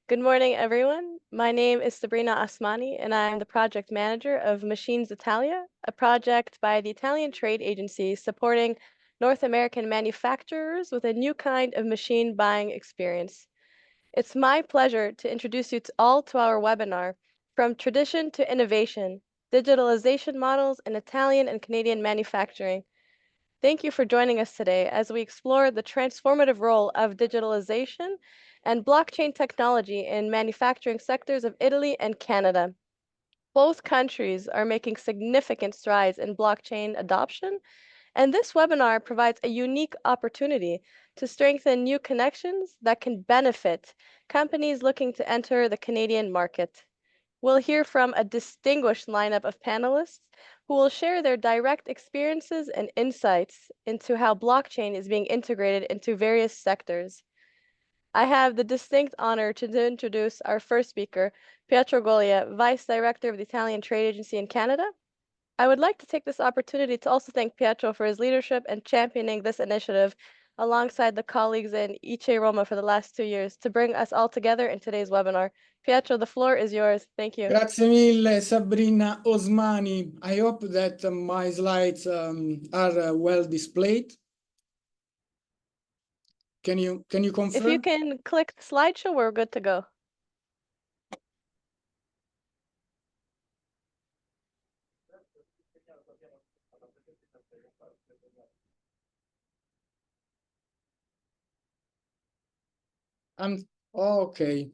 Good morning, everyone. My name is Sabrina Asmani, and I'm the project manager of Machines Italia, a project by the Italian trade agency supporting North American manufacturers with a new kind of machine buying experience. It's my pleasure to introduce you all to our webinar, From Tradition to Innovation, Digitalization Models in Italian and Canadian Manufacturing. Thank you for joining us today as we explore the transformative role of digitalization and blockchain technology in manufacturing sectors of Italy and Canada. Both countries are making significant strides in blockchain adoption, and this webinar provides a unique opportunity to strengthen new connections that can benefit companies looking to enter the Canadian market. We'll hear from a distinguished lineup of panelists who will share their direct experiences and insights into how blockchain is being integrated into various sectors. I have the distinct honor to introduce our first speaker, Pietro Goglia, Vice Director of the Italian Trade Agency in Canada. I would like to take this opportunity to also thank Pietro for his leadership and championing this initiative alongside the colleagues in ITA Roma for the last 2 years to bring us all together in today's webinar. Pietro, the floor is yours. Thank you. Grazie mille, Sabrina Osmani. I hope that my slides are well displayed. Can you confirm? If you can click the slideshow, we're good to go. Okay.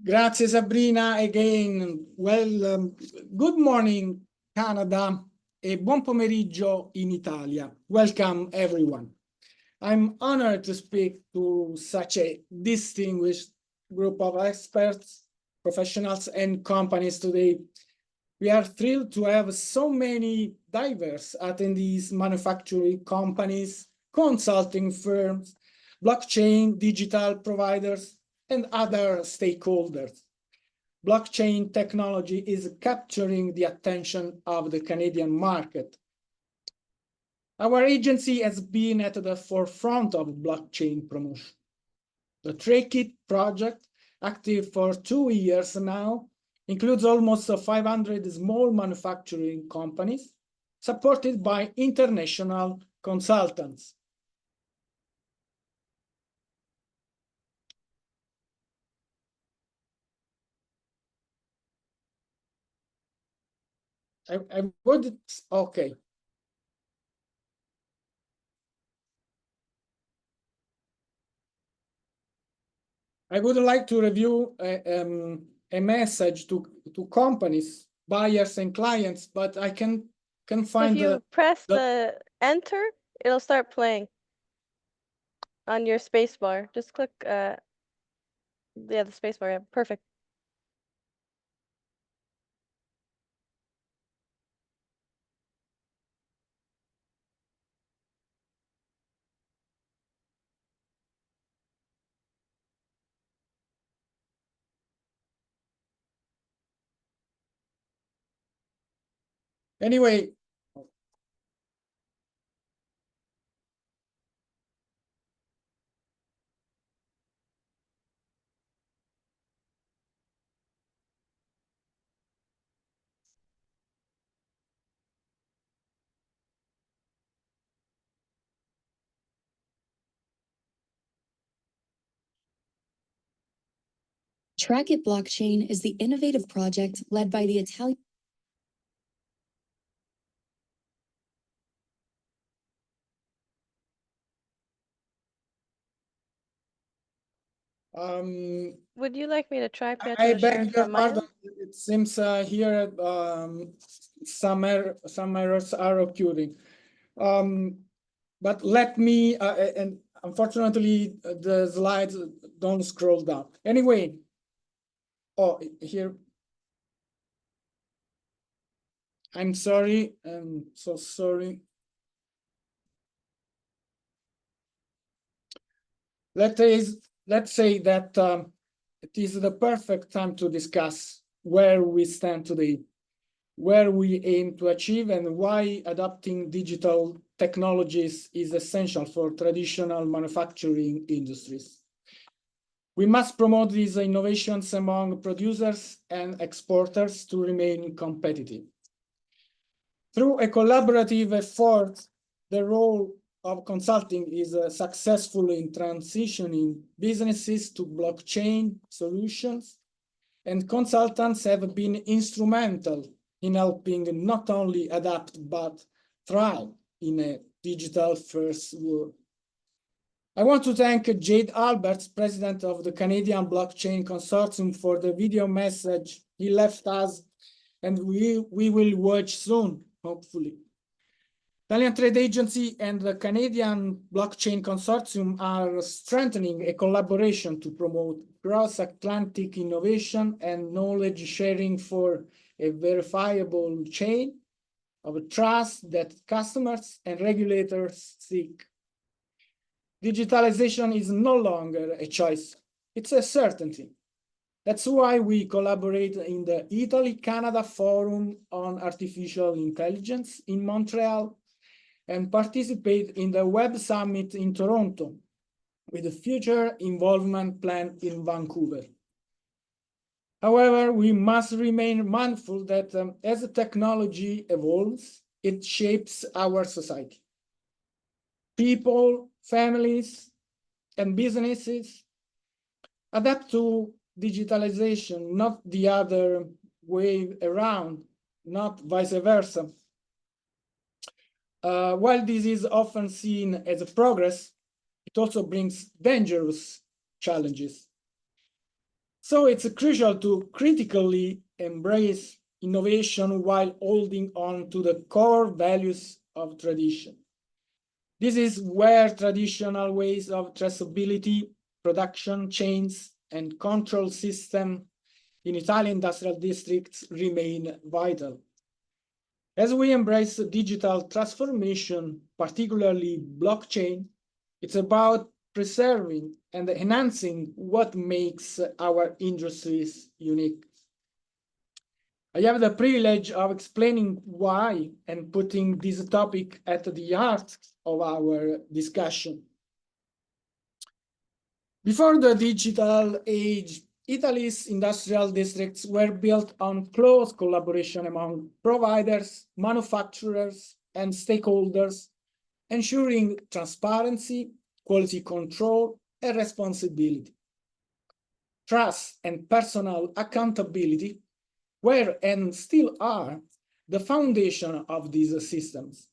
Grazie Sabrina again. Well, good morning Canada e buon pomeriggio in Italia. Welcome everyone. I'm honored to speak to such a distinguished group of experts, professionals and companies today. We are thrilled to have so many diverse attendees, manufacturing companies, consulting firms, blockchain, digital providers, and other stakeholders. Blockchain technology is capturing the attention of the Canadian market. Our agency has been at the forefront of blockchain promotion. The TrackIT project, active for 2 years now, includes almost 500 small manufacturing companies, supported by international consultants. Okay. I would like to review a message to companies, buyers and clients, but I can find if you press the enter, it'll start playing on your space bar. Just click the space bar. Yeah, perfect. Anyway, TrackIT blockchain is the innovative project led by the Italian. Would you like me to try, Pietro, I to share beg your from my pardon. end? It seems here some errors are occurring. But let me, and unfortunately, the slides don't scroll down. Anyway, here. I'm sorry. I'm so sorry. Let's say that it is the perfect time to discuss where we stand today, where we aim to achieve, and why adopting digital technologies is essential for traditional manufacturing industries. We must promote these innovations among producers and exporters to remain competitive. Through a collaborative effort, the role of consulting is successful in transitioning businesses to blockchain solutions, and consultants have been instrumental in helping not only adapt but thrive in a digital-first world. I want to thank Jade Alberts, president of the Canadian Blockchain Consortium, for the video message he left us, and we will watch soon, hopefully. Italian Trade Agency and the Canadian Blockchain Consortium are strengthening a collaboration to promote cross-Atlantic innovation and knowledge sharing for a verifiable chain of trust that customers and regulators seek. Digitalization is no longer a choice, it's a certainty. That's why we collaborate in the Italy-Canada Forum on Artificial Intelligence in Montreal and participate in the Web Summit in Toronto with a future involvement plan in Vancouver. However, we must remain mindful that as the technology evolves, it shapes our society. People, families, and businesses adapt to digitalization, not the other way around, not vice versa. While this is often seen as a progress, it also brings dangerous challenges. So it's crucial to critically embrace innovation while holding on to the core values of tradition. This is where traditional ways of traceability, production chains, and control system in Italian industrial districts remain vital. As we embrace digital transformation, particularly blockchain, it's about preserving and enhancing what makes our industries unique. I have the privilege of explaining why and putting this topic at the heart of our discussion. Before the digital age, Italy's industrial districts were built on close collaboration among providers, manufacturers, and stakeholders, ensuring transparency, quality control, and responsibility. Trust and personal accountability were and still are the foundation of these systems.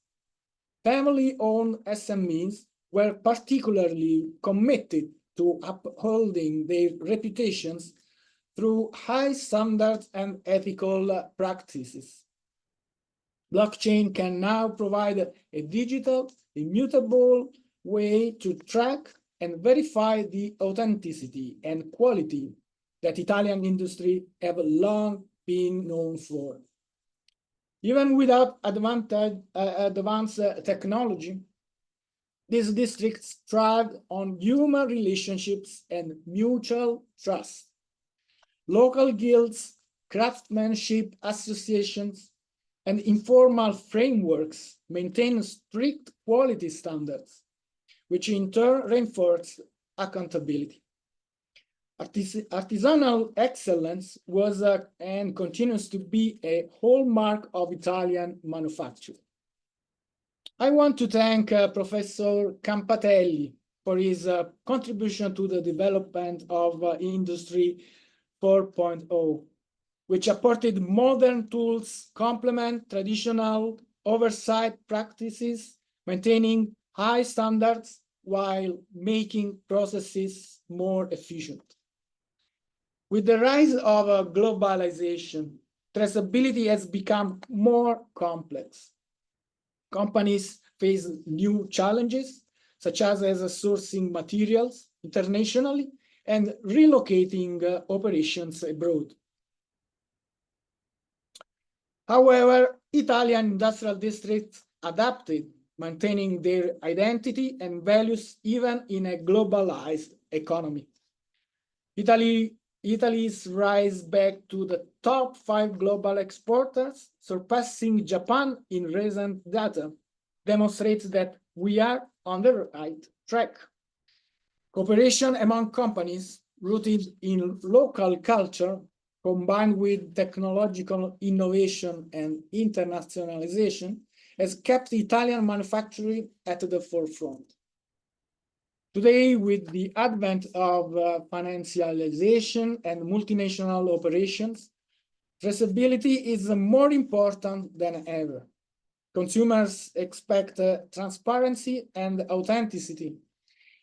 Family-owned SMEs were particularly committed to upholding their reputations through high standards and ethical practices. Blockchain can now provide a digital, immutable way to track and verify the authenticity and quality that Italian industry have long been known for. Even without advanced technology, these districts thrive on human relationships and mutual trust. Local guilds, craftsmanship associations, and informal frameworks maintain strict quality standards, which in turn reinforce accountability. Artisanal excellence was and continues to be a hallmark of Italian manufacturing. I want to thank Professor Campatelli for his contribution to the development of Industry 4.0, which apported modern tools, complement traditional oversight practices, maintaining high standards while making processes more efficient. With the rise of globalization, traceability has become more complex. Companies face new challenges, such as sourcing materials internationally and relocating operations abroad. However, Italian industrial districts adapted, maintaining their identity and values even in a globalized economy. Italy's rise back to the top 5 global exporters, surpassing Japan in recent data, demonstrates that we are on the right track. Cooperation among companies rooted in local culture, combined with technological innovation and internationalization, has kept Italian manufacturing at the forefront. Today, with the advent of financialization and multinational operations, traceability is more important than ever. Consumers expect transparency and authenticity,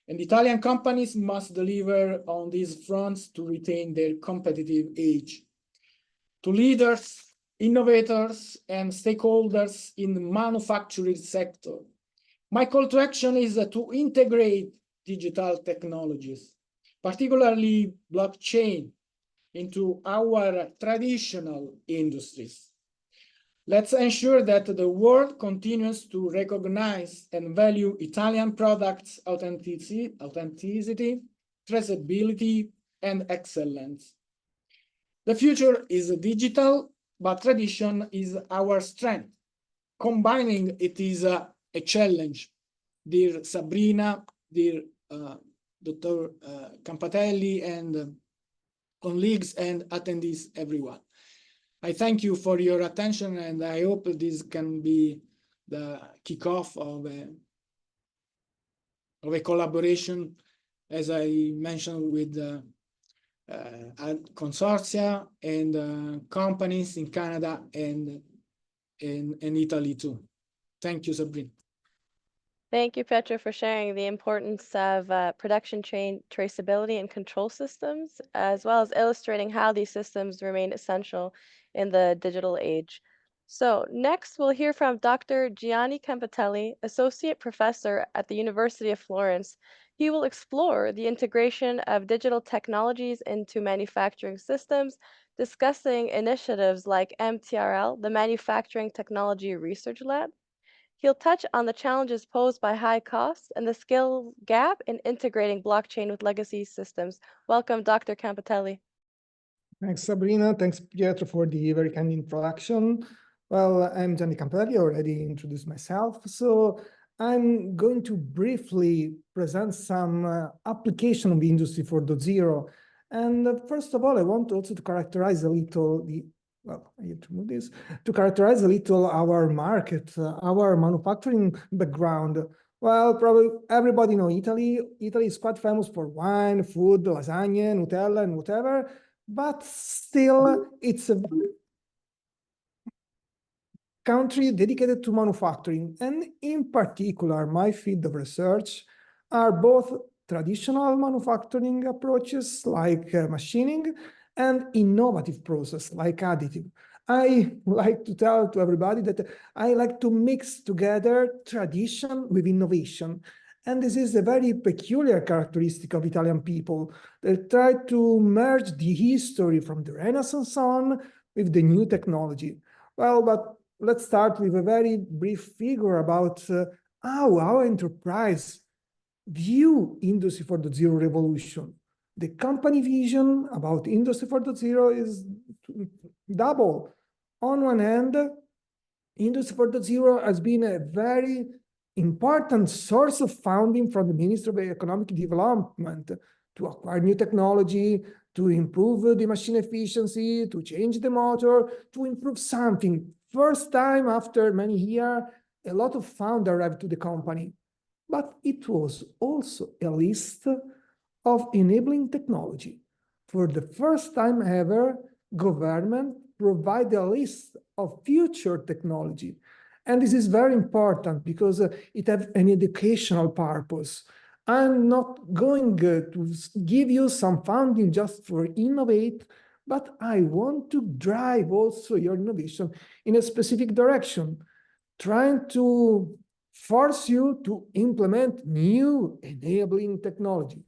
and Italian companies must deliver on these fronts to retain their competitive edge. To leaders, innovators, and stakeholders in the manufacturing sector, my call to action is to integrate digital technologies, particularly blockchain, into our traditional industries. Let's ensure that the world continues to recognize and value Italian products' authenticity, traceability, and excellence. The future is digital, but tradition is our strength. Combining it is a challenge. Dear Sabrina, dear Dr. Campatelli, and colleagues and attendees, everyone. I thank you for your attention, and I hope this can be the kickoff of a collaboration, as I mentioned, with consortia and companies in Canada and in Italy too. Thank you, Sabrina. Thank you, Pietro, for sharing the importance of production chain traceability and control systems, as well as illustrating how these systems remain essential in the digital age. So next, we'll hear from Dr. Gianni Campatelli, Associate Professor at the University of Florence. He will explore the integration of digital technologies into manufacturing systems, discussing initiatives like MTRL, the Manufacturing Technology Research Lab. He'll touch on the challenges posed by high costs and the skill gap in integrating blockchain with legacy systems. Welcome, Dr. Campatelli. Thanks, Sabrina. Thanks, Pietro, for the very kind introduction. Well, I'm Gianni Campatelli. I already introduced myself. So I'm going to briefly present some application of Industry 4.0. And first of all, I want also to characterize a little I need to move this, to characterize a little our market, our manufacturing background. Well, probably everybody knows Italy. Italy is quite famous for wine, food, lasagna, Nutella, and whatever, but still it's a country dedicated to manufacturing. And in particular, my field of research are both traditional manufacturing approaches like machining and innovative process like additive. I like to tell to everybody that I like to mix together tradition with innovation. And this is a very peculiar characteristic of Italian people. They try to merge the history from the Renaissance on with the new technology. Well, but let's start with a very brief figure about how our enterprise view Industry 4.0 revolution. The company vision about Industry 4.0 is double. On one hand, Industry 4.0 has been a very important source of funding from the Ministry of Economic Development to acquire new technology, to improve the machine efficiency, to change the motor, to improve something. First time after many years, a lot of funds arrived to the company. But it was also a list of enabling technology. For the first time ever, government provide a list of future technology. And this is very important because it has an educational purpose. I'm not going to give you some funding just for innovate, but I want to drive also your innovation in a specific direction, trying to force you to implement new enabling technology.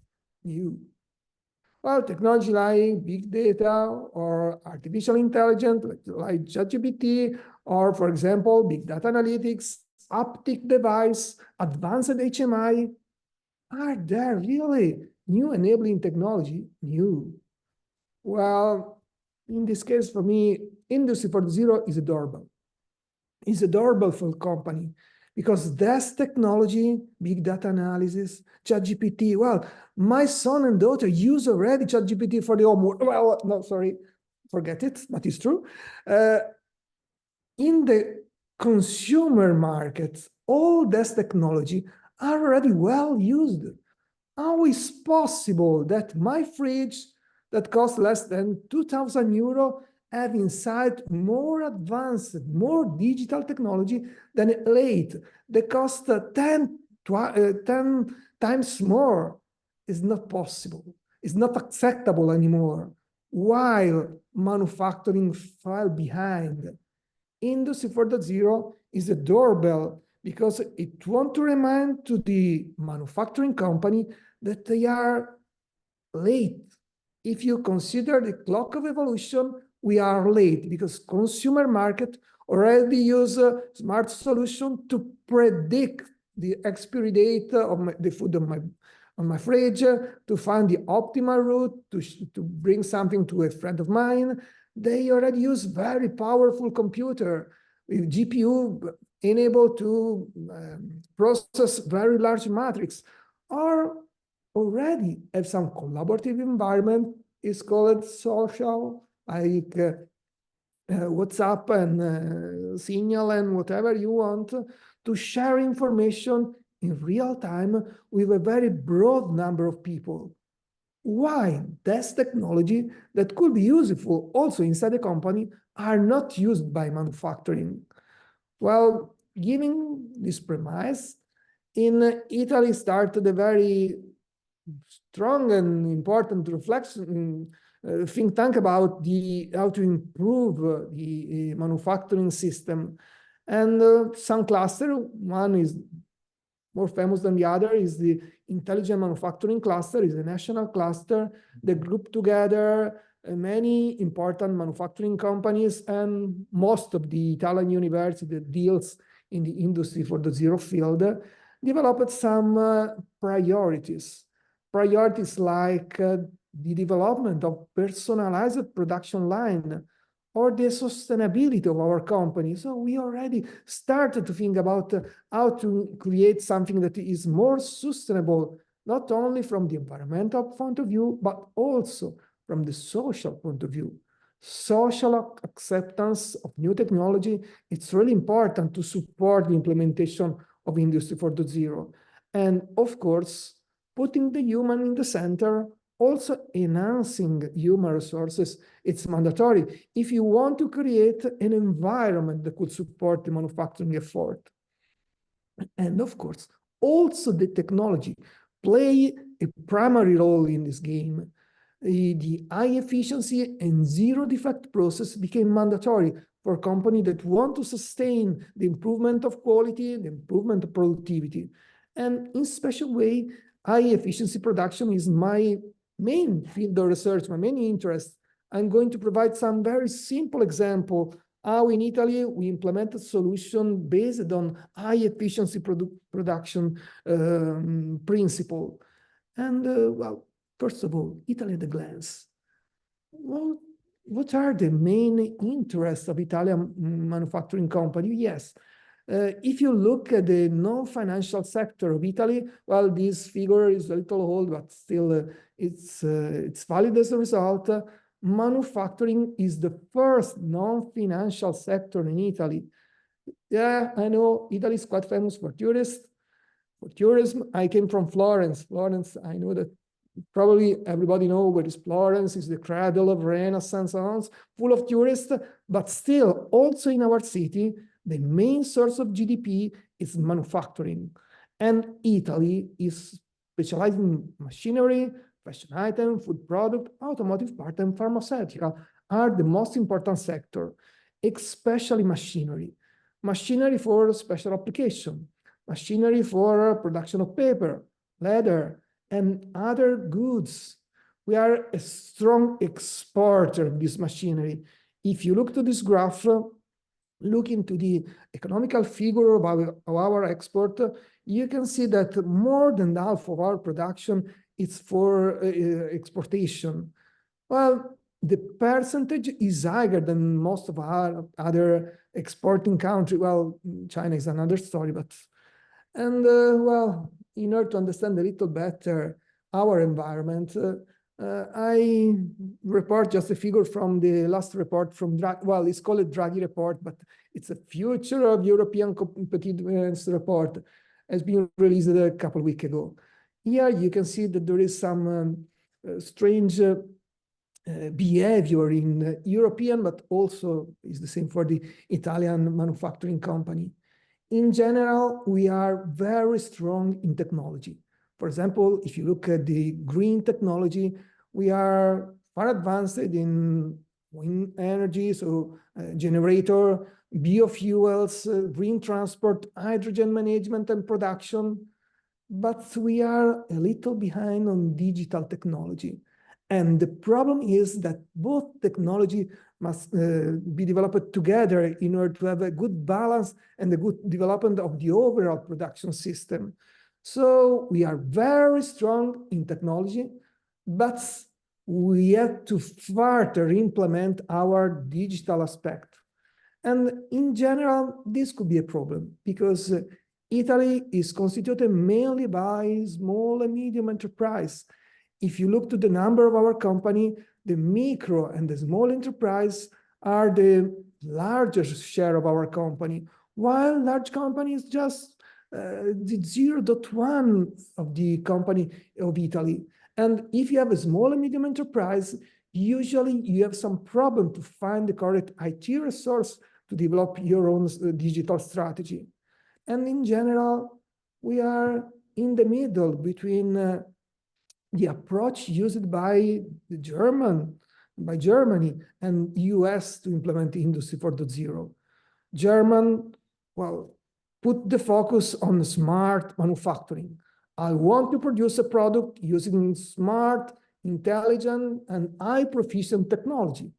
Well, technology like big data or artificial intelligence, like ChatGPT, or for example, big data analytics, haptic device, advanced HMI, are there really new enabling technology? New. Well, in this case, for me, Industry 4.0 is adorable. It's adorable for the company because that's technology, big data analysis, ChatGPT. Well, my son and daughter use already ChatGPT for the homework. Well, no, sorry, forget it, but it's true. In the consumer markets, all this technology are already well used. How is possible that my fridge that costs less than 2,000 euro have inside more advanced, more digital technology than late? They cost 10 times more. It's not possible. It's not acceptable anymore. While manufacturing fell behind. Industry 4.0 is a doorbell because it wants to remind to the manufacturing company that they are late. If you consider the clock of evolution, we are late because consumer market already use a smart solution to predict the expiry date of the food on my fridge, to find the optimal route, to bring something to a friend of mine. They already use very powerful computer with GPU enabled to process very large matrix, or already have some collaborative environment. It's called social, like WhatsApp and Signal and whatever you want, to share information in real time with a very broad number of people. Why this technology that could be useful also inside the company are not used by manufacturing? Well, given this premise, in Italy started a very strong and important reflection, think tank about how to improve the manufacturing system. And some cluster, one is more famous than the other, is the Intelligent Manufacturing Cluster, is a national cluster that group together many important manufacturing companies and most of the Italian university that deals in the Industry 4.0 field, developed some priorities. Priorities like the development of personalized production line, or the sustainability of our company. So we already started to think about how to create something that is more sustainable, not only from the environmental point of view, but also from the social point of view. Social acceptance of new technology, it's really important to support the implementation of Industry 4.0. And of course, putting the human in the center, also enhancing human resources, it's mandatory if you want to create an environment that could support the manufacturing effort. And of course, also the technology play a primary role in this game. The high efficiency and zero defect process became mandatory for companies that want to sustain the improvement of quality, the improvement of productivity. And in special way, high efficiency production is my main field of research, my main interest. I'm going to provide some very simple example how in Italy we implemented solution based on high efficiency production principle. And well, first of all, Italy at a glance. Well, what are the main interests of Italian manufacturing company? Yes. If you look at the non-financial sector of Italy, well, this figure is a little old, but still it's valid as a result. Manufacturing is the first non-financial sector in Italy. Yeah, I know Italy is quite famous for tourists. For tourism, I came from Florence. Florence, I know that probably everybody knows where is Florence, is the cradle of Renaissance, full of tourists, but still also in our city, the main source of GDP is manufacturing. And Italy is specialized in machinery, fashion item, food product, automotive part, and pharmaceutical are the most important sector, especially machinery. Machinery for special application, machinery for production of paper, leather, and other goods. We are a strong exporter of this machinery. If you look to this graph, look into the economical figure of our export, you can see that more than half of our production is for exportation. Well, the percentage is higher than most of our other exporting countries. Well, China is another story, but, and well, in order to understand a little better our environment, I report just a figure from the last report from well, it's called a Draghi report, but it's a future of European competitiveness report, has been released a couple of weeks ago. Here you can see that there is some strange behavior in European, but also is the same for the Italian manufacturing company. In general, we are very strong in technology. For example, if you look at the green technology, we are far advanced in wind energy, so generator, biofuels, green transport, hydrogen management and production, but we are a little behind on digital technology. And the problem is that both technology must be developed together in order to have a good balance and a good development of the overall production system. So we are very strong in technology, but we have to further implement our digital aspect. And in general, this could be a problem because Italy is constituted mainly by small and medium enterprise. If you look to the number of our company, the micro and the small enterprise are the largest share of our company, while large companies just the 0.1 of the company of Italy. And if you have a small and medium enterprise, usually you have some problem to find the correct IT resource to develop your own digital strategy. And in general, we are in the middle between the approach used by Germany and US to implement Industry 4.0. German, well, put the focus on smart manufacturing. I want to produce a product using smart, intelligent, and high-proficient technology,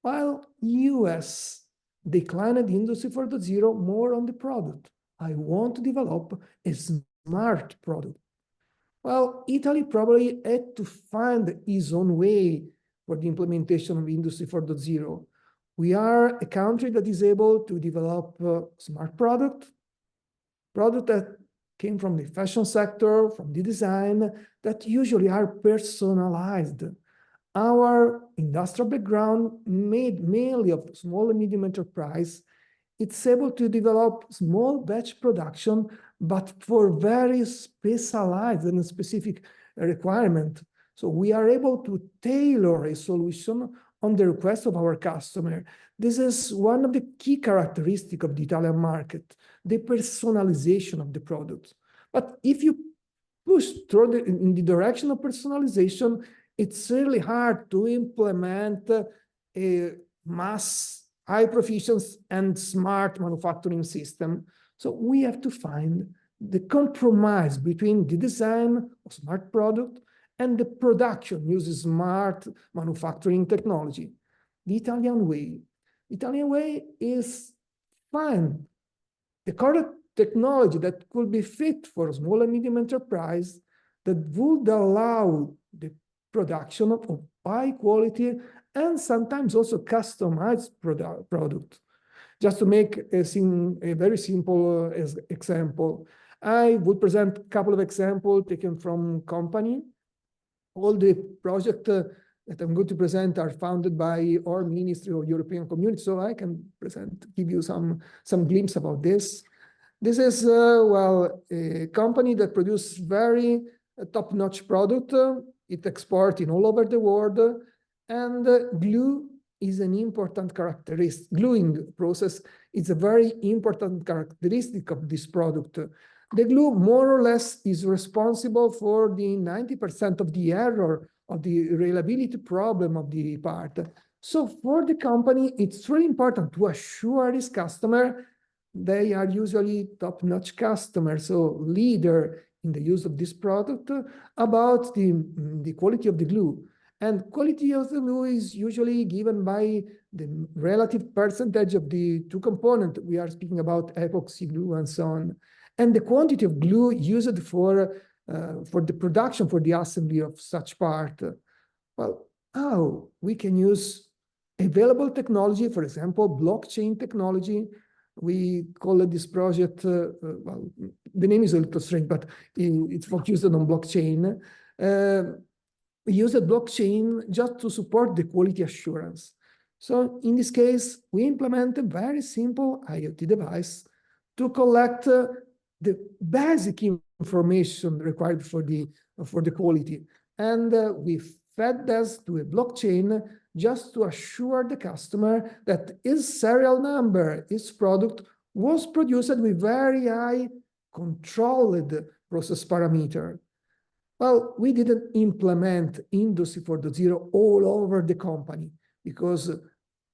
while US declined Industry 4.0 more on the product. I want to develop a smart product. Well, Italy probably had to find its own way for the implementation of Industry 4.0. We are a country that is able to develop smart product that came from the fashion sector, from the design, that usually are personalized. Our industrial background, made mainly of small and medium enterprise, it's able to develop small batch production, but for very specialized and specific requirement. So we are able to tailor a solution on the request of our customer. This is one of the key characteristics of the Italian market, the personalization of the product. But if you push in the direction of personalization, it's really hard to implement a mass high proficiency and smart manufacturing system. So we have to find the compromise between the design of smart product and the production using smart manufacturing technology. The Italian way. The Italian way is find the correct technology that could be fit for a small and medium enterprise that would allow the production of high quality and sometimes also customized product. Just to make a very simple example, I would present a couple of examples taken from company. All the projects that I'm going to present are funded by our Ministry of European Community, so I can give you some glimpse about this. This is, well, a company that produces very top-notch product. It exports in all over the world, and glue is an important characteristic. Gluing process is a very important characteristic of this product. The glue more or less is responsible for the 90% of the error of the reliability problem of the part. So for the company, it's really important to assure its customer they are usually top-notch customers, so leader in the use of this product, about the quality of the glue. And quality of the glue is usually given by the relative percentage of the two components. We are speaking about epoxy glue and so on. And the quantity of glue used for the production, for the assembly of such part. Well, how we can use available technology, for example, blockchain technology. We call this project, well, the name is a little strange, but it's focused on blockchain. We use a blockchain just to support the quality assurance. So in this case, we implement a very simple IoT device to collect the basic information required for the quality. And we fed this to a blockchain just to assure the customer that his serial number, his product, was produced with very high controlled process parameter. Well, we didn't implement Industry 4.0 all over the company because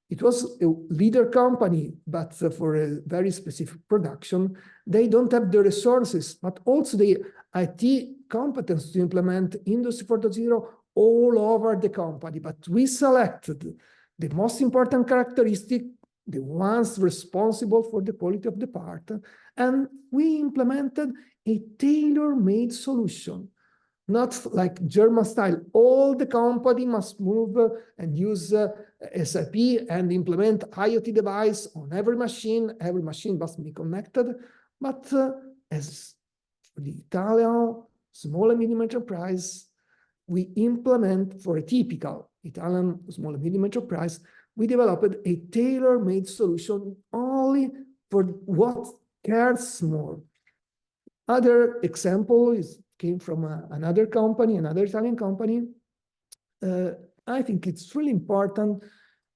it was a leader company, but for a very specific production, they don't have the resources, but also the IT competence to implement Industry 4.0 all over the company. But we selected the most important characteristic, the ones responsible for the quality of the part, and we implemented a tailor-made solution. Not like German style, all the company must move and use SAP and implement IoT device on every machine must be connected. But as for the Italian small and medium enterprise, we implement for a typical Italian small and medium enterprise, we developed a tailor-made solution only for what cares more. Other example came from another company, another Italian company. I think it's really important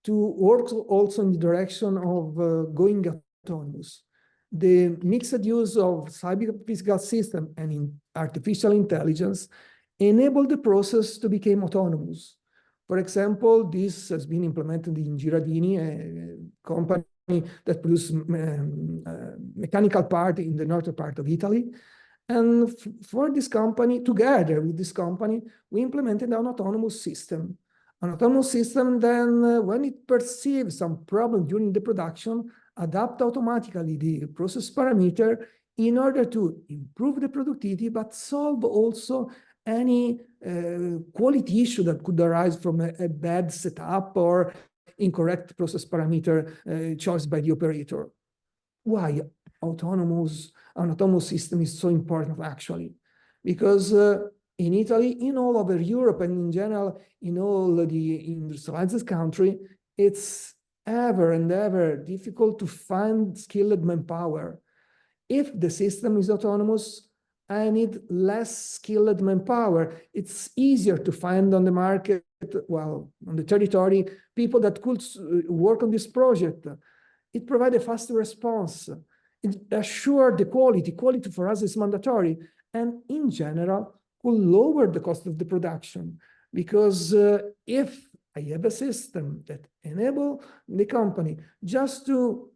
to work also in the direction of going autonomous. The mixed use of cyber-physical system and in artificial intelligence enable the process to become autonomous. For example, this has been implemented in Girardini, a company that produces mechanical part in the northern part of Italy. And for this company, together with this company, we implemented an autonomous system. An autonomous system then, when it perceives some problem during the production, adapt automatically the process parameter in order to improve the productivity, but solve also any quality issue that could arise from a bad setup or incorrect process parameter chosen by the operator. Why an autonomous system is so important, actually? Because in Italy, in all over Europe, and in general, in all the industrialized country, it's ever and ever difficult to find skilled manpower. If the system is autonomous, I need less skilled manpower. It's easier to find on the market, well, on the territory, people that could work on this project. It provides a faster response. It assures the quality. Quality for us is mandatory. And in general, will lower the cost of the production. Because if I have a system that enables the company just to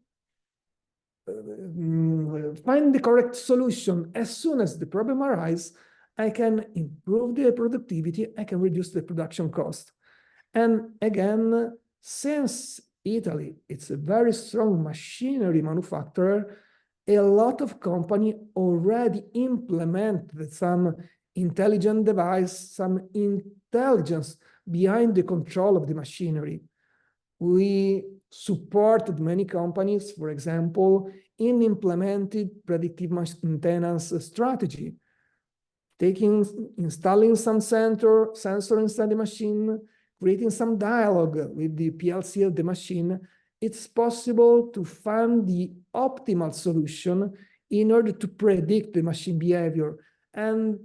find the correct solution as soon as the problem arises, I can improve the productivity, I can reduce the production cost. And again, since Italy, it's a very strong machinery manufacturer, a lot of companies already implemented some intelligent device, some intelligence behind the control of the machinery. We supported many companies, for example, in implemented predictive maintenance strategy, installing some sensor inside the machine, creating some dialogue with the PLC of the machine. It's possible to find the optimal solution in order to predict the machine behavior, and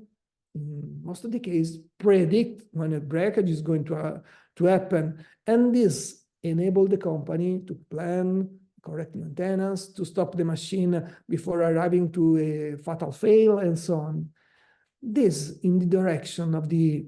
in most of the case, predict when a breakage is going to happen. And this enabled the company to plan correct maintenance, to stop the machine before arriving to a fatal fail, and so on. This in the direction of the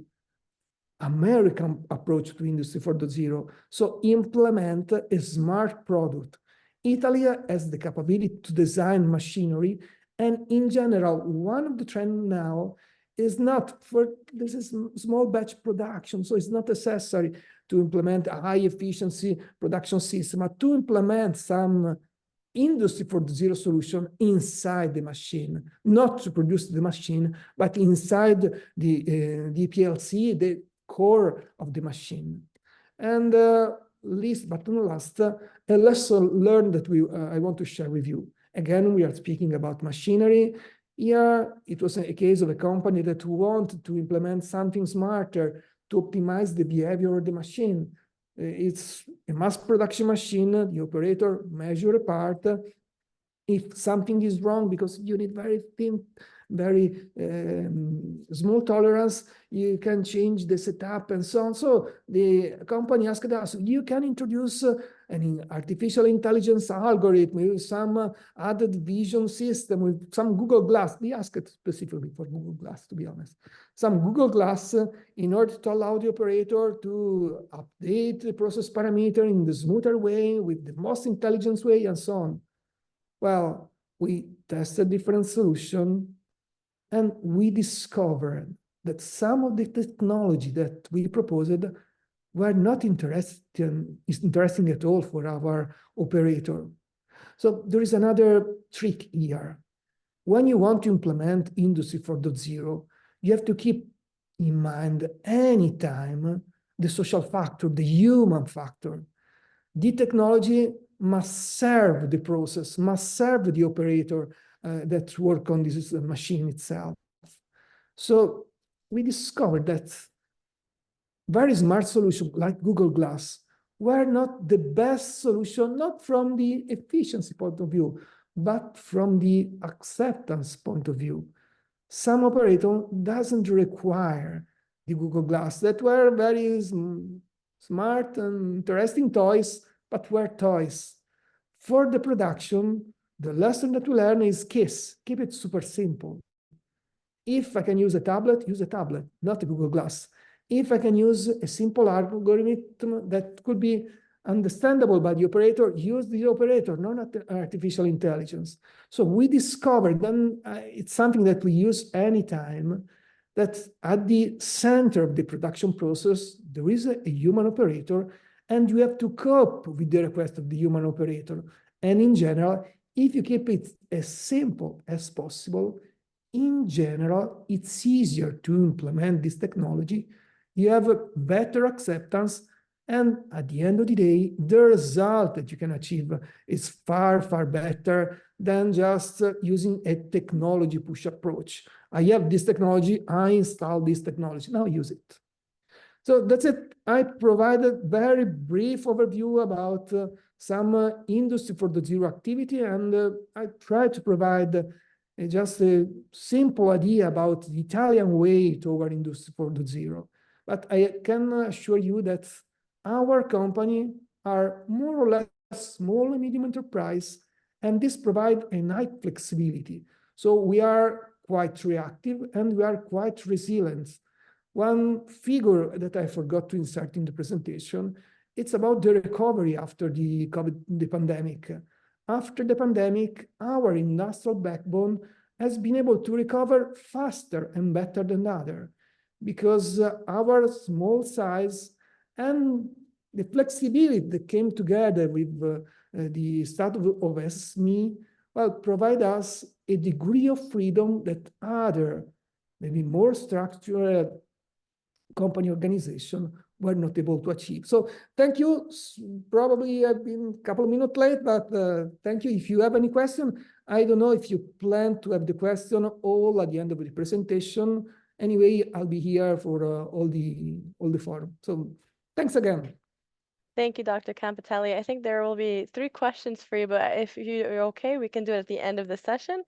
American approach to Industry 4.0. So implement a smart product. Italy has the capability to design machinery, and in general, one of the trends now is not for, this is small batch production, so it's not necessary to implement a high efficiency production system, but to implement some Industry 4.0 solution inside the machine, not to produce the machine, but inside the PLC, the core of the machine. And least but not last, a lesson learned that I want to share with you. Again, we are speaking about machinery. Here, it was a case of a company that wanted to implement something smarter to optimize the behavior of the machine. It's a mass production machine. The operator measure a part. If something is wrong, because you need very thin, very small tolerance, you can change the setup and so on. So the company asked us, you can introduce an artificial intelligence algorithm with some added vision system, with some Google Glass. We asked specifically for Google Glass, to be honest. Some Google Glass in order to allow the operator to update the process parameter in the smoother way, with the most intelligent way, and so on. Well, we tested different solutions, and we discovered that some of the technology that we proposed were not interesting at all for our operator. So there is another trick here. When you want to implement Industry 4.0, you have to keep in mind anytime the social factor, the human factor. The technology must serve the process, must serve the operator that work on this machine itself. So we discovered that very smart solutions like Google Glass were not the best solution, not from the efficiency point of view, but from the acceptance point of view. Some operator doesn't require the Google Glass that were very smart and interesting toys, but were toys. For the production, the lesson that we learn is KISS, keep it super simple. If I can use a tablet, not a Google Glass. If I can use a simple algorithm that could be understandable by the operator, use the operator, not artificial intelligence. So we discovered, and it's something that we use anytime, that at the center of the production process, there is a human operator, and you have to cope with the request of the human operator. And in general, if you keep it as simple as possible, in general, it's easier to implement this technology. You have a better acceptance, and at the end of the day, the result that you can achieve is far, far better than just using a technology push approach. I have this technology, I install this technology, now use it. So that's it. I provided very brief overview about some Industry 4.0 activity, and I try to provide just a simple idea about the Italian way toward Industry 4.0. But I can assure you that our company are more or less small and medium enterprise, and this provides a nice flexibility. So we are quite reactive and we are quite resilient. One figure that I forgot to insert in the presentation, it's about the recovery after the pandemic. After the pandemic, our industrial backbone has been able to recover faster and better than others, because our small size and the flexibility that came together with the start of SME, well, provide us a degree of freedom that other, maybe more structured company organization were not able to achieve. So thank you. Probably I've been a couple of minutes late, but thank you. If you have any question, I don't know if you plan to have the question all at the end of the presentation. Anyway, I'll be here for all the forum. So thanks again. Thank you, Dr. Campatelli. I think there will be 3 questions for you, but if you're okay, we can do it at the end of the session.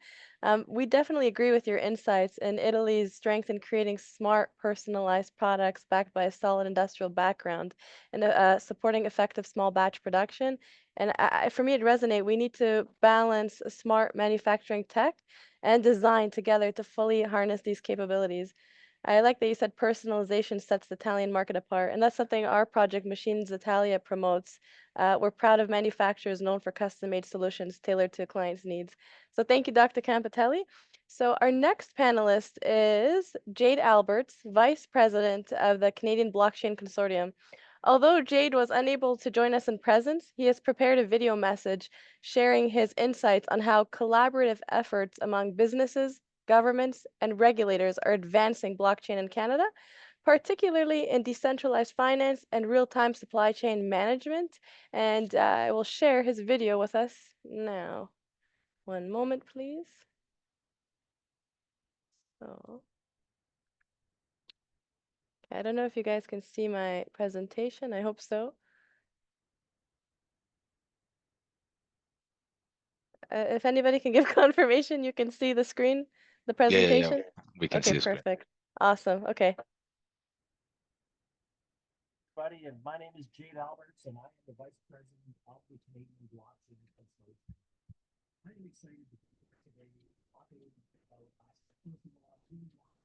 We definitely agree with your insights and Italy's strength in creating smart, personalized products backed by a solid industrial background and supporting effective small batch production. And for me, it resonates. We need to balance smart manufacturing tech and design together to fully harness these capabilities. I like that you said personalization sets the Italian market apart, and that's something our project Machines Italia promotes. We're proud of manufacturers known for custom-made solutions tailored to clients' needs. So thank you, Dr. Campatelli. So our next panelist is Jade Alberts, Vice President of the Canadian Blockchain Consortium. Although Jade was unable to join us in presence, he has prepared a video message sharing his insights on how collaborative efforts among businesses, governments, and regulators are advancing blockchain in Canada. particularly in decentralized finance and real-time supply chain management. And I will share his video with us now. One moment, please. So, I don't know if you guys can see my presentation. I hope so. If anybody can give confirmation, you can see the screen, the Yeah, yeah, yeah. presentation. We can Okay, see the screen. perfect. Awesome. Okay. Everybody, and my name is Jade Alberts, and I am the Vice President of the Canadian Blockchain Association. I am excited to be here today talking about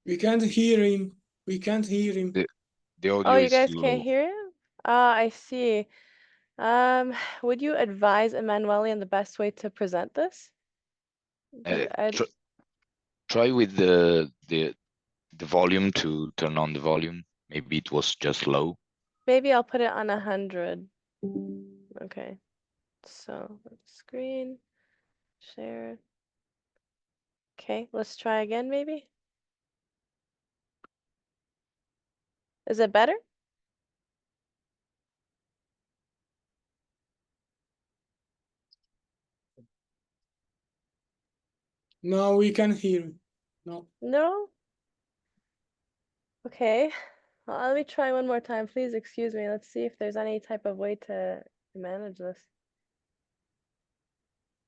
We can't hear him. We can't hear him. The Oh, audio you is guys can't low. hear him? Ah, I see. Would you advise Emanuele on the best way to present this? Tr try with the volume to turn on the volume. Maybe it was just low. Maybe I'll put it on 100. Okay. So screen, share. Okay, let's try again, maybe. Is it better? No, we can hear him. No. No? Okay. Well, let me try one more time. Please excuse me. Let's see if there's any type of way to manage this.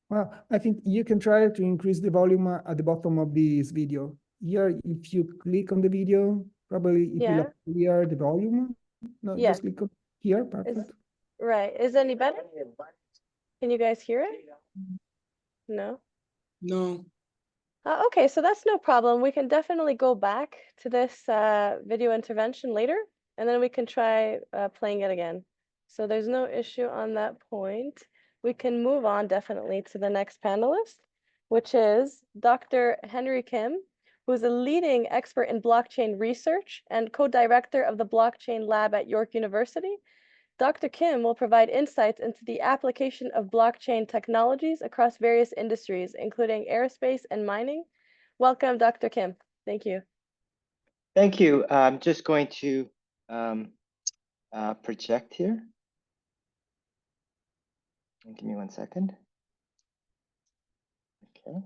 Well, I think you can try to increase the volume at the bottom of this video. Here, if you click on the video, probably it Yeah. will appear the volume. No, Yeah. just click on here, perfect. Right. Is it any better? Can you guys hear it? No? No. Okay, so that's no problem. We can definitely go back to this video intervention later, and then we can try playing it again. So there's no issue on that point. We can move on definitely to the next panelist, which is Dr. Henry Kim, who's a leading expert in blockchain research and co-director of the Blockchain Lab at York University. Dr. Kim will provide insights into the application of blockchain technologies across various industries, including aerospace and mining. Welcome, Dr. Kim. Thank you. Thank you. I'm just going to project here. Give me 1 second. Okay.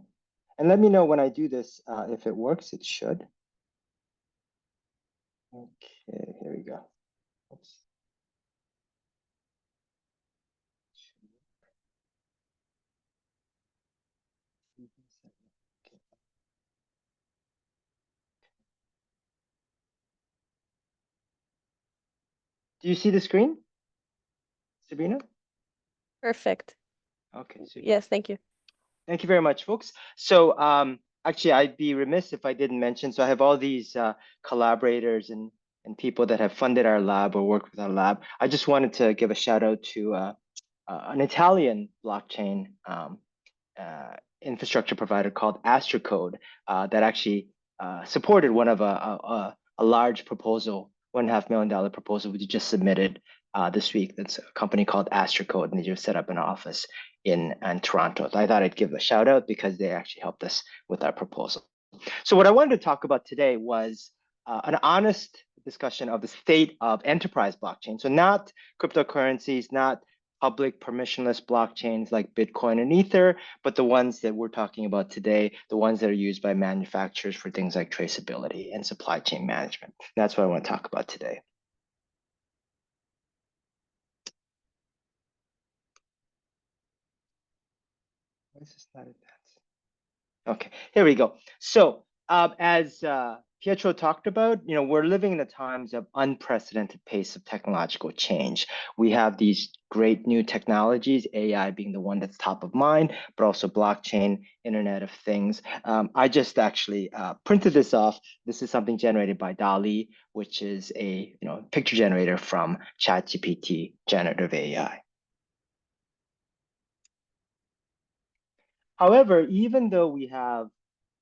And let me know when I do this, if it works. It should. Okay, here we go. Oops. Okay. Do you see the screen, Sabrina? Perfect. Okay. Super. Yes, thank you. Thank you very much, folks. So actually, I'd be remiss if I didn't mention, so I have all these collaborators and people that have funded our lab or worked with our lab. I just wanted to give a shout out to an Italian blockchain infrastructure provider called Astrocode that actually supported one of a large proposal, $1.5 million proposal we just submitted this week. That's a company called Astrocode, and they just set up an office in Toronto. So I thought I'd give a shout out because they actually helped us with our proposal. So what I wanted to talk about today was an honest discussion of the state of enterprise blockchain. So not cryptocurrencies, not public permissionless blockchains like Bitcoin and Ether, but the ones that we're talking about today, the ones that are used by manufacturers for things like traceability and supply chain management. That's what I want to talk about today. This is not advanced. Okay, here we go. So as Pietro talked about, we're living in the times of unprecedented pace of technological change. We have these great new technologies, AI being the one that's top of mind, but also blockchain, Internet of Things. I just actually printed this off. This is something generated by DALL-E, which is a picture generator from ChatGPT generative AI. However, even though we have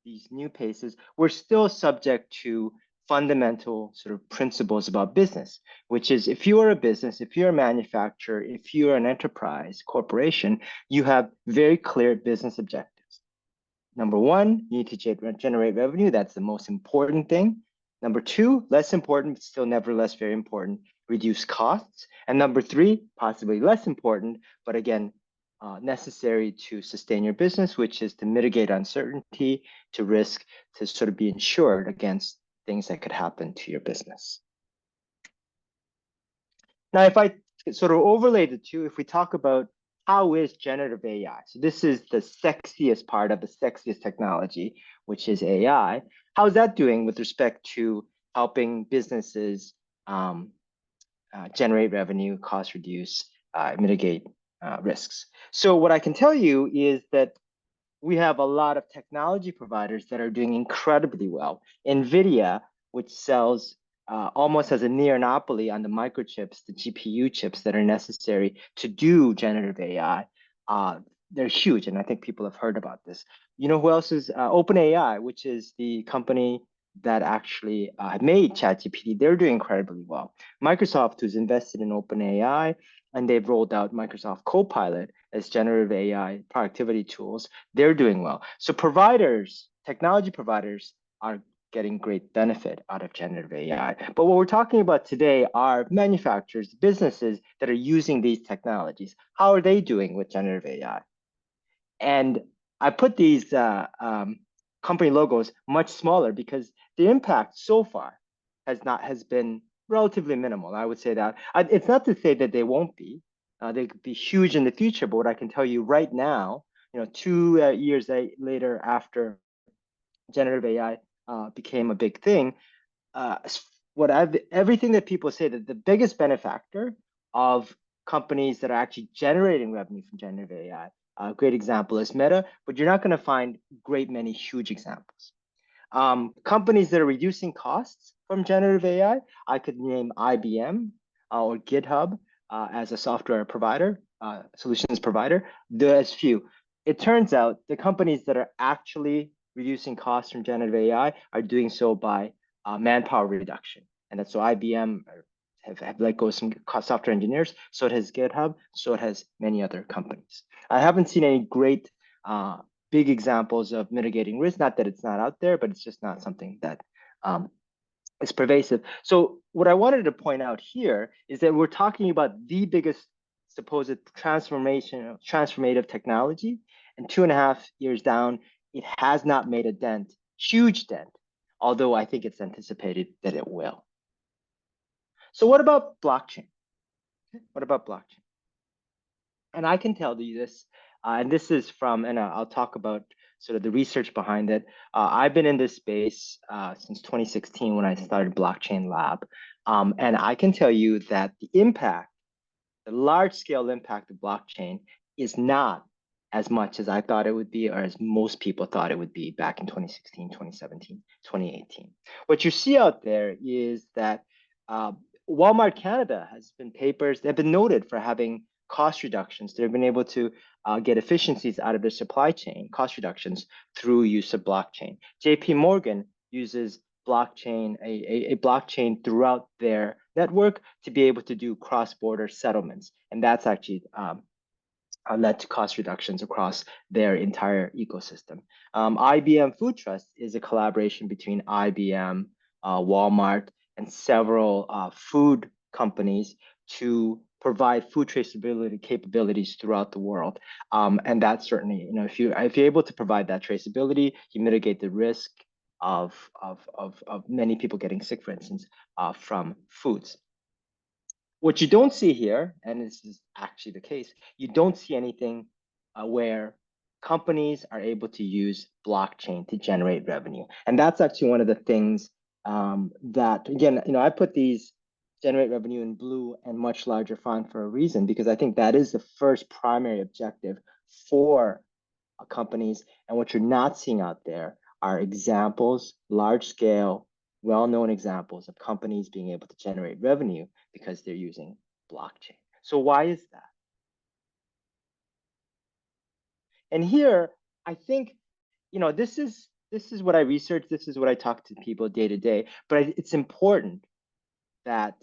these new paces, we're still subject to fundamental sort of principles about business, which is if you are a business, if you're a manufacturer, if you're an enterprise corporation, you have very clear business objectives. Number one, you need to generate revenue. That's the most important thing. Number two, less important, but still nevertheless very important, reduce costs. And number three, possibly less important, but again, necessary to sustain your business, which is to mitigate uncertainty, to risk, to sort of be insured against things that could happen to your business. Now, if I sort of overlay the two, if we talk about how is generative AI, so this is the sexiest part of the sexiest technology, which is AI. How's that doing with respect to helping businesses generate revenue, cost reduce, mitigate risks? So what I can tell you is that we have a lot of technology providers that are doing incredibly well. NVIDIA, which sells almost as a near-monopoly on the microchips, the GPU chips that are necessary to do generative AI, they're huge, and I think people have heard about this. You know who else is OpenAI, which is the company that actually made ChatGPT. They're doing incredibly well. Microsoft, who's invested in OpenAI, and they've rolled out Microsoft Copilot as generative AI productivity tools, they're doing well. So providers, technology providers are getting great benefit out of generative AI. But what we're talking about today are manufacturers, businesses that are using these technologies. How are they doing with generative AI? And I put these company logos much smaller because the impact so far has been relatively minimal. I would say that. It's not to say that they won't be. They could be huge in the future, but what I can tell you right now, 2 years later after generative AI became a big thing, everything that people say that the biggest benefactor of companies that are actually generating revenue from generative AI, a great example is Meta, but you're not going to find great many huge examples. Companies that are reducing costs from generative AI, I could name IBM or GitHub as a software provider, solutions provider. There's few. It turns out the companies that are actually reducing costs from generative AI are doing so by manpower reduction. And that's so IBM have let go of some software engineers, so it has GitHub, so it has many other companies. I haven't seen any great big examples of mitigating risk, not that it's not out there, but it's just not something that is pervasive. So what I wanted to point out here is that we're talking about the biggest supposed transformative technology, and 2.5 years down, it has not made a dent, huge dent, although I think it's anticipated that it will. So what about blockchain? What about blockchain? And I can tell you this, and this is from, and I'll talk about sort of the research behind it. I've been in this space since 2016 when I started Blockchain Lab. And I can tell you that the impact, the large scale impact of blockchain is not as much as I thought it would be, or as most people thought it would be back in 2016, 2017, 2018. What you see out there is that Walmart Canada has been papers, they've been noted for having cost reductions. They've been able to get efficiencies out of their supply chain, cost reductions through use of blockchain. JP Morgan uses blockchain, a blockchain throughout their network to be able to do cross-border settlements. And that's actually led to cost reductions across their entire ecosystem. IBM Food Trust is a collaboration between IBM, Walmart, and several food companies to provide food traceability capabilities throughout the world. And that's certainly, if you're able to provide that traceability, you mitigate the risk of many people getting sick, for instance, from foods. What you don't see here, and this is actually the case, you don't see anything where companies are able to use blockchain to generate revenue. And that's actually one of the things that, again, I put these generate revenue in blue and much larger font for a reason, because I think that is the first primary objective for companies. And what you're not seeing out there are examples, large scale, well-known examples of companies being able to generate revenue because they're using blockchain. So why is that? And here, I think, this is what I research, this is what I talk to people day to day, but it's important that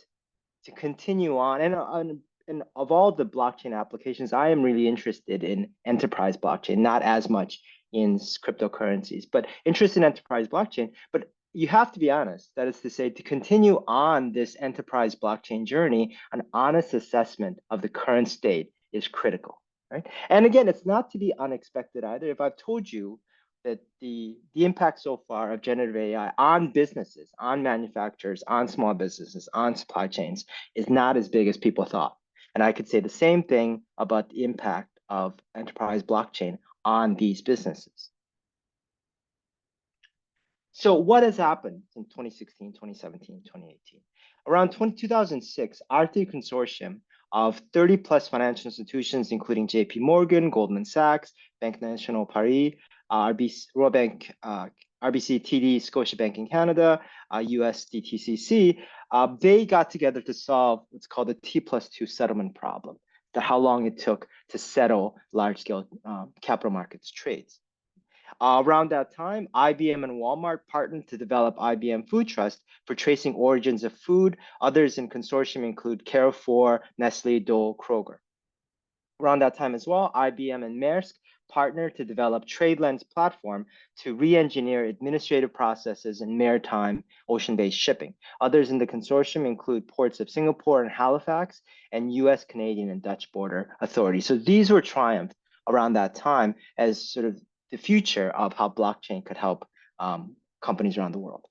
to continue on, and of all the blockchain applications, I am really interested in enterprise blockchain, not as much in cryptocurrencies, but interested in enterprise blockchain. But you have to be honest. That is to say, to continue on this enterprise blockchain journey, an honest assessment of the current state is critical, right? And again, it's not to be unexpected either. If I've told you that the impact so far of generative AI on businesses, on manufacturers, on small businesses, on supply chains is not as big as people thought. And I could say the same thing about the impact of enterprise blockchain on these businesses. So what has happened in 2016, 2017, 2018? Around 2006, R3 consortium of 30 plus financial institutions, including JP Morgan, Goldman Sachs, Banque Nationale Paris, RBC, Royal Bank, RBC, TD, Scotiabank in Canada, US DTCC, they got together to solve what's called the T+2 settlement problem, how long it took to settle large-scale capital markets trades. Around that time, IBM and Walmart partnered to develop IBM Food Trust for tracing origins of food. Others in consortium include Carrefour, Nestle, Dole, Kroger. Around that time as well, IBM and Maersk partnered to develop TradeLens platform to re-engineer administrative processes in maritime ocean-based shipping. Others in the consortium include ports of Singapore and Halifax and US, Canadian, and Dutch border authorities. So these were triumphs around that time as sort of the future of how blockchain could help companies around the world.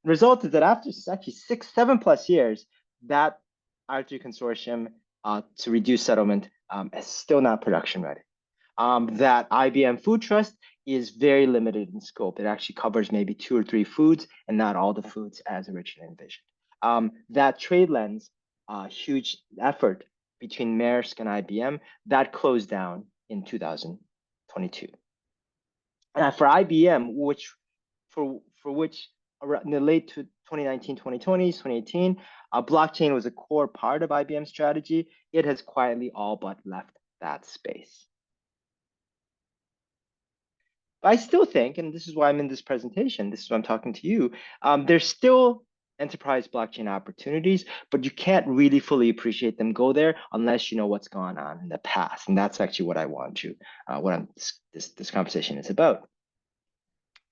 The result is that after actually 6-7+ years, that R3 consortium to reduce settlement is still not production ready. That IBM Food Trust is very limited in scope. It actually covers maybe 2 or 3 foods and not all the foods as originally envisioned. That TradeLens, huge effort between Maersk and IBM, that closed down in 2022. For IBM, for which in the late 2019, 2020, 2018, blockchain was a core part of IBM's strategy. It has quietly all but left that space. But I still think, and this is why I'm in this presentation, this is why I'm talking to you, there's still enterprise blockchain opportunities, but you can't really fully appreciate them go there unless you know what's gone on in the past. And that's actually what I want to, this conversation is about.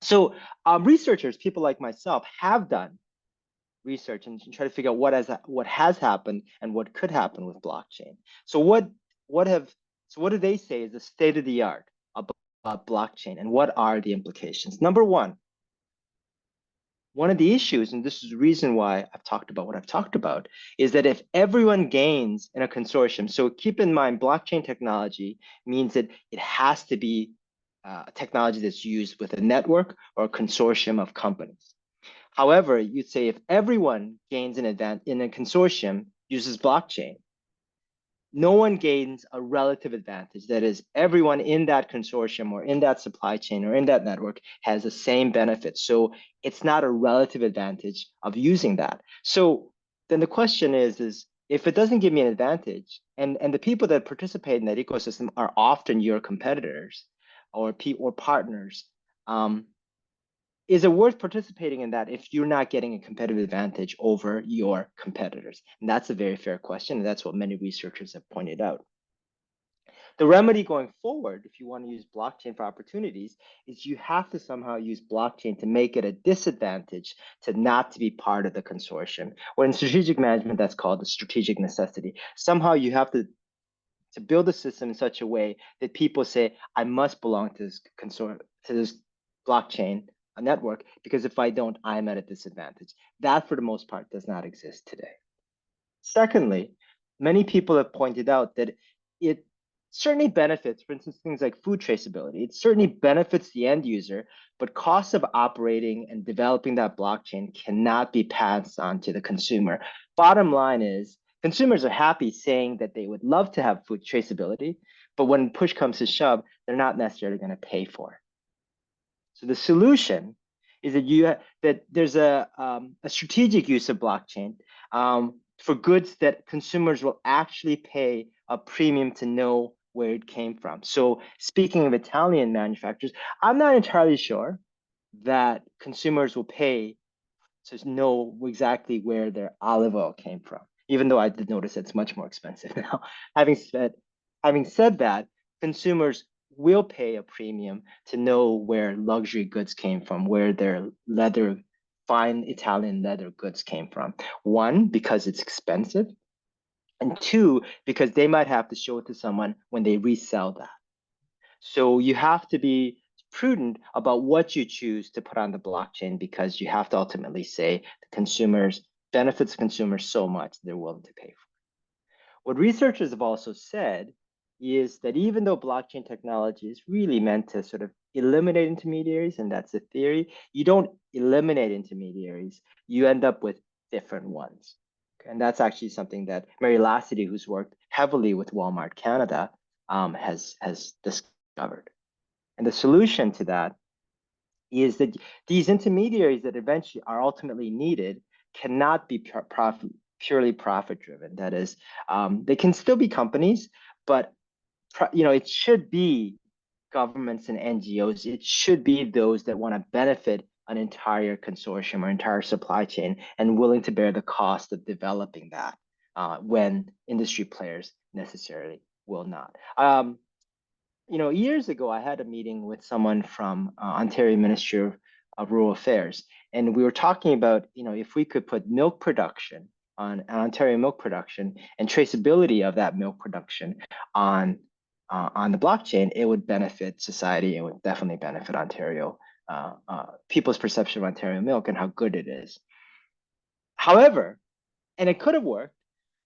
So researchers, people like myself, have done research and try to figure out what has happened and what could happen with blockchain. So what do they say is the state of the art about blockchain, and what are the implications? Number one of the issues, and this is the reason why I've talked about what I've talked about, is that if everyone gains in a consortium, so keep in mind, blockchain technology means that it has to be technology that's used with a network or a consortium of companies. However, you'd say if everyone gains an advantage in a consortium uses blockchain, no one gains a relative advantage. That is, everyone in that consortium or in that supply chain or in that network has the same benefits. So it's not a relative advantage of using that. So then the question is if it doesn't give me an advantage, and the people that participate in that ecosystem are often your competitors or partners, is it worth participating in that if you're not getting a competitive advantage over your competitors? And that's a very fair question, and that's what many researchers have pointed out. The remedy going forward, if you want to use blockchain for opportunities, is you have to somehow use blockchain to make it a disadvantage to not to be part of the consortium. Or in strategic management, that's called the strategic necessity. Somehow you have to build a system in such a way that people say, I must belong to this consortium, to this blockchain a network, because if I don't, I'm at a disadvantage. That, for the most part, does not exist today. Secondly, many people have pointed out that it certainly benefits, for instance, things like food traceability. It certainly benefits the end user, but costs of operating and developing that blockchain cannot be passed on to the consumer. Bottom line is, consumers are happy saying that they would love to have food traceability, but when push comes to shove, they're not necessarily going to pay for it. So the solution is that there's a strategic use of blockchain for goods that consumers will actually pay a premium to know where it came from. So speaking of Italian manufacturers, I'm not entirely sure that consumers will pay to know exactly where their olive oil came from, even though I did notice it's much more expensive now. Having said that, consumers will pay a premium to know where luxury goods came from, where their fine Italian leather goods came from. One, because it's expensive, and two, because they might have to show it to someone when they resell that. So you have to be prudent about what you choose to put on the blockchain, because you have to ultimately say the consumers benefits consumers so much they're willing to pay for it. What researchers have also said is that even though blockchain technology is really meant to sort of eliminate intermediaries, and that's the theory, you don't eliminate intermediaries, you end up with different ones. Okay? And that's actually something that Mary Lassity, who's worked heavily with Walmart Canada, has discovered. And the solution to that is that these intermediaries that eventually are ultimately needed cannot be purely profit driven. That is, they can still be companies, but it should be governments and NGOs. It should be those that want to benefit an entire consortium or entire supply chain and willing to bear the cost of developing that, when industry players necessarily will not. Years ago, I had a meeting with someone from Ontario Ministry of Rural Affairs, and we were talking about, if we could put milk production on Ontario milk production and traceability of that milk production on the blockchain, it would benefit society. It would definitely benefit Ontario, people's perception of Ontario milk and how good it is. However, and it could have worked,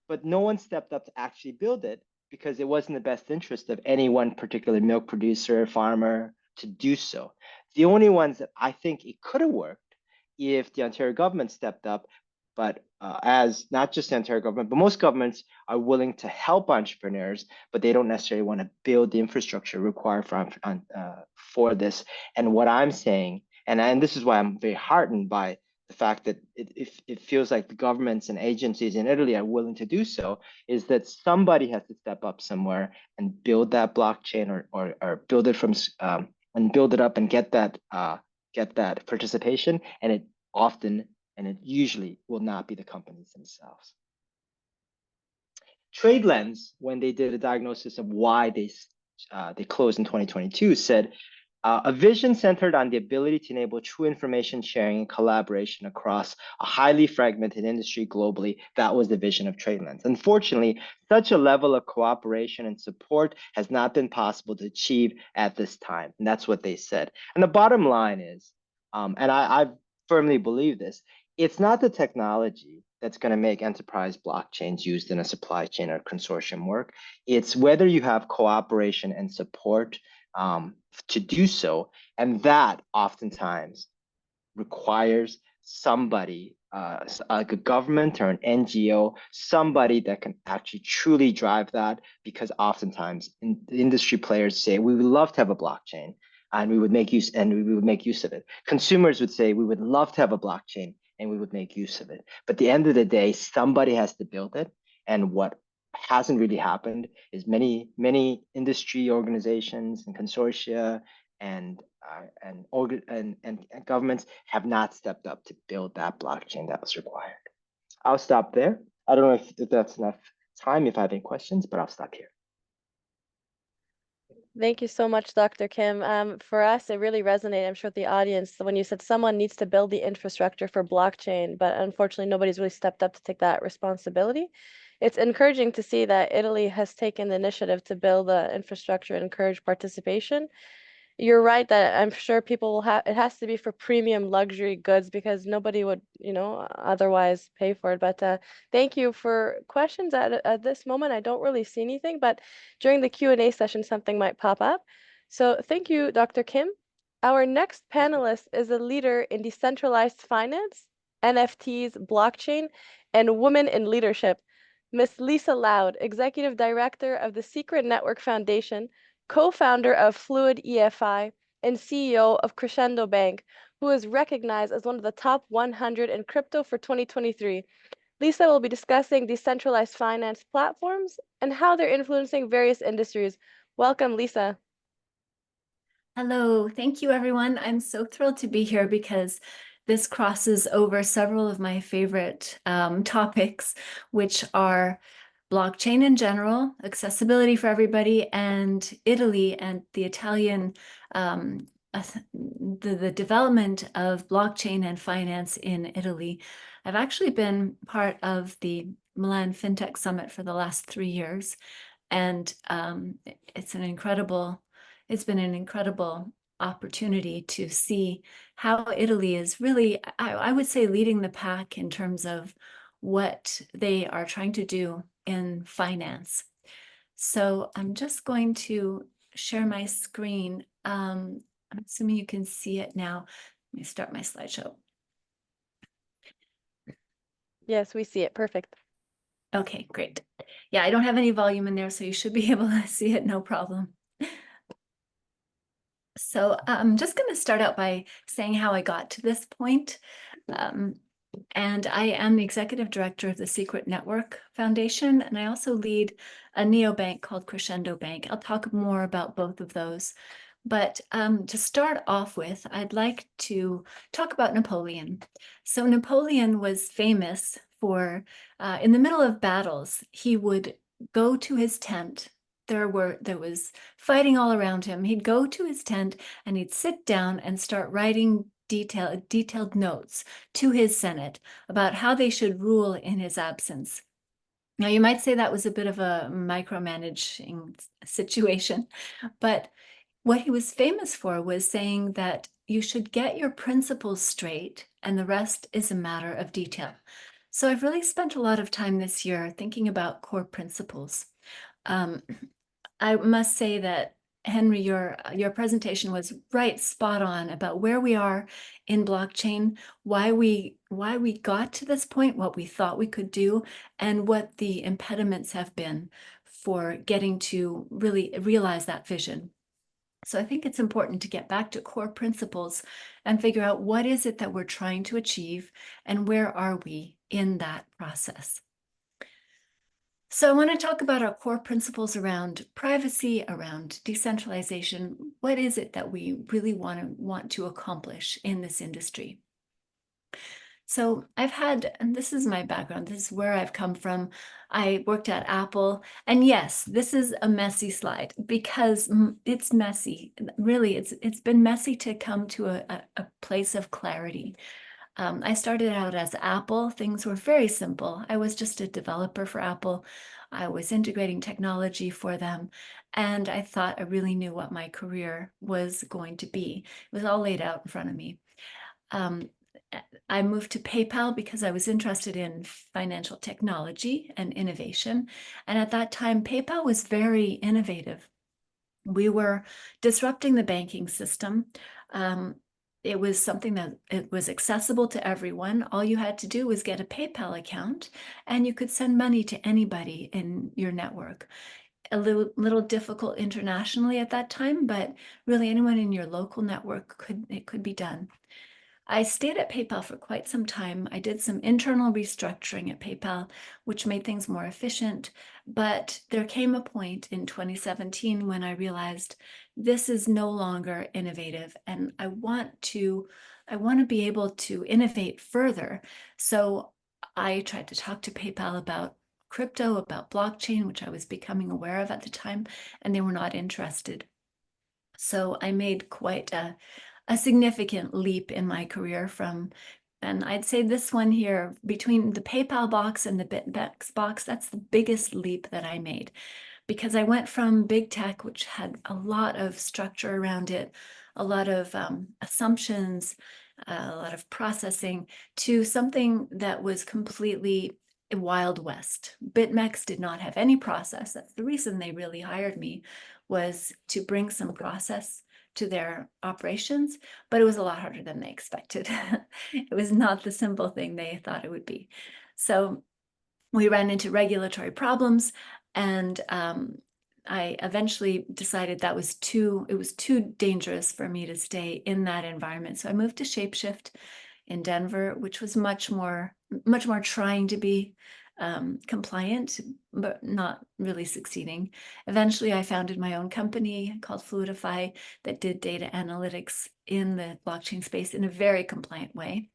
but no one stepped up to actually build it, because it wasn't the best interest of any one particular milk producer, farmer to do so. The only ones that I think it could have worked if the Ontario government stepped up, but as not just the Ontario government, but most governments are willing to help entrepreneurs, but they don't necessarily want to build the infrastructure required for this. And what I'm saying, and this is why I'm very heartened by the fact that it feels like the governments and agencies in Italy are willing to do so, is that somebody has to step up somewhere and build that blockchain or build it from and build it up and get that participation. And it usually will not be the companies themselves. TradeLens, when they did a diagnosis of why they closed in 2022, said, a vision centered on the ability to enable true information sharing and collaboration across a highly fragmented industry globally. That was the vision of TradeLens. Unfortunately, such a level of cooperation and support has not been possible to achieve at this time. And that's what they said. And the bottom line is, and I firmly believe this, it's not the technology that's going to make enterprise blockchains used in a supply chain or consortium work. It's whether you have cooperation and support to do so, and that oftentimes requires somebody, like a government or an NGO, somebody that can actually truly drive that, because oftentimes the industry players say, we would love to have a blockchain and we would make use of it. Consumers would say, we would love to have a blockchain and we would make use of it. But at the end of the day, somebody has to build it. And what hasn't really happened is many industry organizations and consortia and governments have not stepped up to build that blockchain that was required. I'll stop there. I don't know if that's enough time, if I have any questions, but I'll stop here. Thank you so much, Dr. Kim. For us, it really resonated, I'm sure, with the audience when you said someone needs to build the infrastructure for blockchain, but unfortunately, nobody's really stepped up to take that responsibility. It's encouraging to see that Italy has taken the initiative to build the infrastructure and encourage participation. You're right that I'm sure people will have, it has to be for premium luxury goods because nobody would, otherwise pay for it. But thank you for questions at this moment. I don't really see anything, but during the Q&A session, something might pop up. So thank you, Dr. Kim. Our next panelist is a leader in decentralized finance, NFTs, blockchain, and women in leadership. Miss Lisa Loud, Executive Director of the Secret Network Foundation, co-founder of Fluid EFI, and CEO of Crescendo Bank, who is recognized as one of the top 100 in crypto for 2023. Lisa will be discussing decentralized finance platforms and how they're influencing various industries. Welcome, Lisa. Hello, thank you, everyone. I'm so thrilled to be here because this crosses over several of my favorite topics, which are blockchain in general, accessibility for everybody, and Italy and the Italian, the development of blockchain and finance in Italy. I've actually been part of the Milan FinTech Summit for the last 3 years, and it's been an incredible opportunity to see how Italy is really, I would say, leading the pack in terms of what they are trying to do in finance. So I'm just going to share my screen. I'm assuming you can see it now. Let me start my slideshow. Yes, we see it. Perfect. Okay, great. Yeah, I don't have any volume in there, so you should be able to see it, no problem. So I'm just going to start out by saying how I got to this point. And I am the executive director of the Secret Network Foundation, and I also lead a neobank called Crescendo Bank. I'll talk more about both of those. But to start off with, I'd like to talk about Napoleon. So Napoleon was famous for, in the middle of battles, he would go to his tent. There was fighting all around him. He'd go to his tent and he'd sit down and start writing detailed notes to his Senate about how they should rule in his absence. Now, you might say that was a bit of a micromanaging situation, but what he was famous for was saying that you should get your principles straight and the rest is a matter of detail. So I've really spent a lot of time this year thinking about core principles. I must say that, Henry, your presentation was right spot on about where we are in blockchain, why we got to this point, what we thought we could do, and what the impediments have been for getting to really realize that vision. So I think it's important to get back to core principles and figure out what is it that we're trying to achieve and where are we in that process. So I want to talk about our core principles around privacy, around decentralization. What is it that we really want to accomplish in this industry? So I've had, and this is my background, this is where I've come from. I worked at Apple, and yes, this is a messy slide because it's messy. Really, it's been messy to come to a place of clarity. I started out as Apple. Things were very simple. I was just a developer for Apple. I was integrating technology for them, and I thought I really knew what my career was going to be. It was all laid out in front of me. I moved to PayPal because I was interested in financial technology and innovation. And at that time, PayPal was very innovative. We were disrupting the banking system. It was something that it was accessible to everyone. All you had to do was get a PayPal account and you could send money to anybody in your network. A little difficult internationally at that time, but really anyone in your local network it could be done. I stayed at PayPal for quite some time. I did some internal restructuring at PayPal, which made things more efficient. But there came a point in 2017 when I realized this is no longer innovative, and I want to be able to innovate further. So I tried to talk to PayPal about crypto, about blockchain, which I was becoming aware of at the time, and they were not interested. So I made quite a significant leap in my career and I'd say this one here, between the PayPal box and the BitMEX box, that's the biggest leap that I made, because I went from big tech, which had a lot of structure around it, a lot of assumptions, a lot of processing, to something that was completely Wild West. BitMEX did not have any process. That's the reason they really hired me, was to bring some process to their operations, but it was a lot harder than they expected. It was not the simple thing they thought it would be. So we ran into regulatory problems, and I eventually decided it was too dangerous for me to stay in that environment. So I moved to Shapeshift in Denver, which was much more trying to be compliant, but not really succeeding. Eventually, I founded my own company called Fluidify that did data analytics in the blockchain space in a very compliant way.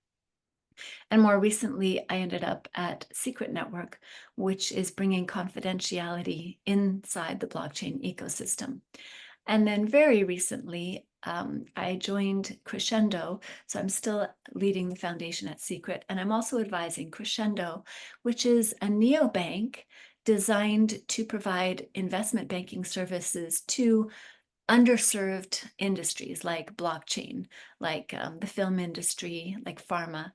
And more recently, I ended up at Secret Network, which is bringing confidentiality inside the blockchain ecosystem. And then very recently, I joined Crescendo. So I'm still leading the foundation at Secret. And I'm also advising Crescendo, which is a neobank designed to provide investment banking services to underserved industries like blockchain, like the film industry, like pharma.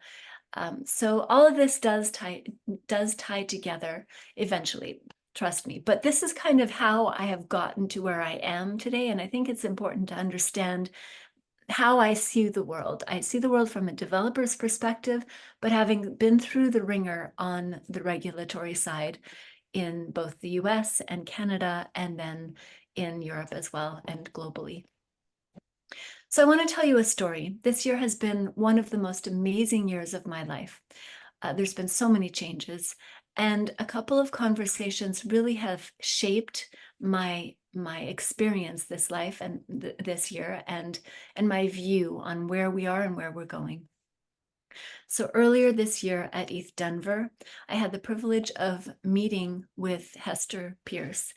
So all of this does tie together eventually, trust me. But this is kind of how I have gotten to where I am today. And I think it's important to understand how I see the world. I see the world from a developer's perspective, but having been through the ringer on the regulatory side in both the US and Canada, and then in Europe as well, and globally. So I want to tell you a story. This year has been one of the most amazing years of my life. There's been so many changes, and a couple of conversations really have shaped my experience this life and this year, and my view on where we are and where we're going. So earlier this year at ETH Denver, I had the privilege of meeting with Hester Peirce.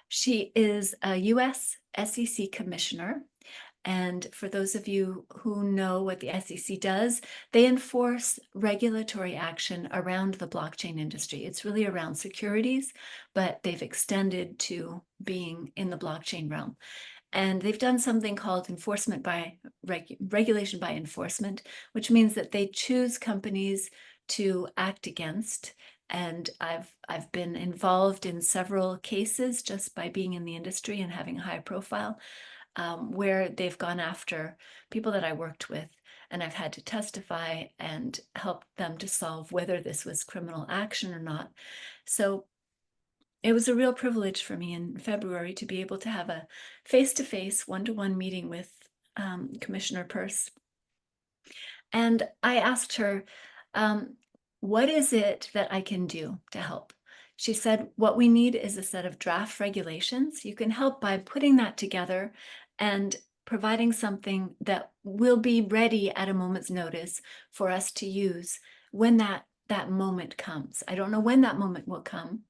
She is a US SEC commissioner. And for those of you who know what the SEC does, they enforce regulatory action around the blockchain industry. It's really around securities, but they've extended to being in the blockchain realm. And they've done something called enforcement by regulation by enforcement, which means that they choose companies to act against. And I've been involved in several cases just by being in the industry and having a high profile, where they've gone after people that I worked with, and I've had to testify and help them to solve whether this was criminal action or not. So it was a real privilege for me in February to be able to have a face-to-face, one-to-one meeting with Commissioner Peirce. And I asked her, what is it that I can do to help? She said, what we need is a set of draft regulations. You can help by putting that together and providing something that will be ready at a moment's notice for us to use when that moment comes. I don't know when that moment will come.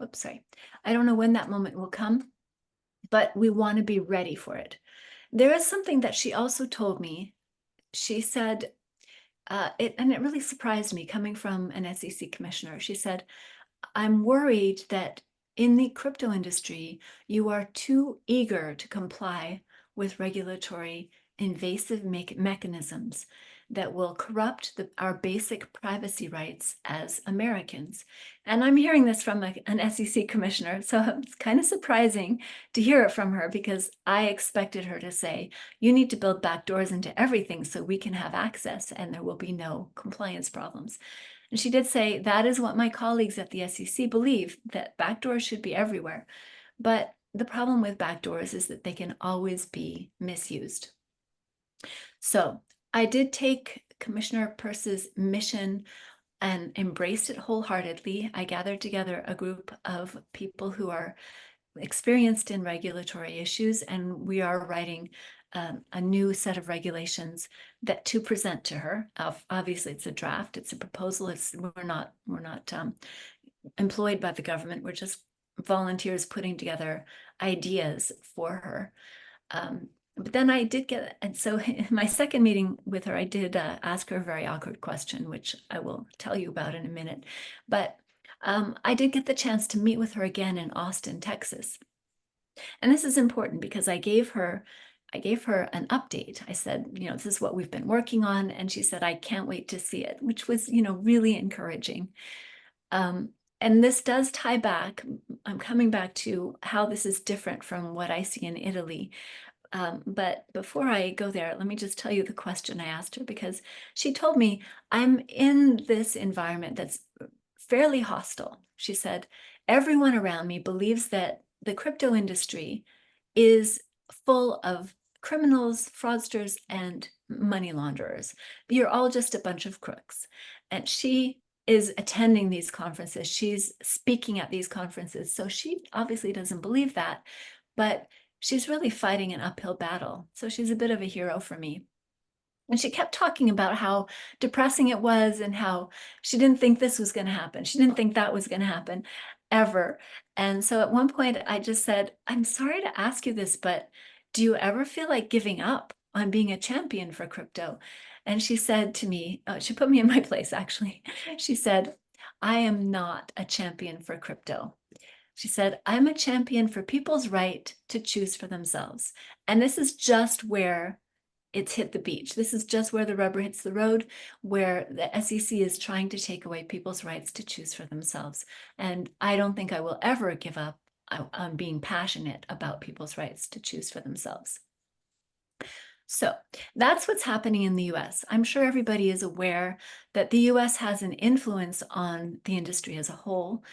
I don't know when that moment will come, but we want to be ready for it. There is something that she also told me. She said, and it really surprised me coming from an SEC commissioner. She said, I'm worried that in the crypto industry, you are too eager to comply with regulatory invasive mechanisms that will corrupt our basic privacy rights as Americans. And I'm hearing this from an SEC commissioner, so it's kind of surprising to hear it from her, because I expected her to say, you need to build backdoors into everything so we can have access and there will be no compliance problems. And she did say, that is what my colleagues at the SEC believe, that backdoors should be everywhere. But the problem with backdoors is that they can always be misused. So I did take Commissioner Peirce's mission and embraced it wholeheartedly. I gathered together a group of people who are experienced in regulatory issues, and we are writing a new set of regulations that to present to her. Obviously, it's a draft, it's a proposal. We're not employed by the government. We're just volunteers putting together ideas for her. But then I did get, and so in my second meeting with her, I did ask her a very awkward question, which I will tell you about in a minute. But I did get the chance to meet with her again in Austin, Texas. And this is important because I gave her an update. I said, this is what we've been working on. And she said, I can't wait to see it, which was, really encouraging. And this does tie back. I'm coming back to how this is different from what I see in Italy. But before I go there, let me just tell you the question I asked her, because she told me, I'm in this environment that's fairly hostile. She said, everyone around me believes that the crypto industry is full of criminals, fraudsters, and money launderers. You're all just a bunch of crooks. And she is attending these conferences. She's speaking at these conferences. So she obviously doesn't believe that, but she's really fighting an uphill battle. So she's a bit of a hero for me. And she kept talking about how depressing it was and how she didn't think this was going to happen. She didn't think that was going to happen ever. And so at one point I just said, I'm sorry to ask you this, but do you ever feel like giving up on being a champion for crypto? And she said to me, she put me in my place, actually. She said, I am not a champion for crypto. She said, I'm a champion for people's right to choose for themselves. And this is just where it's hit the beach. This is just where the rubber hits the road, where the SEC is trying to take away people's rights to choose for themselves. And I don't think I will ever give up on being passionate about people's rights to choose for themselves. So that's what's happening in the US. I'm sure everybody is aware that the US has an influence on the industry as a whole,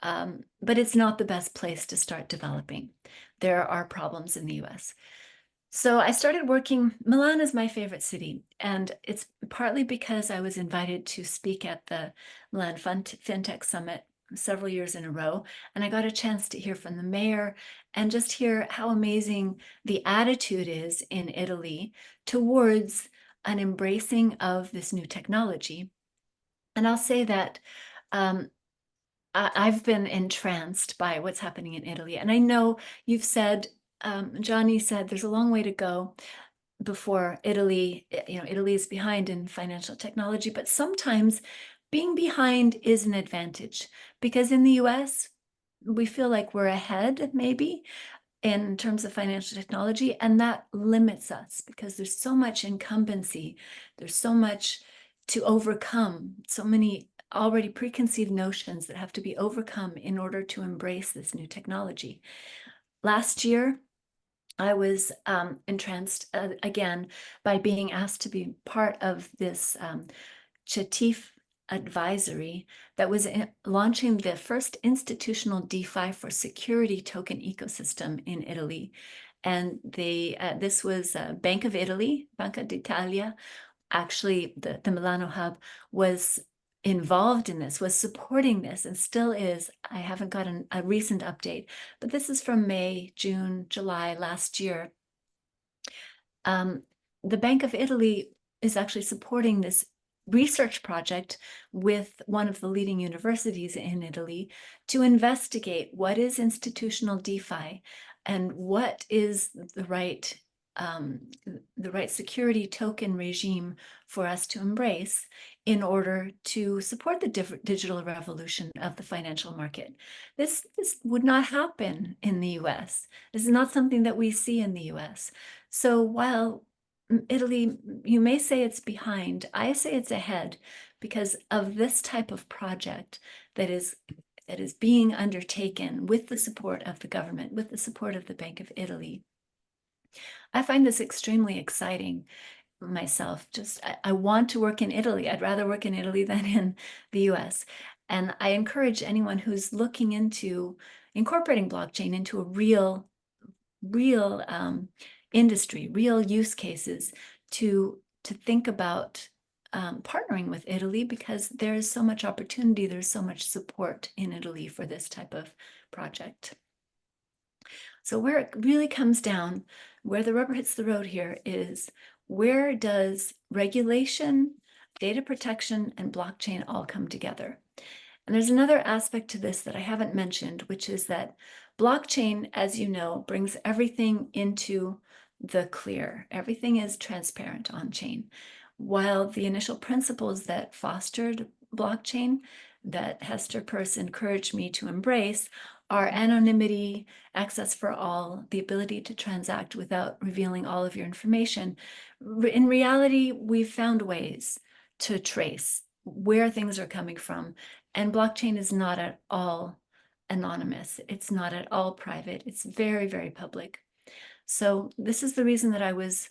but it's not the best place to start developing. There are problems in the US. So I started working. Milan is my favorite city, and it's partly because I was invited to speak at the Milan FinTech Summit several years in a row, and I got a chance to hear from the mayor and just hear how amazing the attitude is in Italy towards an embracing of this new technology. And I'll say that I've been entranced by what's happening in Italy, and I know you've said, Johnny said there's a long way to go before Italy, Italy is behind in financial technology, but sometimes being behind is an advantage, because in the US, we feel like we're ahead maybe in terms of financial technology, and that limits us because there's so much incumbency, there's so much to overcome, so many already preconceived notions that have to be overcome in order to embrace this new technology. Last year, I was entranced again by being asked to be part of this Chatif advisory that was launching the first institutional DeFi for security token ecosystem in Italy. And this was Bank of Italy, Banca d'Italia. Actually, the Milano hub was involved in this, was supporting this, and still is. I haven't gotten a recent update, but this is from May, June, July last year. The Bank of Italy is actually supporting this research project with one of the leading universities in Italy to investigate what is institutional DeFi and what is the right security token regime for us to embrace in order to support the digital revolution of the financial market. This would not happen in the US. This is not something that we see in the US. So while Italy, you may say it's behind, I say it's ahead because of this type of project that is being undertaken with the support of the government, with the support of the Bank of Italy. I find this extremely exciting myself. I want to work in Italy. I'd rather work in Italy than in the US. And I encourage anyone who's looking into incorporating blockchain into a real industry, real use cases, to think about partnering with Italy, because there is so much opportunity, there's so much support in Italy for this type of project. So where it really comes down, where the rubber hits the road here, is where does regulation, data protection, and blockchain all come together? And there's another aspect to this that I haven't mentioned, which is that blockchain, as you know, brings everything into the clear. Everything is transparent on chain. While the initial principles that fostered blockchain, that Hester Peirce encouraged me to embrace, are anonymity, access for all, the ability to transact without revealing all of your information. In reality, we've found ways to trace where things are coming from, and blockchain is not at all anonymous. It's not at all private. It's very, very public. So this is the reason that I was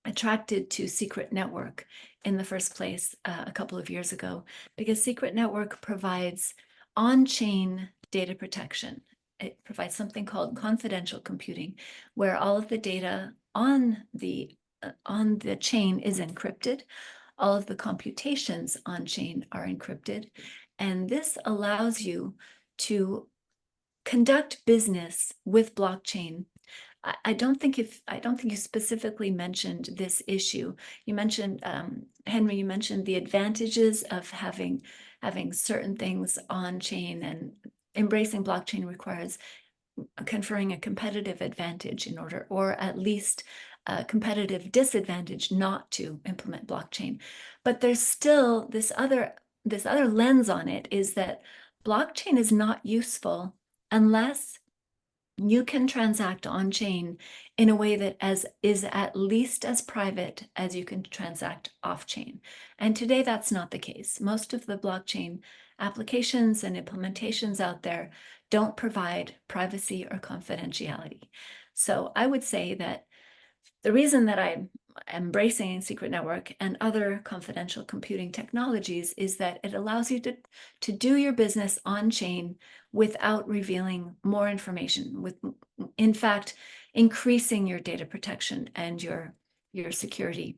attracted to Secret Network in the first place a couple of years ago, because Secret Network provides on-chain data protection. It provides something called confidential computing, where all of the data on the chain is encrypted. All of the computations on chain are encrypted. And this allows you to conduct business with blockchain I don't think you specifically mentioned this issue. You mentioned, Henry, you mentioned the advantages of having certain things on chain, and embracing blockchain requires conferring a competitive advantage in order, or at least a competitive disadvantage not to implement blockchain. But there's still this other lens on it, is that blockchain is not useful unless you can transact on chain in a way that is at least as private as you can transact off chain. And today that's not the case. Most of the blockchain applications and implementations out there don't provide privacy or confidentiality. So I would say that the reason that I'm embracing secret network and other confidential computing technologies is that it allows you to do your business on chain without revealing more information, with, in fact, increasing your data protection and your security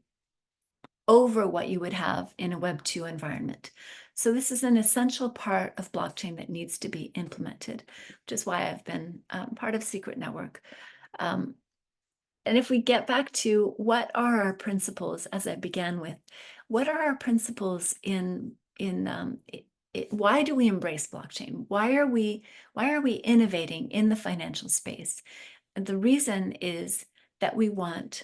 over what you would have in a Web 2 environment. So this is an essential part of blockchain that needs to be implemented, which is why I've been part of Secret Network. And if we get back to what are our principles, as I began with, what are our principles why do we embrace blockchain? Why are we innovating in the financial space? And the reason is that we want,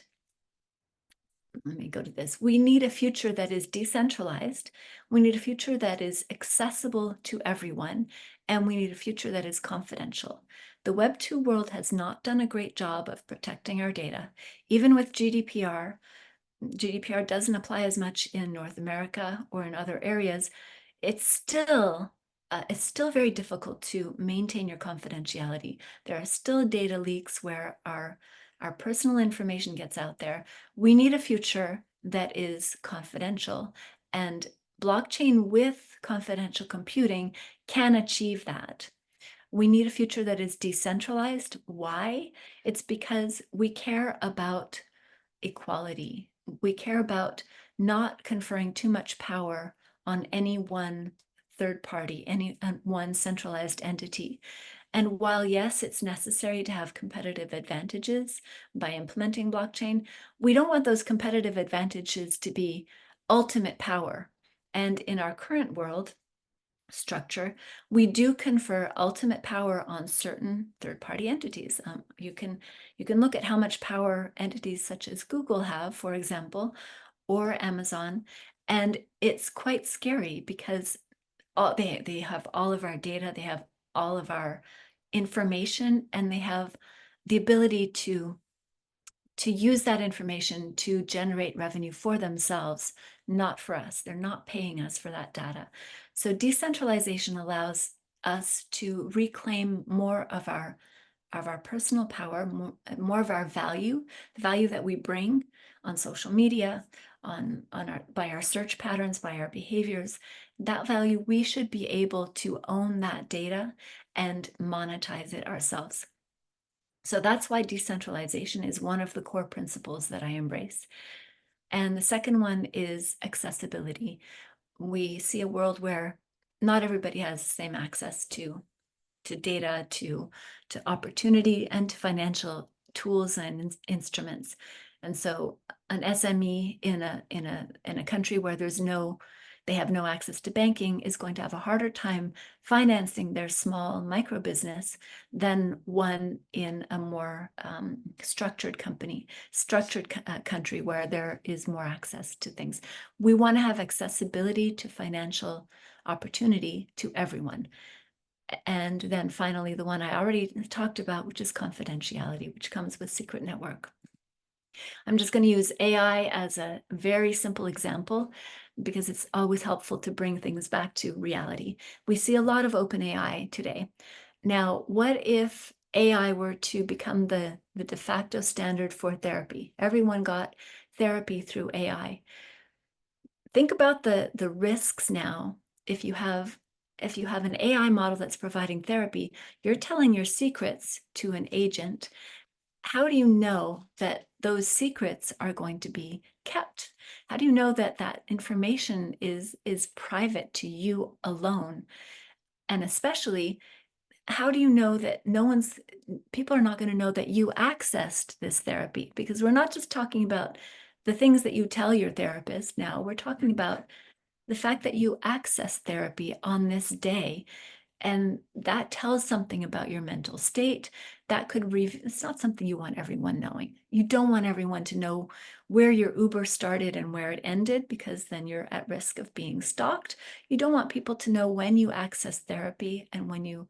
let me go to this. We need a future that is decentralized. We need a future that is accessible to everyone. And we need a future that is confidential. The Web 2 world has not done a great job of protecting our data. Even with GDPR, GDPR doesn't apply as much in North America or in other areas. It's still very difficult to maintain your confidentiality. There are still data leaks where our personal information gets out there. We need a future that is confidential, and blockchain with confidential computing can achieve that. We need a future that is decentralized. Why? It's because we care about equality. We care about not conferring too much power on any one third party, any one centralized entity. And while, yes, it's necessary to have competitive advantages by implementing blockchain, we don't want those competitive advantages to be ultimate power. And in our current world structure, we do confer ultimate power on certain third-party entities. You can look at how much power entities such as Google have, for example, or Amazon, and it's quite scary because they have all of our data, they have all of our information, and they have the ability to use that information to generate revenue for themselves, not for us. They're not paying us for that data. So decentralization allows us to reclaim more of our personal power, more of our value, the value that we bring on social media, by our search patterns, by our behaviors. That value, we should be able to own that data and monetize it ourselves. So that's why decentralization is one of the core principles that I embrace. And the second one is accessibility. We see a world where not everybody has the same access to data, to opportunity, and to financial tools and instruments. And so an SME in a country where they have no access to banking is going to have a harder time financing their small micro business than one in a more structured country where there is more access to things. We want to have accessibility to financial opportunity to everyone. And then finally, the one I already talked about, which is confidentiality, which comes with Secret Network. I'm just going to use AI as a very simple example because it's always helpful to bring things back to reality. We see a lot of open AI today. Now, what if AI were to become the de facto standard for therapy? Everyone got therapy through AI. Think about the risks now. If you have an AI model that's providing therapy, you're telling your secrets to an agent. How do you know that those secrets are going to be kept? How do you know that that information is private to you alone? And especially, how do you know that people are not going to know that you accessed this therapy? Because we're not just talking about the things that you tell your therapist now, we're talking about the fact that you access therapy on this day. And that tells something about your mental state. That could it's not something you want everyone knowing. You don't want everyone to know where your Uber started and where it ended, because then you're at risk of being stalked. You don't want people to know when you access therapy and when you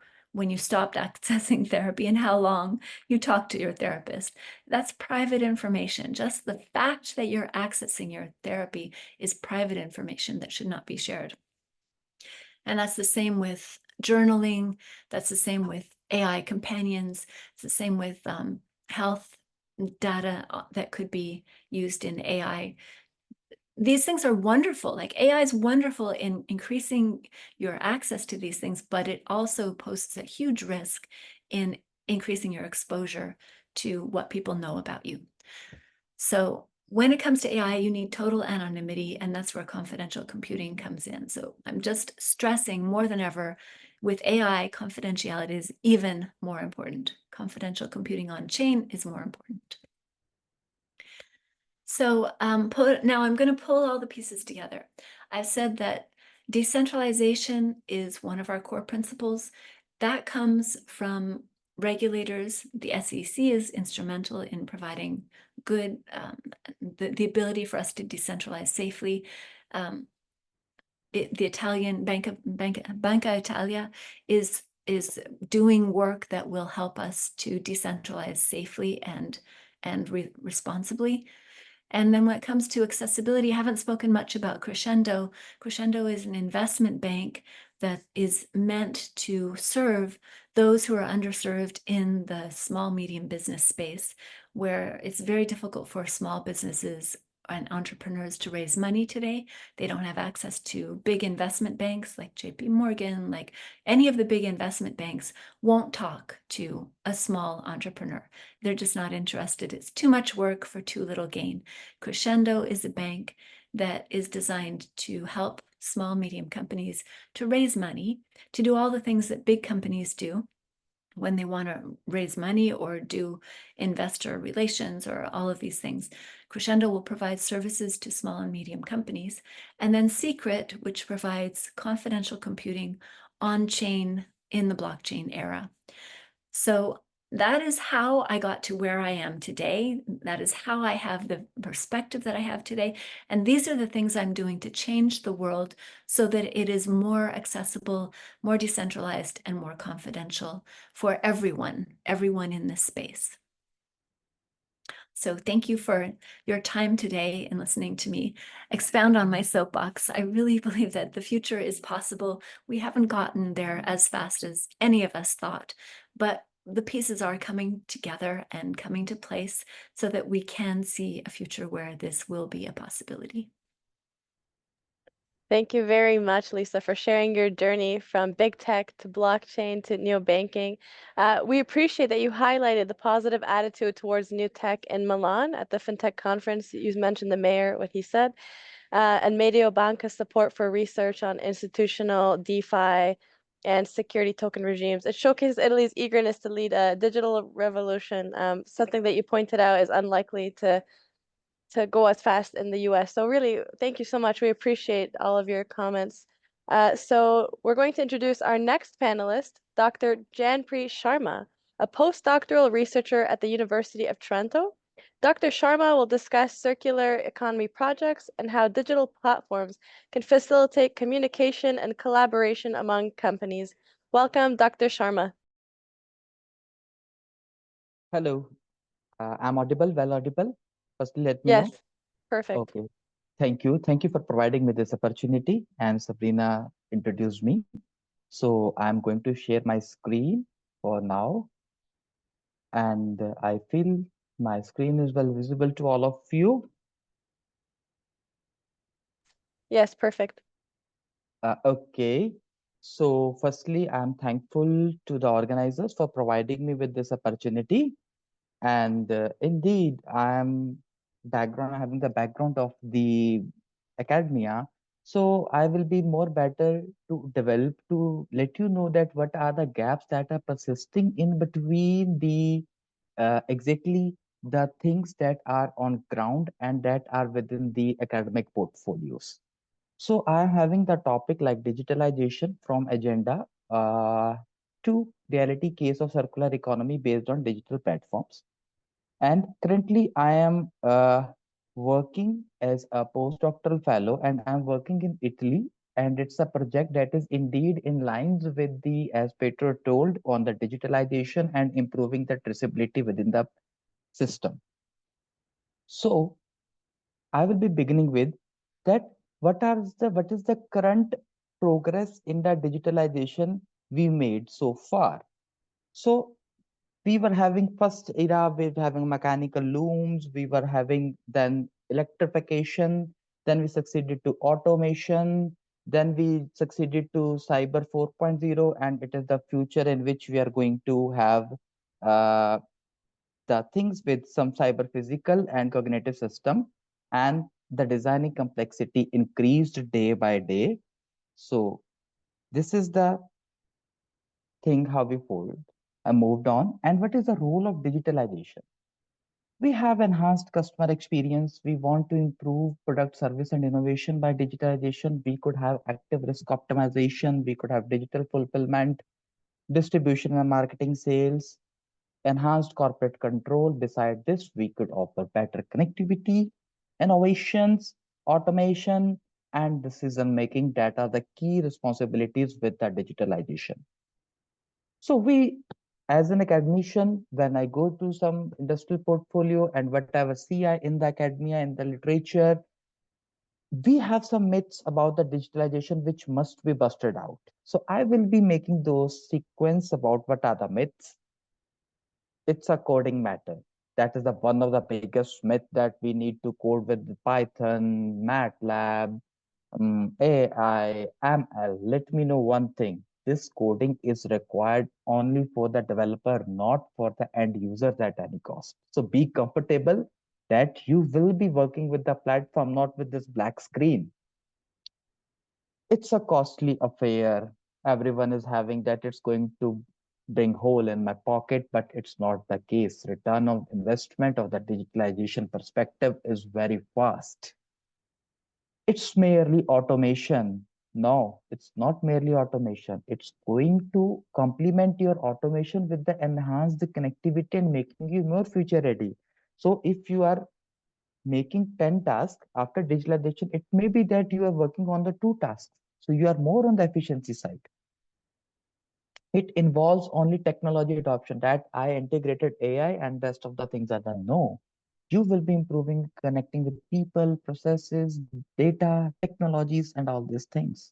stopped accessing therapy and how long you talked to your therapist. That's private information. Just the fact that you're accessing your therapy is private information that should not be shared. And that's the same with journaling. That's the same with AI companions. It's the same with health data that could be used in AI. These things are wonderful. Like AI is wonderful in increasing your access to these things, but it also poses a huge risk in increasing your exposure to what people know about you. So when it comes to AI, you need total anonymity, and that's where confidential computing comes in. So I'm just stressing more than ever, with AI, confidentiality is even more important. Confidential computing on chain is more important. So now I'm going to pull all the pieces together. I've said that decentralization is one of our core principles. That comes from regulators. The SEC is instrumental in providing good, the ability for us to decentralize safely. The Italian Banca Italia is doing work that will help us to decentralize safely and responsibly. And then when it comes to accessibility, I haven't spoken much about Crescendo. Crescendo is an investment bank that is meant to serve those who are underserved in the small, medium business space, where it's very difficult for small businesses and entrepreneurs to raise money today. They don't have access to big investment banks like JP Morgan, like any of the big investment banks won't talk to a small entrepreneur. They're just not interested. It's too much work for too little gain. Crescendo is a bank that is designed to help small, medium companies to raise money, to do all the things that big companies do when they want to raise money or do investor relations or all of these things. Crescendo will provide services to small and medium companies. And then Secret, which provides confidential computing on chain in the blockchain era. So that is how I got to where I am today. That is how I have the perspective that I have today. And these are the things I'm doing to change the world so that it is more accessible, more decentralized, and more confidential for everyone in this space. So thank you for your time today and listening to me expound on my soapbox. I really believe that the future is possible. We haven't gotten there as fast as any of us thought, but the pieces are coming together and coming to place so that we can see a future where this will be a possibility. Thank you very much, Lisa, for sharing your journey from big tech to blockchain to neobanking. We appreciate that you highlighted the positive attitude towards new tech in Milan at the FinTech conference. You mentioned the mayor, what he said, and Mediobanca's support for research on institutional DeFi and security token regimes. It showcases Italy's eagerness to lead a digital revolution, something that you pointed out is unlikely to go as fast in the US. So really, thank you so much. We appreciate all of your comments. So we're going to introduce our next panelist, Dr. Janpriy Sharma, a postdoctoral researcher at the University of Trento. Dr. Sharma will discuss circular economy projects and how digital platforms can facilitate communication and collaboration among companies. Welcome, Dr. Sharma. Hello, I'm audible, well audible. Firstly, let me Yes, know. perfect. Okay, thank you. Thank you for providing me this opportunity, and Sabrina introduced me. So I'm going to share my screen for now. And I feel my screen is well visible to all of you. Yes, perfect. Okay. So firstly, I'm thankful to the organizers for providing me with this opportunity. And indeed, I'm having the background of the academia. So I will be more better to develop to let you know that what are the gaps that are persisting in between the exactly the things that are on ground and that are within the academic portfolios. So I am having the topic like digitalization from agenda to reality case of circular economy based on digital platforms. And currently I am working as a postdoctoral fellow and I'm working in Italy. And it's a project that is indeed in lines with the, as Pietro told, on the digitalization and improving the traceability within the system. So I will be beginning with that. What is the current progress in the digitalization we made so far? So we were having first era, we were having mechanical looms, we were having then electrification, then we succeeded to automation, then we succeeded to cyber 4.0, and it is the future in which we are going to have uh, the things with some cyber physical and cognitive system, and the designing complexity increased day by day. So this is the thing how we fold moved on. And what is the role of digitalization? We have enhanced customer experience. We want to improve product service and innovation by digitalization. We could have active risk optimization. We could have digital fulfillment, distribution and marketing sales, enhanced corporate control. Beside this, we could offer better connectivity, innovations, automation, and decision making that are the key responsibilities with the digitalization. So we, as an academician, when I go to some industrial portfolio and whatever see I in the academia, in the literature, we have some myths about the digitalization which must be busted out. So I will be making those sequence about what are the myths. It's a coding matter. That is the one of the biggest myth that we need to code with Python, MATLAB, AI, ML. Let me know one thing. This coding is required only for the developer, not for the end users at any cost. So be comfortable that you will be working with the platform, not with this black screen. It's a costly affair. Everyone is having that it's going to bring hole in my pocket, but it's not the case. Return of investment of the digitalization perspective is very fast. It's merely automation. No, it's not merely automation. It's going to complement your automation with the enhanced connectivity and making you more future ready. So if you are making 10 tasks after digitalization, it may be that you are working on the 2 tasks. So you are more on the efficiency side. It involves only technology adoption that I integrated AI and rest of the things are done. No, you will be improving, connecting with people, processes, data, technologies, and all these things.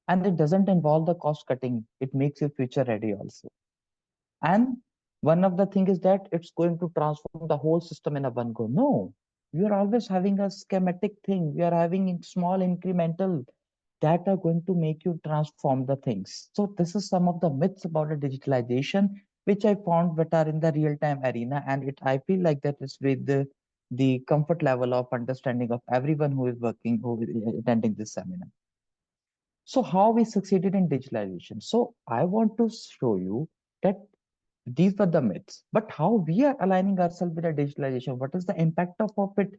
And it doesn't involve the cost cutting. It makes you future ready also. And one of the things is that it's going to transform the whole system in a one go. No, we are always having a schematic thing. We are having small incremental that are going to make you transform the things. So this is some of the myths about the digitalization, which I found that are in the real-time arena. And I feel like that is with the comfort level of understanding of everyone who is working, who is attending this seminar. So how we succeeded in digitalization. So I want to show you that these were the myths, but how we are aligning ourselves with the digitalization, what is the impact of it?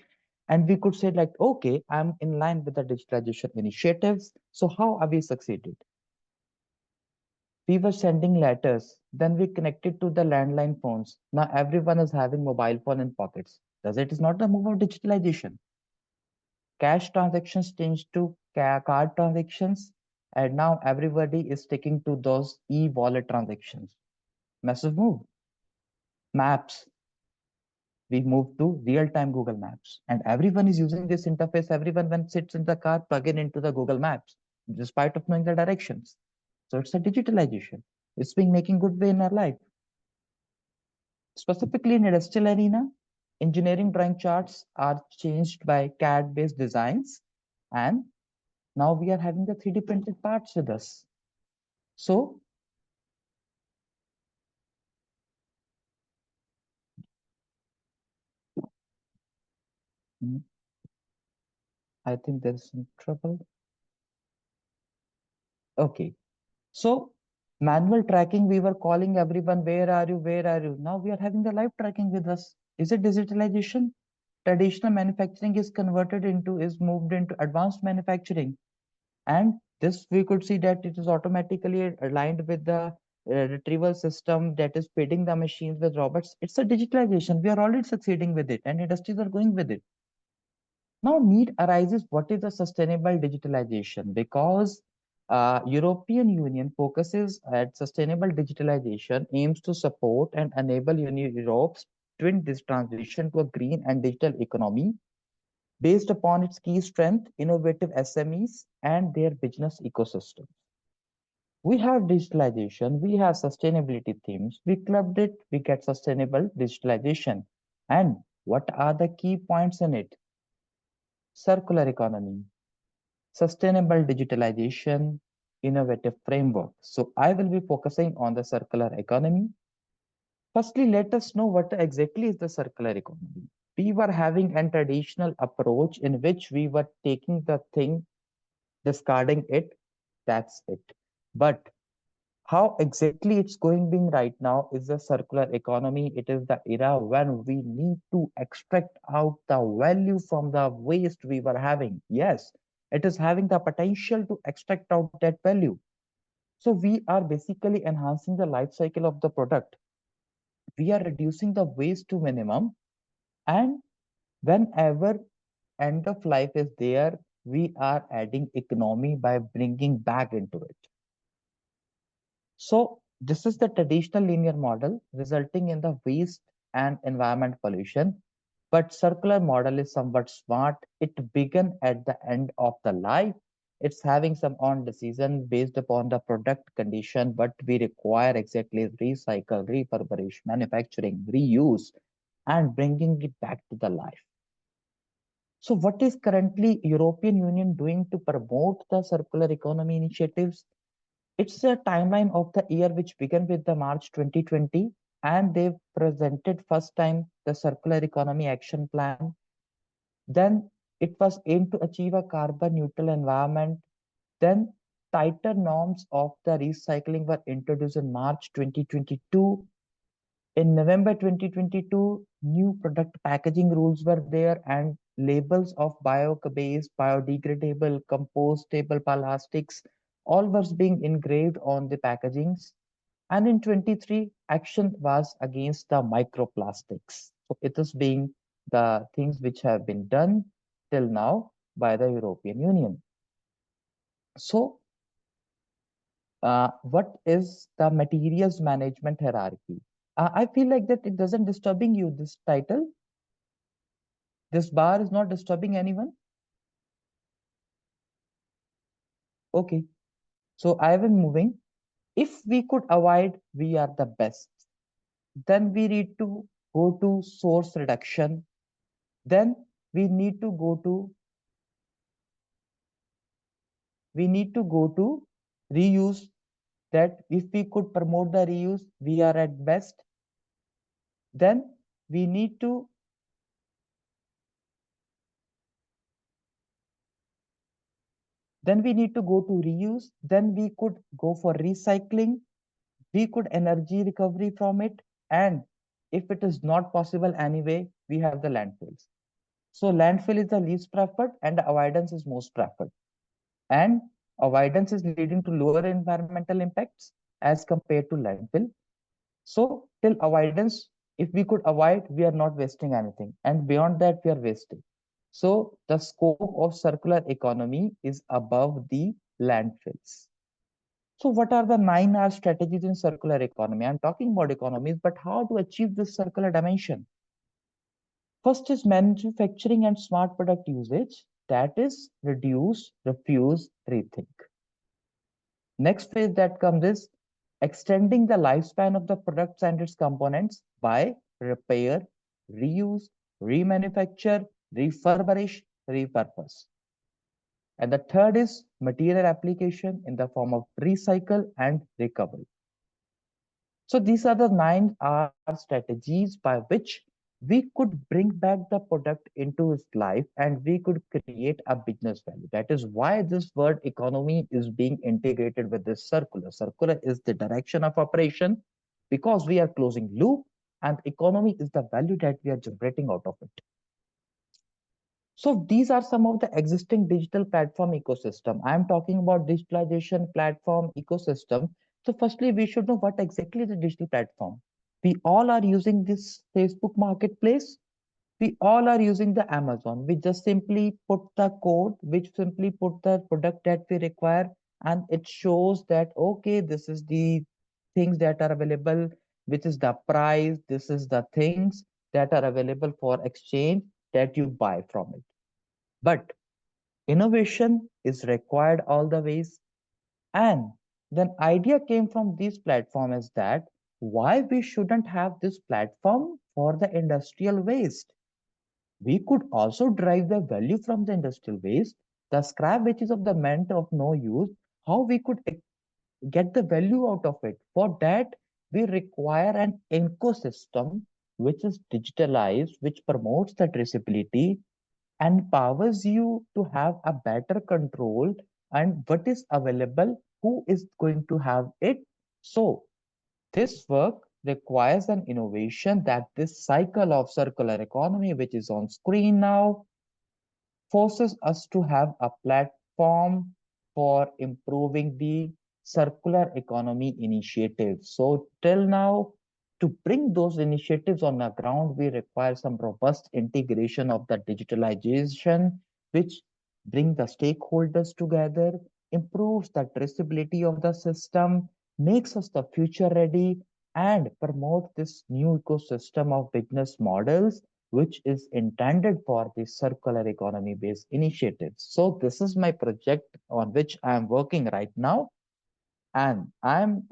And we could say like, okay, I'm in line with the digitalization initiatives. So how are we succeeded? We were sending letters, then we connected to the landline phones. Now everyone is having mobile phone in pockets. Does it is not the move of digitalization? Cash transactions changed to card transactions, and now everybody is sticking to those e-wallet transactions. Massive move. Maps, we moved to real-time Google Maps. And everyone is using this interface. Everyone, when sits in the car, plug in into the Google Maps, despite of knowing the directions. So it's a digitalization. It's been making good way in our life. Specifically in industrial arena, engineering drawing charts are changed by CAD-based designs. And now we are having the 3D printed parts with us. So I think there's some trouble. Okay. So manual tracking, we were calling everyone, where are you? Where are you? Now we are having the live tracking with us. Is it digitalization? Traditional manufacturing is moved into advanced manufacturing. And this we could see that it is automatically aligned with the retrieval system that is feeding the machines with robots. It's a digitalization. We are already succeeding with it, and industries are going with it. Now need arises, what is the sustainable digitalization? Because European Union focuses at sustainable digitalization, aims to support and enable Europe's twin this transition to a green and digital economy based upon its key strength, innovative SMEs, and their business ecosystem. We have digitalization, we have sustainability themes, we clubbed it, we get sustainable digitalization. And what are the key points in it? Circular economy, sustainable digitalization, innovative framework. So I will be focusing on the circular economy. Firstly, let us know what exactly is the circular economy. We were having a traditional approach in which we were taking the thing, discarding it, that's it. But how exactly it's going being right now is the circular economy. It is the era when we need to extract out the value from the waste we were having. Yes, it is having the potential to extract out that value. So we are basically enhancing the life cycle of the product. We are reducing the waste to minimum, and whenever end of life is there, we are adding economy by bringing back into it. So this is the traditional linear model resulting in the waste and environment pollution. But circular model is somewhat smart. It began at the end of the life. It's having some on decision based upon the product condition, but we require exactly recycle, refurbish, manufacturing, reuse, and bringing it back to the life. So what is currently European Union doing to promote the circular economy initiatives? It's a timeline of the year which began with the March 2020, and they presented first time the circular economy action plan. Then it was aimed to achieve a carbon neutral environment. Then tighter norms of the recycling were introduced in March 2022. In November 2022, new product packaging rules were there, and labels of bio-based, biodegradable, compostable plastics, all was being engraved on the packagings. And in 23, action was against the microplastics. So it is being the things which have been done till now by the European Union. So what is the materials management hierarchy? I feel like that it doesn't disturbing you, this title. This bar is not disturbing anyone. Okay, so I will moving. If we could avoid, we are the best. Then we need to go to source reduction. Then we need to go to reuse. That if we could promote the reuse, we are at best. Then we need to go to reuse. Then we could go for recycling. We could energy recovery from it. And if it is not possible anyway, we have the landfills. So landfill is the least preferred and avoidance is most preferred. And avoidance is leading to lower environmental impacts as compared to landfill. So till avoidance, if we could avoid, we are not wasting anything. And beyond that, we are wasting. So the scope of circular economy is above the landfills. So what are the 9R strategies in circular economy? I'm talking about economies, but how to achieve this circular dimension? First is manufacturing and smart product usage. That is reduce, refuse, rethink. Next phase that comes is extending the lifespan of the products and its components by repair, reuse, remanufacture, refurbish, repurpose. And the third is material application in the form of recycle and recovery. So these are the 9R strategies by which we could bring back the product into its life and we could create a business value. That is why this word economy is being integrated with this circular. Circular is the direction of operation because we are closing loop, and economy is the value that we are generating out of it. So these are some of the existing digital platform ecosystem. I am talking about digitalization platform ecosystem. So firstly, we should know what exactly is a digital platform. We all are using this Facebook marketplace. We all are using the Amazon. We just simply put the code, which simply put the product that we require, and it shows that, okay, this is the things that are available, which is the price, this is the things that are available for exchange that you buy from it. But innovation is required all the ways. And the idea came from this platform is that why we shouldn't have this platform for the industrial waste. We could also derive the value from the industrial waste, the scrap which is of the meant of no use, how we could get the value out of it. For that, we require an ecosystem which is digitalized, which promotes the traceability, empowers you to have a better control and what is available, who is going to have it. So this work requires an innovation that this cycle of circular economy, which is on screen now, forces us to have a platform for improving the circular economy initiatives. So till now, to bring those initiatives on the ground, we require some robust integration of the digitalization, which bring the stakeholders together, improves the traceability of the system, makes us the future ready, and promote this new ecosystem of business models which is intended for the circular economy based initiatives. So this is my project on which I am working right now. And I'm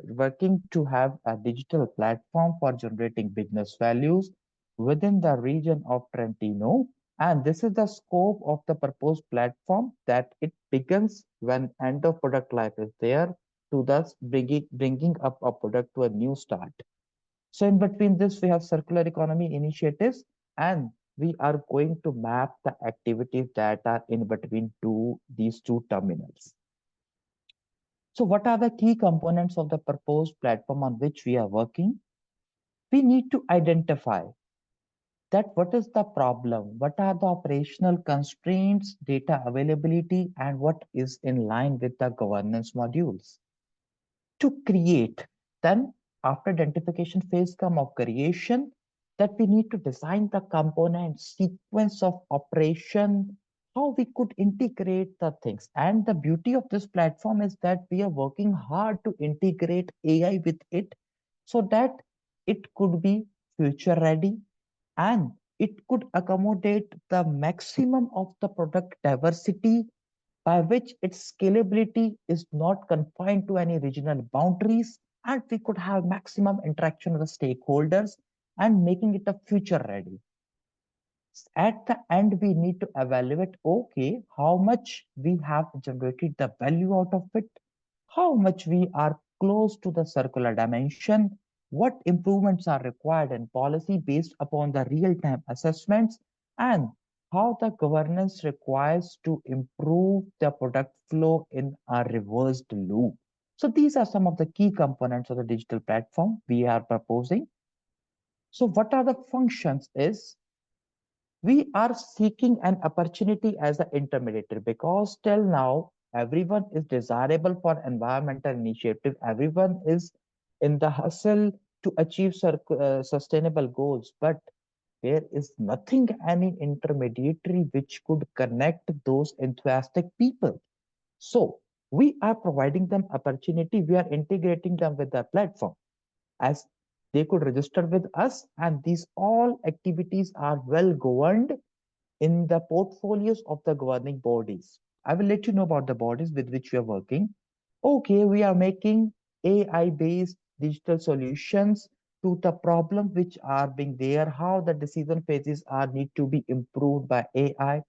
working to have a digital platform for generating business values within the region of Trentino. And this is the scope of the proposed platform that it begins when end of product life is there to thus bringing up a product to a new start. So in between this, we have circular economy initiatives, and we are going to map the activities that are in between these two terminals. So what are the key components of the proposed platform on which we are working? We need to identify that what is the problem, what are the operational constraints, data availability, and what is in line with the governance modules. To create, then after identification phase come of creation, that we need to design the component sequence of operation, how we could integrate the things. And the beauty of this platform is that we are working hard to integrate AI with it so that it could be future ready and it could accommodate the maximum of the product diversity by which its scalability is not confined to any regional boundaries, and we could have maximum interaction with the stakeholders and making it a future ready. At the end, we need to evaluate, okay, how much we have generated the value out of it, how much we are close to the circular dimension, what improvements are required in policy based upon the real-time assessments, and how the governance requires to improve the product flow in a reversed loop. So these are some of the key components of the digital platform we are proposing. So what are the functions is, we are seeking an opportunity as an intermediary because till now, everyone is desirable for environmental initiative. Everyone is in the hustle to achieve sustainable goals, but there is nothing, any intermediary which could connect those enthusiastic people. So we are providing them opportunity. We are integrating them with the platform as they could register with us, and these all activities are well governed in the portfolios of the governing bodies. I will let you know about the bodies with which we are working. Okay, we are making AI-based digital solutions to the problem which are being there, how the decision phases are need to be improved by AI.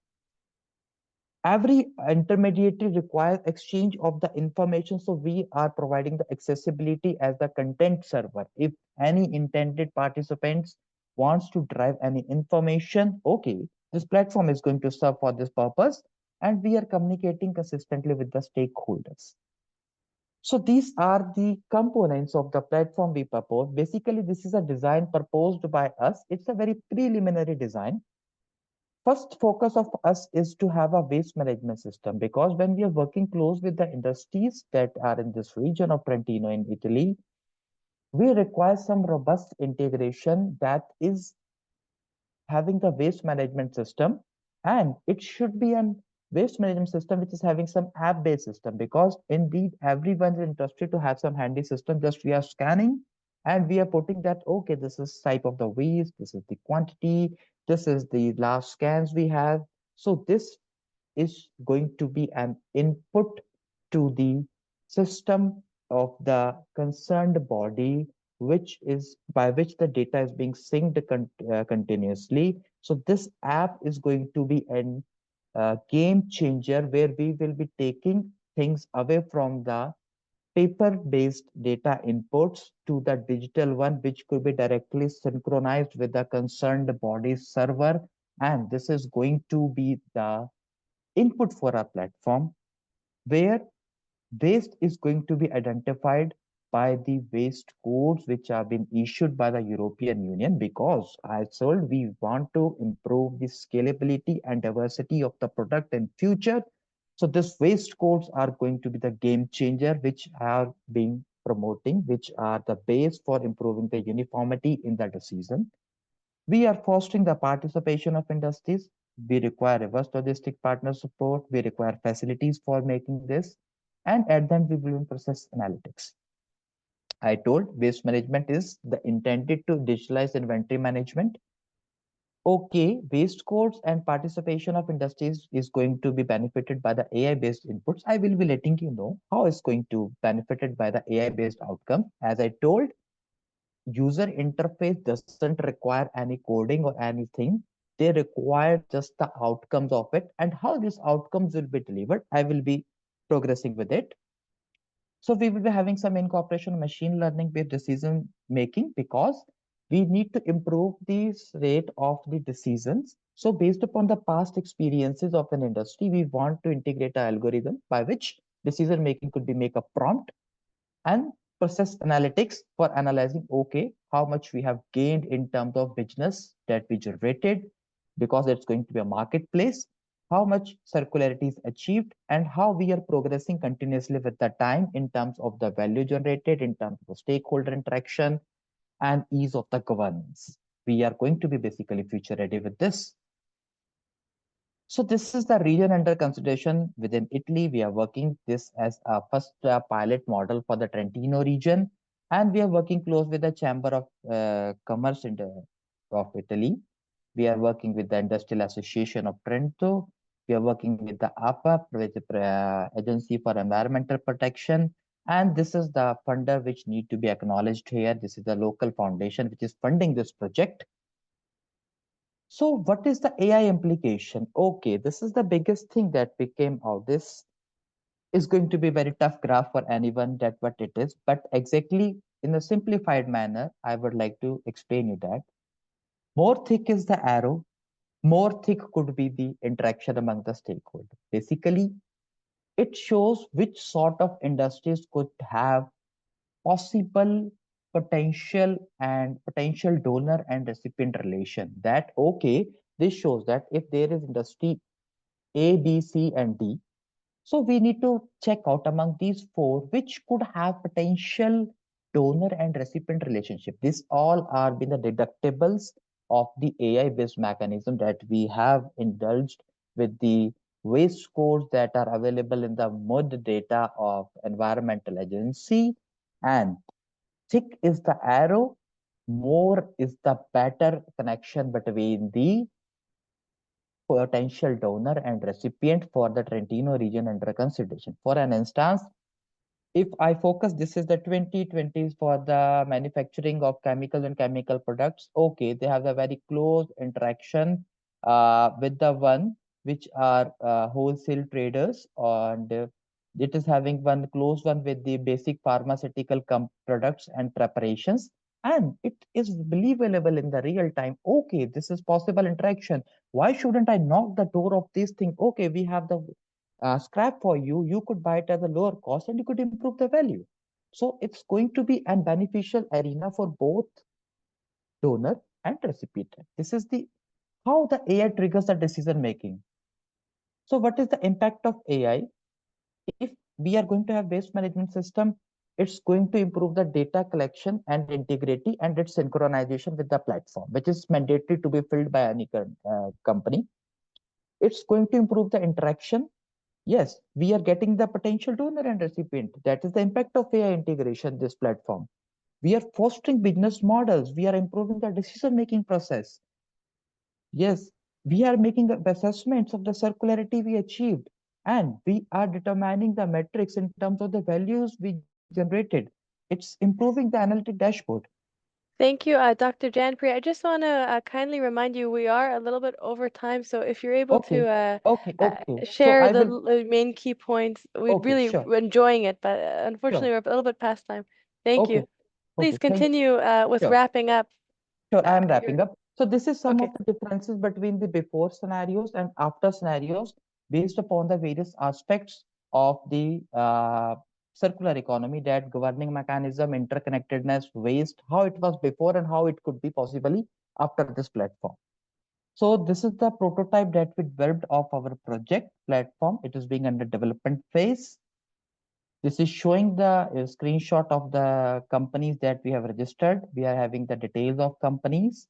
Every intermediary requires exchange of the information, so we are providing the accessibility as the content server. If any intended participants wants to drive any information, okay, this platform is going to serve for this purpose, and we are communicating consistently with the stakeholders. So these are the components of the platform we propose. Basically, this is a design proposed by us. It's a very preliminary design. First focus of us is to have a waste management system, because when we are working close with the industries that are in this region of Trentino in Italy, we require some robust integration that is having the waste management system, and it should be an waste management system which is having some app-based system, because indeed everyone is interested to have some handy system. Just we are scanning and we are putting that, okay, this is type of the waste, this is the quantity, this is the last scans we have. So this is going to be an input to the system of the concerned body, which is by which the data is being synced continuously. So this app is going to be an game changer, where we will be taking things away from the paper-based data inputs to the digital one, which could be directly synchronized with the concerned body's server. And this is going to be the input for our platform, where waste is going to be identified by the waste codes which have been issued by the European Union, because I told we want to improve the scalability and diversity of the product in future. So this waste codes are going to be the game changer, which are being promoting, which are the base for improving the uniformity in the decision. We are fostering the participation of industries. We require reverse logistic partner support. We require facilities for making this. And at the end, we will process analytics. I told waste management is the intended to digitalize inventory management. Okay, waste codes and participation of industries is going to be benefited by the AI-based inputs. I will be letting you know how it's going to benefited by the AI-based outcome. As I told, user interface doesn't require any coding or anything. They require just the outcomes of it, and how these outcomes will be delivered. I will be progressing with it. So we will be having some incorporation machine learning based decision making, because we need to improve this rate of the decisions. So based upon the past experiences of an industry, we want to integrate an algorithm by which decision making could be make a prompt and process analytics for analyzing, okay, how much we have gained in terms of business that we generated, because it's going to be a marketplace, how much circularity is achieved, and how we are progressing continuously with the time in terms of the value generated, in terms of stakeholder interaction and ease of the governance. We are going to be basically future ready with this. So this is the region under consideration within Italy. We are working this as a first pilot model for the Trentino region, and we are working close with the Chamber of Commerce of Italy. We are working with the Industrial Association of Trento. We are working with the APA, with the Agency for Environmental Protection. And this is the funder which need to be acknowledged here. This is the local foundation which is funding this project. So what is the AI implication? Okay, this is the biggest thing that became out. This is going to be very tough graph for anyone that what it is, but exactly in a simplified manner, I would like to explain you that more thick is the arrow, more thick could be the interaction among the stakeholders. Basically, it shows which sort of industries could have possible potential donor and recipient relation. That okay, this shows that if there is industry A, B, C, and D, so we need to check out among these four which could have potential donor and recipient relationship. These all are been the deductibles of the AI-based mechanism that we have indulged with the waste scores that are available in the MUD data of Environmental Agency. And thick is the arrow, more is the better connection between the potential donor and recipient for the Trentino region under consideration. For an instance, if I focus, this is the 2020s for the manufacturing of chemical and chemical products. Okay, they have a very close interaction with the one which are wholesale traders, and it is having one close one with the basic pharmaceutical products and preparations. and it is believable in the real time. Okay, this is possible interaction. Why shouldn't I knock the door of this thing? Okay, we have the scrap for you. You could buy it at a lower cost and you could improve the value. So it's going to be an beneficial arena for both donor and recipient. This is the how the AI triggers the decision making. So what is the impact of AI? If we are going to have waste management system, it's going to improve the data collection and integrity and its synchronization with the platform, which is mandatory to be filled by any company. It's going to improve the interaction. Yes, we are getting the potential donor and recipient. That is the impact of AI integration, this platform. We are fostering business models. We are improving the decision-making process. Yes, we are making assessments of the circularity we achieved, and we are determining the metrics in terms of the values we generated. It's improving the analytic dashboard. Thank you, Dr. Janpriy. I just want to kindly remind you we are a little bit over time, so if you're able to Okay. share So the main key points, we'd really enjoying it, but unfortunately we're a little bit past time. Thank you. Please continue with wrapping up. Sure, I am wrapping up. So this is some of the differences between the before scenarios and after scenarios based upon the various aspects of the circular economy, that governing mechanism, interconnectedness, waste, how it was before and how it could be possibly after this platform. So this is the prototype that we developed of our project platform. It is being under development phase. This is showing the screenshot of the companies that we have registered. We are having the details of companies.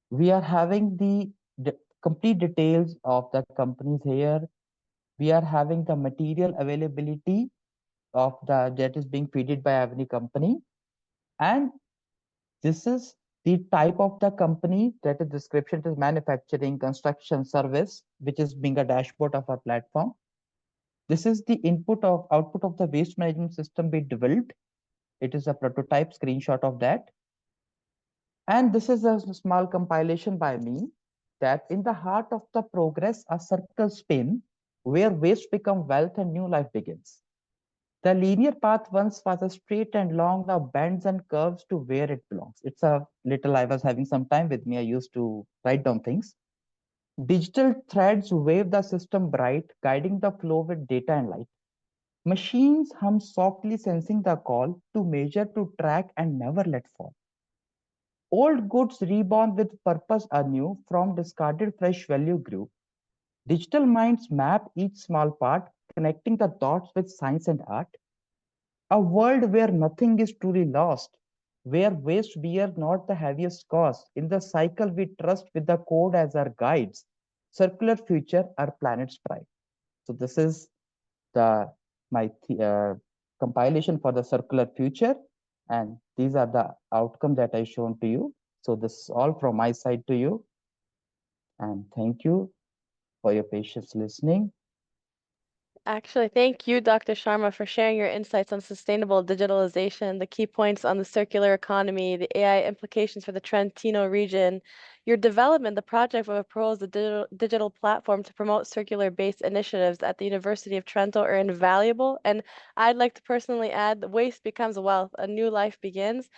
We are having the complete details of the companies here. We are having the material availability of the that is being feeded by every company. And this is the type of the company, that is description is manufacturing, construction, service, which is being a dashboard of our platform. This is the output of the waste management system we developed. It is a prototype screenshot of that. And this is a small compilation by me, that in the heart of the progress, a circle spin where waste become wealth and new life begins. The linear path once was a straight and long, now bends and curves to where it belongs. It's a little, I was having some time with me. I used to write down things. Digital threads wave the system bright, guiding the flow with data and light. Machines hum softly, sensing the call to measure, to track, and never let fall. Old goods reborn with purpose anew, from discarded fresh value grew. Digital minds map each small part, connecting the dots with science and art. A world where nothing is truly lost, where waste bear not the heaviest cost. In the cycle we trust, with the code as our guides. Circular future, our planet's pride. So this is my compilation for the circular future, and these are the outcomes that I shown to you. So this is all from my side to you, and thank you for your patience listening. Actually, thank you, Dr. Sharma, for sharing your insights on sustainable digitalization, the key points on the circular economy, the AI implications for the Trentino region. Your development, the project of a proposed digital platform to promote circular-based initiatives at the University of Trento are invaluable. And I'd like to personally add, the waste becomes wealth, a new life begins.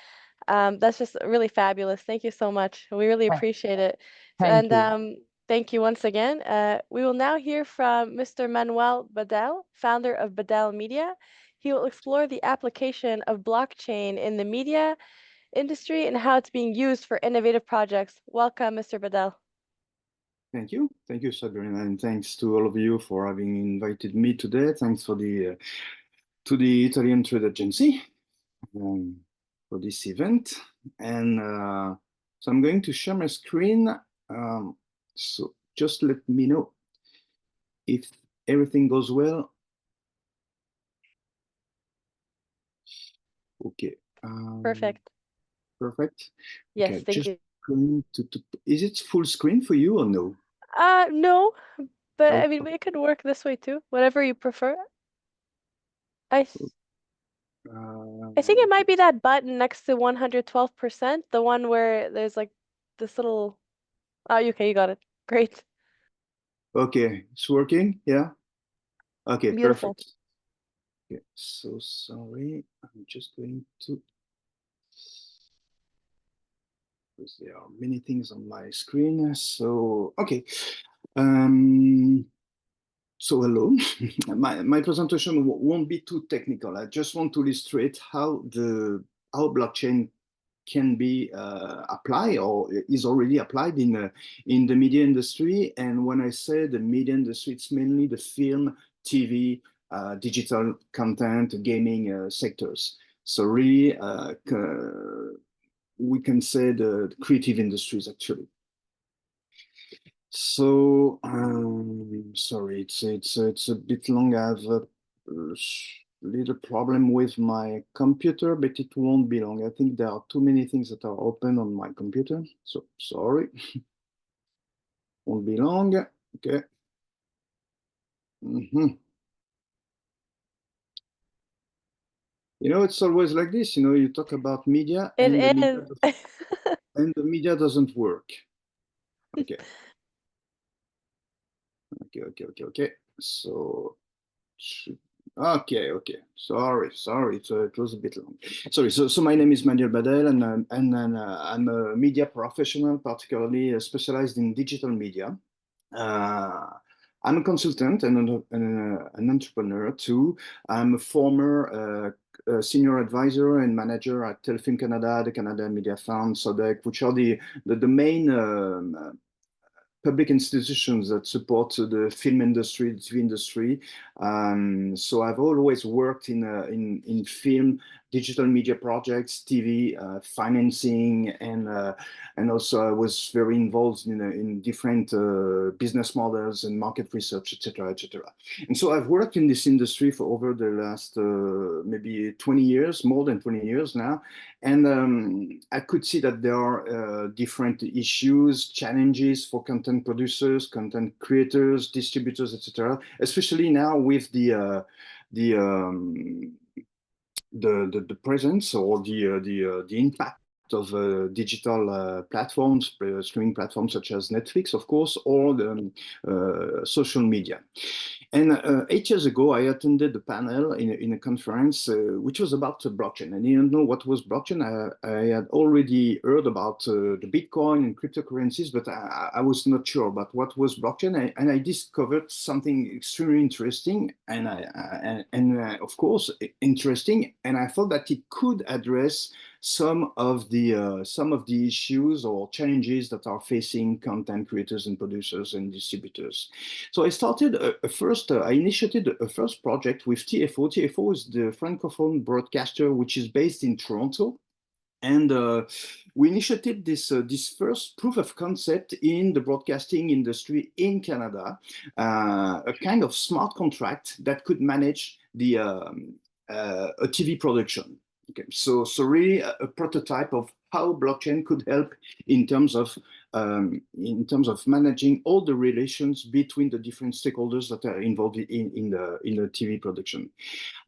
That's just really fabulous. Thank you so much. We really appreciate it. Thank you. Thank you once again. We will now hear from Mr. Manuel Badel, founder of Badel Media. He will explore the application of blockchain in the media industry and how it's being used for innovative projects. Welcome, Mr. Badel. Thank you. Thank you, Sabrina, and thanks to all of you for having invited me today. Thanks for the to the Italian Trade Agency for this event. And so I'm going to share my screen. So just let me know if everything goes well. Okay. Perfect. Perfect. Yes, okay, thank just you. Going to, is it full screen for you or no? No, but Oh. I mean, it could work this way too, whatever you prefer. I think it might be that button next to 112%, the one where there's like this little. Oh, okay, you got it. Great. Okay, it's working. Yeah. Okay, Beautiful. perfect. Okay, so sorry. I'm just going to. because there are many things on my screen. So, okay. So hello, my presentation won't be too technical. I just want to illustrate how blockchain can be applied or is already applied in the media industry. And when I say the media industry, it's mainly the film, TV, digital content, gaming sectors. So really, we can say the creative industries actually. So sorry, it's a bit long. I have a little problem with my computer, but it won't be long. I think there are too many things that are open on my computer. So sorry, won't be long. Okay. You know, it's always like this. You know, you talk about media, and the media doesn't work. Okay. Okay. So, okay. Sorry. It was a bit long. Sorry. So my name is Manuel Badel, and I'm a media professional, particularly specialized in digital media. I'm a consultant and an entrepreneur too. I'm a former senior advisor and manager at Telefilm Canada, the Canada Media Fund, SODEC, which are the main public institutions that support the film industry, the TV industry. So I've always worked in film, digital media projects, TV, financing, and also I was very involved in different business models and market research, etc., etc. And so I've worked in this industry for over the last maybe 20 years, more than 20 years now. And I could see that there are different issues, challenges for content producers, content creators, distributors, etc. Especially now with the presence or the impact of digital platforms, streaming platforms such as Netflix, of course, or the social media. And 8 years ago, I attended a panel in a conference which was about blockchain. I didn't know what was blockchain. I had already heard about the Bitcoin and cryptocurrencies, but I was not sure about what was blockchain. And I discovered something extremely interesting and of course, interesting. And I thought that it could address some of the issues or challenges that are facing content creators and producers and distributors. So I started I initiated a first project with TFO. TFO is the Francophone broadcaster, which is based in Toronto. And we initiated this first proof of concept in the broadcasting industry in Canada, a kind of smart contract that could manage a TV production. Okay, so really a prototype of how blockchain could help in terms of managing all the relations between the different stakeholders that are involved in the TV production.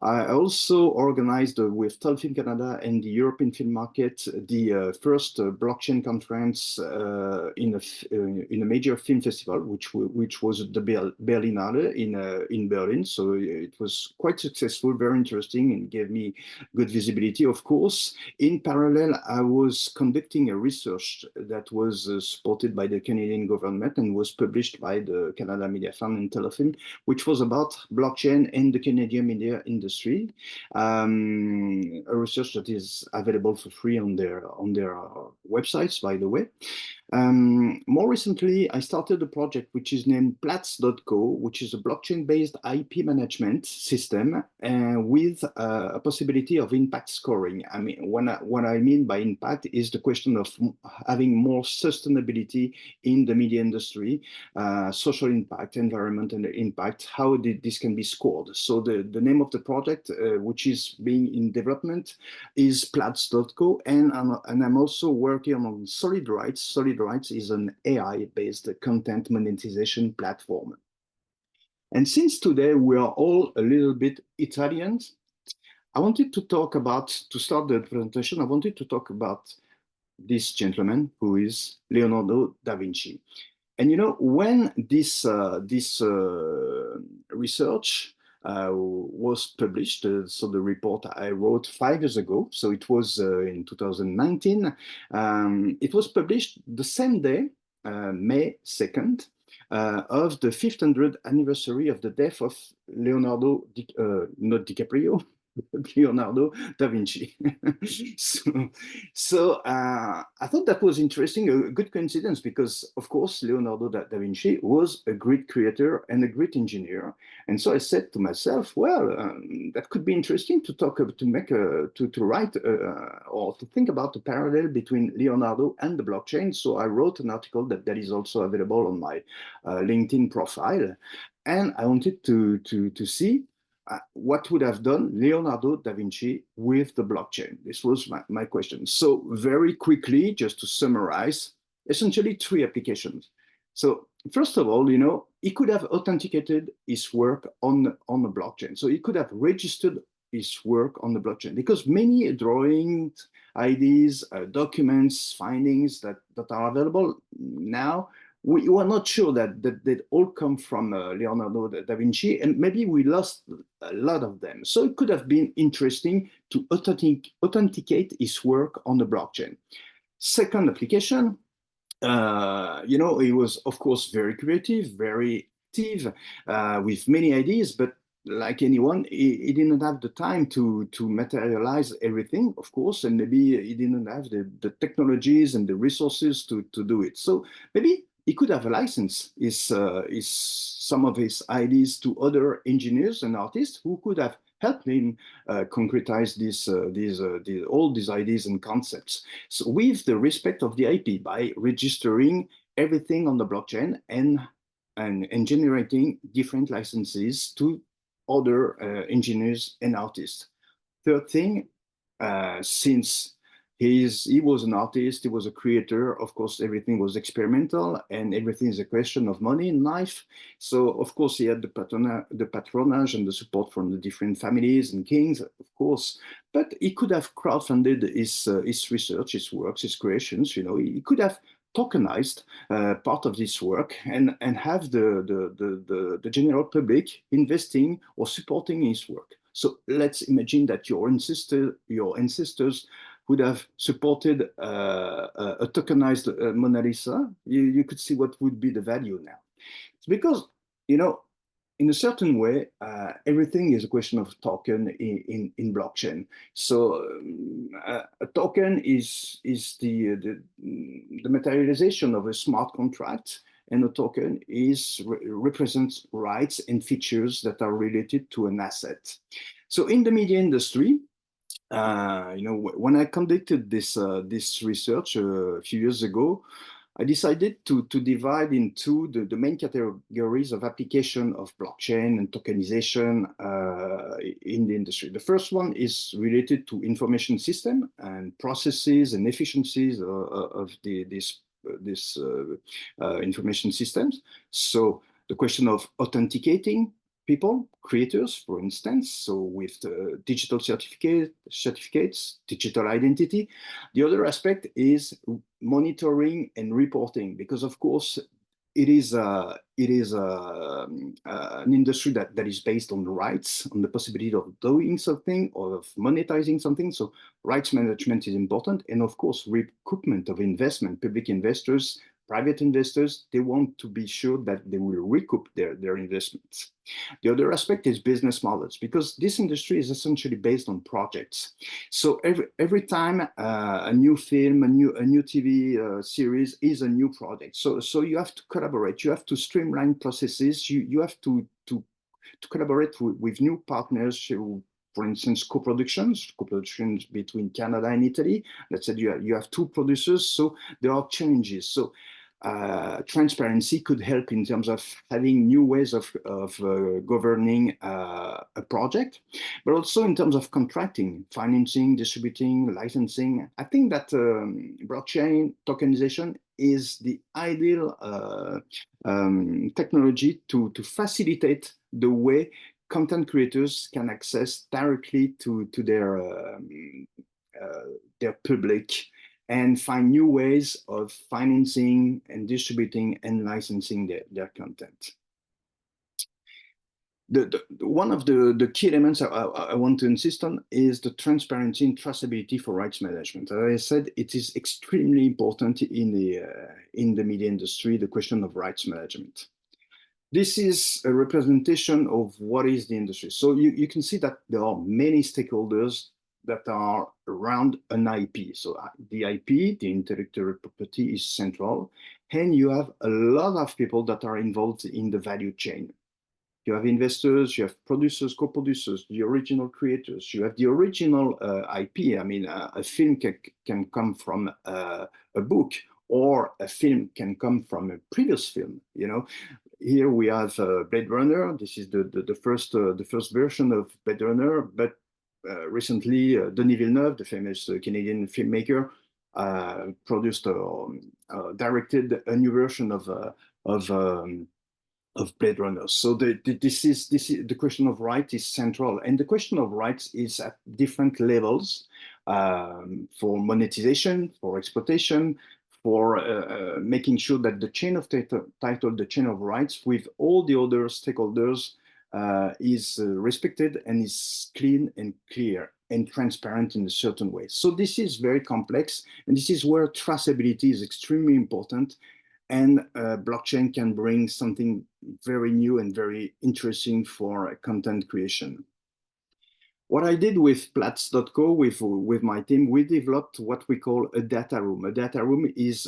I also organized with Telefilm Canada and the European film market the first blockchain conference in a major film festival, which was the Berlinale in Berlin. So it was quite successful, very interesting, and gave me good visibility. Of course, in parallel, I was conducting a research that was supported by the Canadian government and was published by the Canada Media Fund and Telefilm, which was about blockchain and the Canadian media industry. A research that is available for free on their websites, by the way. More recently, I started a project which is named Platts.co, which is a blockchain-based IP management system with a possibility of impact scoring. I mean, what I mean by impact is the question of having more sustainability in the media industry, social impact, environmental impact, how this can be scored. So the name of the project, which is being in development, is Platts.co, and I'm also working on Solid Rights. Solid Rights is an AI-based content monetization platform. And since today we are all a little bit Italians, I wanted to start the presentation, I wanted to talk about this gentleman who is Leonardo da Vinci. And you know, when this research was published. So the report I wrote 5 years ago, so it was in 2019. It was published the same day, May 2nd, of the 500th anniversary of the death of not DiCaprio, Leonardo da Vinci. so I thought that was interesting, a good coincidence, because of course Leonardo da Vinci was a great creator and a great engineer. And so I said to myself, well, that could be interesting to talk, to write or to think about the parallel between Leonardo and the blockchain. So I wrote an article that is also available on my LinkedIn profile, and I wanted to see what would have done Leonardo da Vinci with the blockchain? This was my question. So very quickly, just to summarize, essentially 3 applications. So first of all, he could have authenticated his work on the blockchain. So he could have registered his work on the blockchain, because many drawings, ideas, documents, findings that are available now, we were not sure that they all come from Leonardo da Vinci, and maybe we lost a lot of them. So it could have been interesting to authenticate his work on the blockchain. Second application, he was, of course, very creative, very active, with many ideas, but like anyone, he didn't have the time to materialize everything, of course, and maybe he didn't have the technologies and the resources to do it. So maybe he could have licensed some of his ideas to other engineers and artists who could have helped him concretize all these ideas and concepts. So with the respect of the IP, by registering everything on the blockchain and generating different licenses to other engineers and artists. Third thing, since he was an artist, he was a creator, of course, everything was experimental, and everything is a question of money in life. So, of course, he had the patronage and the support from the different families and kings, of course, but he could have crowdfunded his research, his works, his creations. He could have tokenized part of this work and have the general public investing or supporting his work. So let's imagine that your ancestors would have supported a tokenized Mona Lisa. You could see what would be the value now. It's because, in a certain way, everything is a question of token in blockchain. So a token is the materialization of a smart contract, and a token represents rights and features that are related to an asset. So in the media industry, when I conducted this research a few years ago, I decided to divide into the main categories of application of blockchain and tokenization in the industry. The first one is related to information system and processes and efficiencies of these information systems. So the question of authenticating people, creators, for instance, so with digital certificates, digital identity. The other aspect is monitoring and reporting, because of course it is an industry that is based on rights, on the possibility of doing something or of monetizing something. So rights management is important, and of course recoupment of investment, public investors, private investors, they want to be sure that they will recoup their investments. The other aspect is business models, because this industry is essentially based on projects. So every time a new film, a new TV series is a new project. So you have to collaborate, you have to streamline processes, you have to collaborate with new partners. For instance, co-productions between Canada and Italy. Let's say you have 2 producers, so there are challenges. So transparency could help in terms of having new ways of governing a project, but also in terms of contracting, financing, distributing, licensing. I think that blockchain tokenization is the ideal technology to facilitate the way content creators can access directly to their public and find new ways of financing and distributing and licensing their content. one of the key elements I want to insist on is the transparency and traceability for rights management. As I said, it is extremely important in the media industry, the question of rights management. This is a representation of what is the industry. So you can see that there are many stakeholders that are around an IP. So the IP, the intellectual property, is central. And you have a lot of people that are involved in the value chain. You have investors, you have producers, co-producers, the original creators, you have the original IP. I mean, a film can come from a book, or a film can come from a previous film. You know, here we have Blade Runner. This is the first version of Blade Runner, but recently Denis Villeneuve, the famous Canadian filmmaker, directed a new version of Blade Runner. So this is the question of right is central, and the question of rights is at different levels, for monetization, for exploitation, for making sure that the chain of title, the chain of rights with all the other stakeholders is respected and is clean and clear and transparent in a certain way. So this is very complex, and this is where traceability is extremely important. And blockchain can bring something very new and very interesting for content creation. What I did with Platts.co, with my team, we developed what we call a data room. A data room is,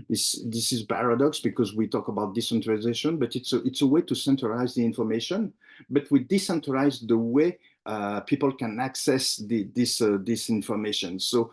this is paradox because we talk about decentralization, but it's a way to centralize the information, but we decentralize the way people can access this information. So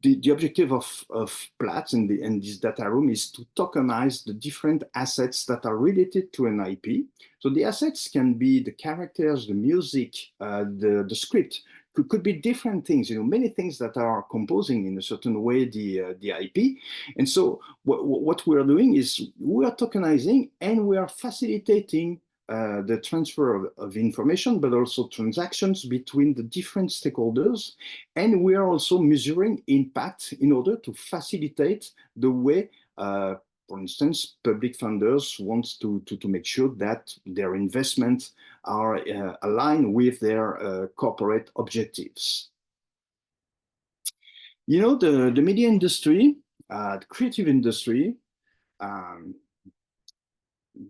the objective of Platts and this data room is to tokenize the different assets that are related to an IP. So the assets can be the characters, the music, the script, could be different things, you know, many things that are composing in a certain way the IP. And so what we are doing is we are tokenizing and we are facilitating the transfer of information, but also transactions between the different stakeholders. And we are also measuring impact in order to facilitate the way, for instance, public funders want to make sure that their investments are aligned with their corporate objectives. You know, the media industry, the creative industry,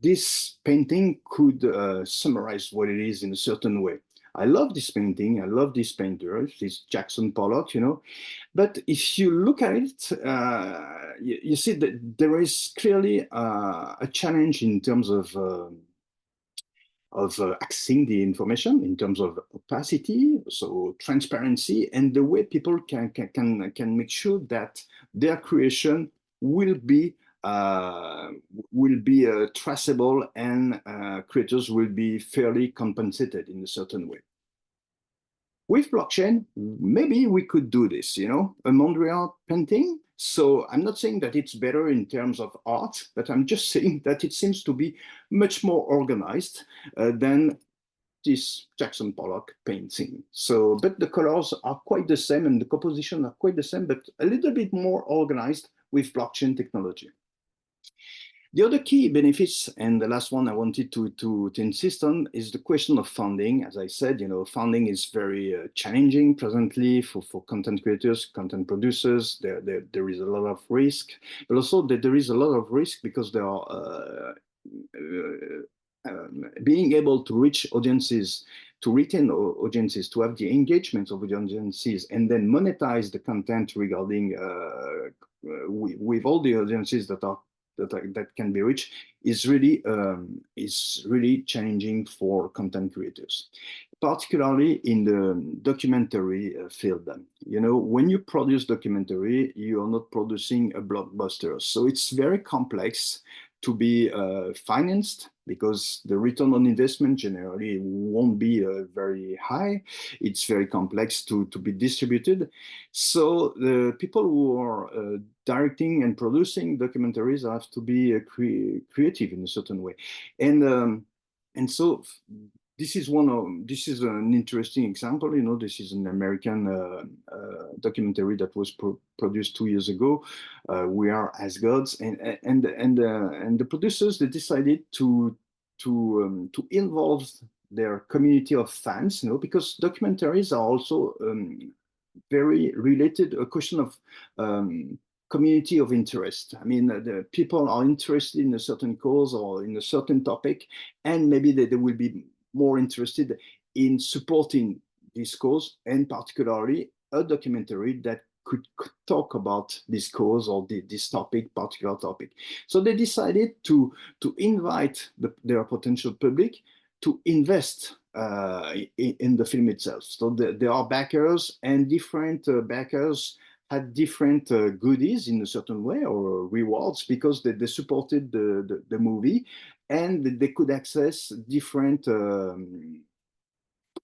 this painting could summarize what it is in a certain way. I love this painting. I love this painter. This Jackson Pollock, you know. But if you look at it, you see that there is clearly a challenge in terms of accessing the information, in terms of opacity, so transparency, and the way people can make sure that their creation will be traceable, and creators will be fairly compensated in a certain way. With blockchain, maybe we could do this, you know, a Mondrian painting. So I'm not saying that it's better in terms of art, but I'm just saying that it seems to be much more organized than this Jackson Pollock painting. So, but the colors are quite the same and the composition are quite the same, but a little bit more organized with blockchain technology. The other key benefits, and the last one I wanted to insist on, is the question of funding. As I said, you know, funding is very challenging presently for content creators, content producers. There is a lot of risk, but also there is a lot of risk because there are being able to reach audiences, to retain audiences, to have the engagement of the audiences, and then monetize the content regarding with all the audiences that can be reached is really challenging for content creators, particularly in the documentary field. You know, when you produce documentary, you are not producing a blockbuster, so it's very complex to be financed, because the return on investment generally won't be very high. It's very complex to be distributed. So the people who are directing and producing documentaries have to be creative in a certain way. And so this is an interesting example. You know, this is an American documentary that was produced 2 years ago. We Are as Gods, and the producers, they decided to to involve their community of fans, you know, because documentaries are also very related, a question of community of interest. I mean, the people are interested in a certain cause or in a certain topic, and maybe they will be more interested in supporting this cause, and particularly a documentary that could talk about this cause or this topic, particular topic. So they decided to invite their potential public to invest in the film itself. So there are backers, and different backers had different goodies in a certain way, or rewards, because they supported the movie, and they could access different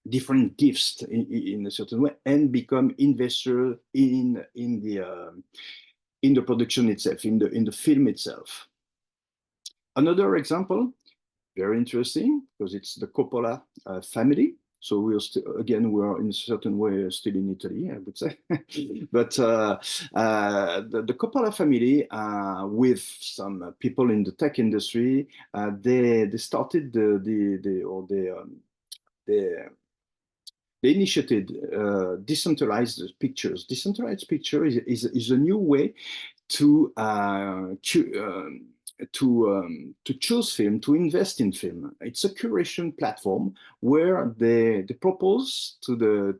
different gifts in a certain way, and become investor in the production itself, in the film itself. Another example, very interesting, because it's the Coppola family. So we're we're in a certain way still in Italy, I would say. But the Coppola family, with some people in the tech industry, they started they initiated decentralized pictures. Decentralized picture is a new way to choose film, to invest in film. It's a curation platform where they propose to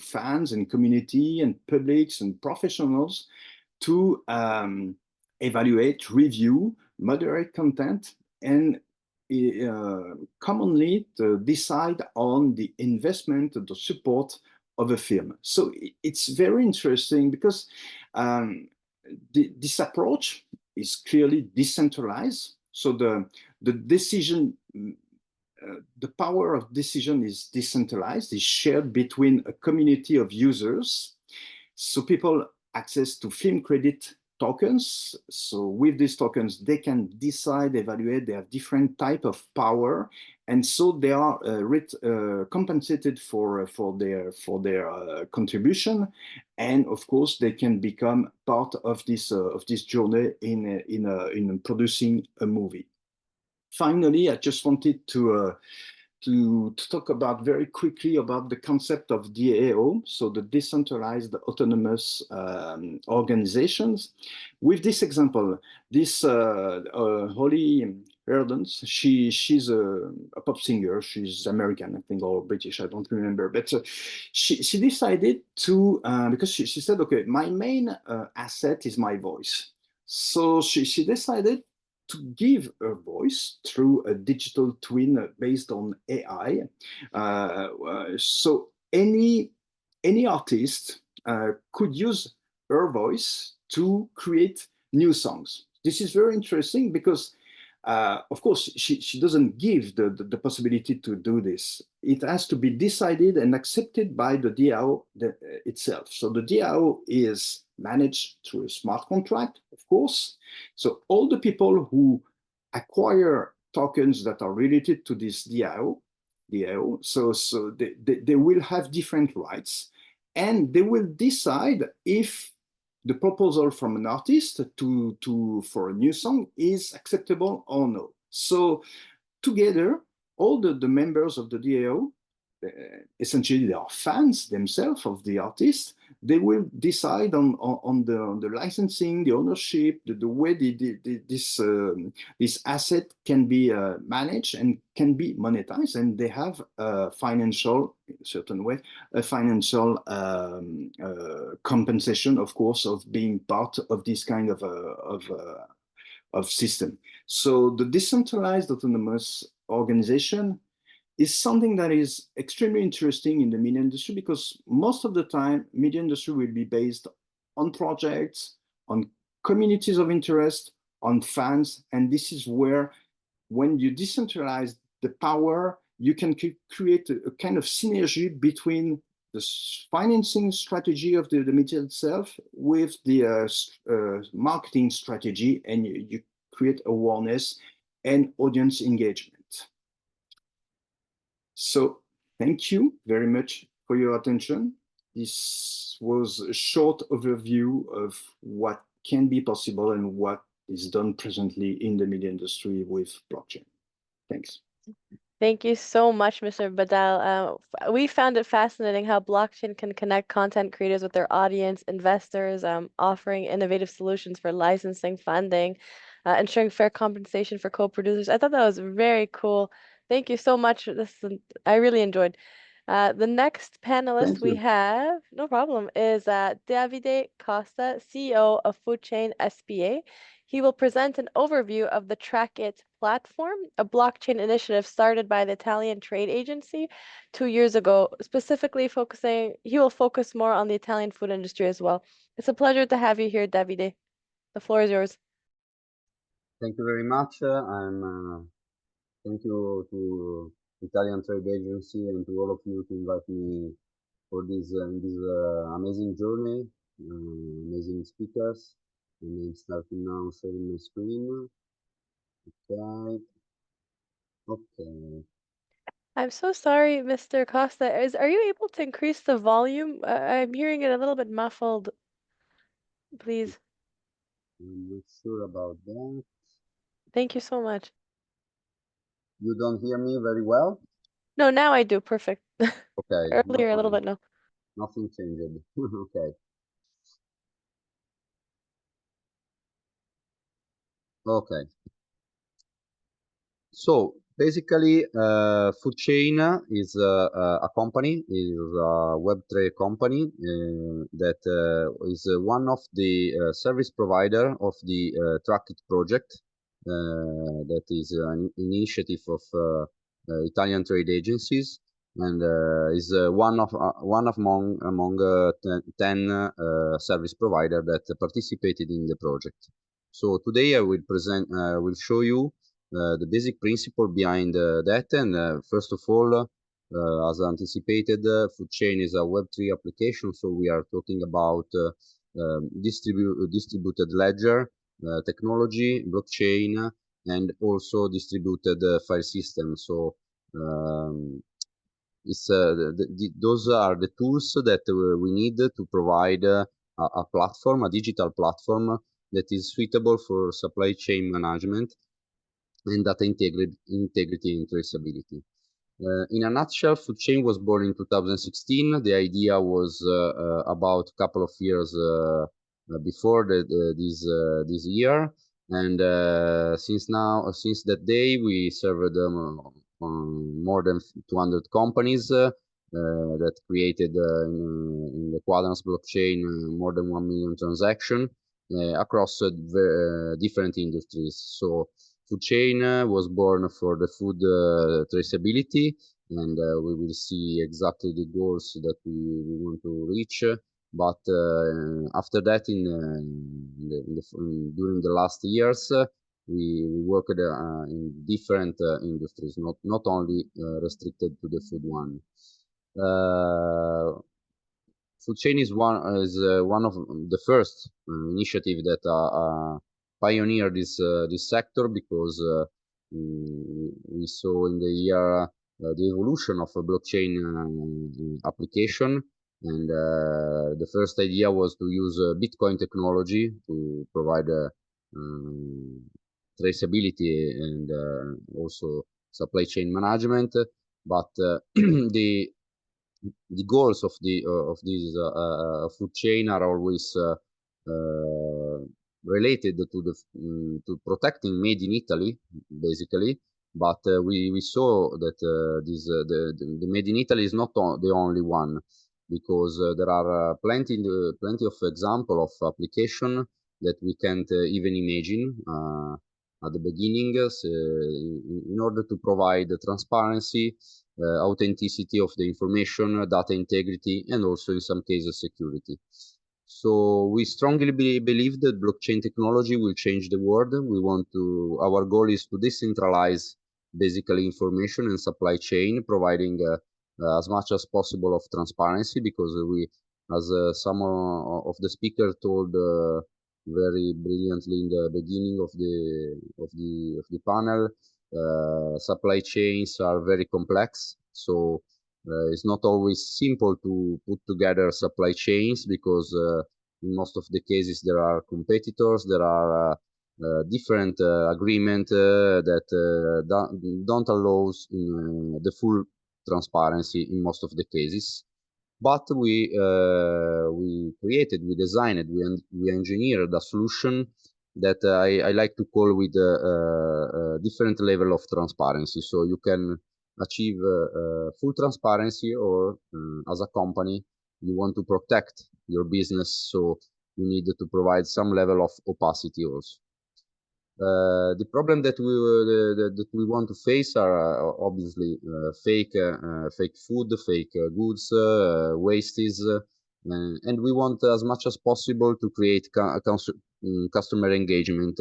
fans and community and publics and professionals to evaluate, review, moderate content, and commonly to decide on the investment, the support of a film. So it's very interesting because this approach is clearly decentralized. So the decision, the power of decision is decentralized, is shared between a community of users. So people access to film credit tokens. So with these tokens, they can decide, evaluate. They have different type of power, and so they are compensated for their contribution. And of course, they can become part of this journey in producing a movie. Finally, I just wanted to talk about very quickly about the concept of DAO, so the decentralized autonomous organizations. With this example, this Holly Erdens, she's a pop singer. She's American, I think, or British, I don't remember. But she decided to, because she said, okay, my main asset is my voice. So she decided to give her voice through a digital twin based on AI. So any artist could use her voice to create new songs. This is very interesting because, of course, she doesn't give the possibility to do this. It has to be decided and accepted by the DAO itself. So the DAO is managed through a smart contract, of course. So all the people who acquire tokens that are related to this DAO, so they will have different rights, and they will decide if the proposal from an artist for a new song is acceptable or no. So together, all the members of the DAO, essentially they are fans themselves of the artist, they will decide on the licensing, the ownership, the way this asset can be managed and can be monetized, and they have a financial, in a certain way, a financial compensation, of course, of being part of this kind of system. So the decentralized autonomous organization is something that is extremely interesting in the media industry, because most of the time, media industry will be based on projects, on communities of interest, on fans. And this is where, when you decentralize the power, you can create a kind of synergy between the financing strategy of the media itself with the marketing strategy, and you create awareness and audience engagement. So thank you very much for your attention. This was a short overview of what can be possible and what is done presently in the media industry with blockchain. Thanks. Thank you so much, Mr. Badel. We found it fascinating how blockchain can connect content creators with their audience, investors, offering innovative solutions for licensing, funding, ensuring fair compensation for co-producers. I thought that was very cool. Thank you so much. I really enjoyed. The next panelist we have, no problem, is Davide Costa, CEO of Food Chain SPA. He will present an overview of the TrackIT platform, a blockchain initiative started by the Italian Trade Agency 2 years ago, specifically he will focus more on the Italian food industry as well. It's a pleasure to have you here, Davide. The floor is yours. Thank you very much. Thank you to Italian Trade Agency and to all of you to invite me for this amazing journey, amazing speakers. And I'm starting now sharing my screen. Okay. Okay. I'm so sorry, Mr. Costa. Are you able to increase the volume? I'm hearing it a little bit muffled. Please. I'm not sure about that. Thank you so much. You don't hear me very well? No, now I do. Perfect. Okay. Earlier, a little bit, no. Nothing changed. Okay. Okay. So basically, Food Chain is a company, is a Web3 company that is one of the service provider of the TrackIT project. That is an initiative of Italian trade agencies, and is one among 10 service provider that participated in the project. So today I will show you the basic principle behind that. And first of all, as anticipated, Food Chain is a Web3 application. So we are talking about distributed ledger technology, blockchain, and also distributed file system. So those are the tools that we need to provide a platform, a digital platform that is suitable for supply chain management and data integrity and traceability. In a nutshell, Food Chain was born in 2016. The idea was about a couple of years before this year, and since that day we served more than 200 companies that created in the Quadrans blockchain more than 1 million transactions across different industries. So Food Chain was born for the food traceability, and we will see exactly the goals that we want to reach. But after that, during the last years, we worked in different industries, not only restricted to the food one. Food Chain is one of the first initiative that pioneered this sector, because we saw in the year the evolution of a blockchain application, and the first idea was to use Bitcoin technology to provide traceability and also supply chain management. But the goals of this Food Chain are always related to protecting made in Italy, basically. But we saw that the made in Italy is not the only one, because there are plenty of example of application that we can't even imagine at the beginning, in order to provide transparency, authenticity of the information, data integrity, and also in some cases security. So we strongly believe that blockchain technology will change the world. Our goal is to decentralize basically information and supply chain, providing as much as possible of transparency, because as some of the speakers told very brilliantly in the beginning of the panel, supply chains are very complex. So it's not always simple to put together supply chains, because in most of the cases there are competitors, there are different agreement that don't allow the full transparency in most of the cases. But we created, we designed, we engineered a solution that I like to call with a different level of transparency. So you can achieve full transparency, or as a company, you want to protect your business, so you need to provide some level of opacity also. The problem that we want to face are obviously fake food, fake goods, wastes, and we want as much as possible to create customer engagement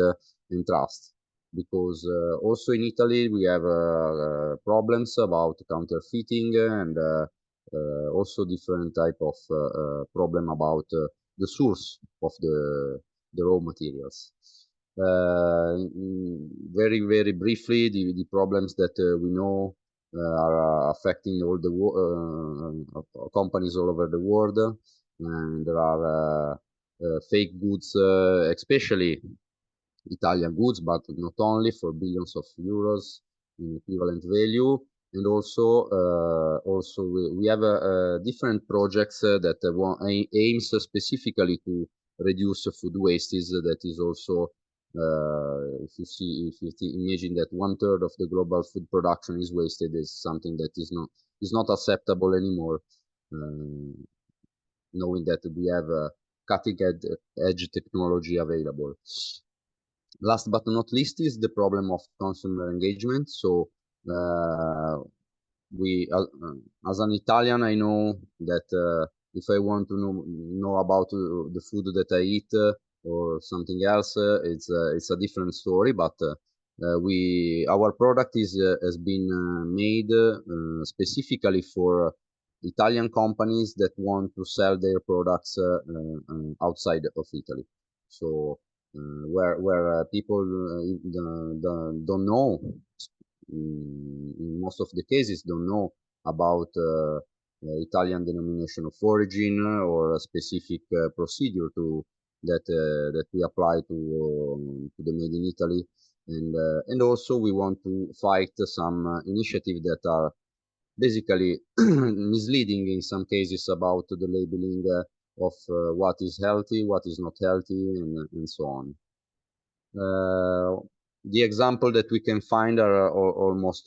and trust. Because also in Italy we have problems about counterfeiting and also different type of problem about the source of the raw materials. Very briefly, the problems that we know are affecting all the companies all over the world, and there are fake goods, especially Italian goods, but not only, for billions of euros in equivalent value. And also we have different projects that aims specifically to reduce food wastage. That is also, if you imagine that 1/3 of the global food production is wasted, is something that is not acceptable anymore. Knowing that we have cutting edge technology available. Last but not least is the problem of consumer engagement. So we, as an Italian, I know that if I want to know about the food that I eat or something else, it's a different story. But our product has been made specifically for Italian companies that want to sell their products outside of Italy. So where people don't know, in most of the cases, don't know about Italian denomination of origin or a specific procedure that we apply to the Made in Italy, and also we want to fight some initiatives that are basically misleading in some cases about the labeling of what is healthy, what is not healthy, and so on. The example that we can find are almost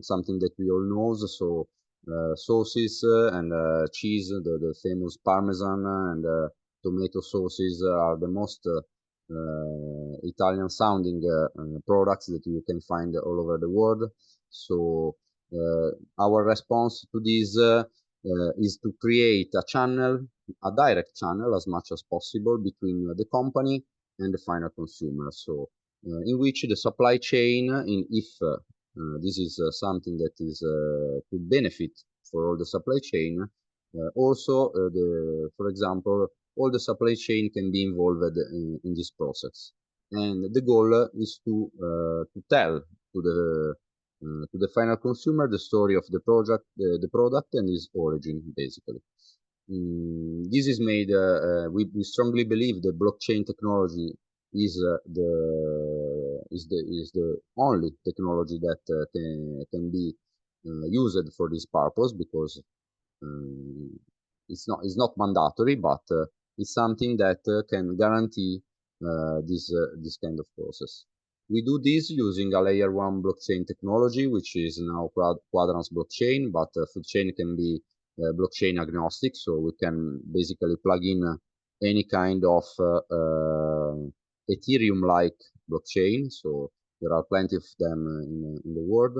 something that we all know. So sauces and cheese, the famous Parmesan and tomato sauces are the most Italian sounding products that you can find all over the world. So our response to this is to create a channel, a direct channel as much as possible between the company and the final consumer. So in which the supply chain, if this is something that is to benefit for all the supply chain, also for example, all the supply chain can be involved in this process. And the goal is to tell to the final consumer the story of the product and its origin, basically. This is made. We strongly believe that blockchain technology is the only technology that can be used for this purpose, because it's not mandatory, but it's something that can guarantee this kind of process. We do this using a layer 1 blockchain technology, which is now Quadrant's blockchain, but food chain can be blockchain agnostic, so we can basically plug in any kind of Ethereum-like blockchain. So there are plenty of them in the world,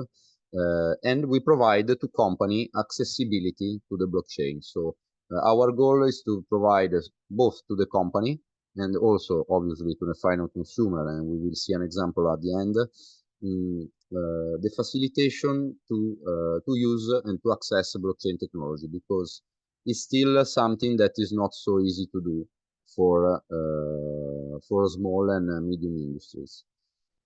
and we provide to company accessibility to the blockchain. So our goal is to provide both to the company and also obviously to the final consumer, and we will see an example at the end, the facilitation to use and to access blockchain technology, because it's still something that is not so easy to do for small and medium industries.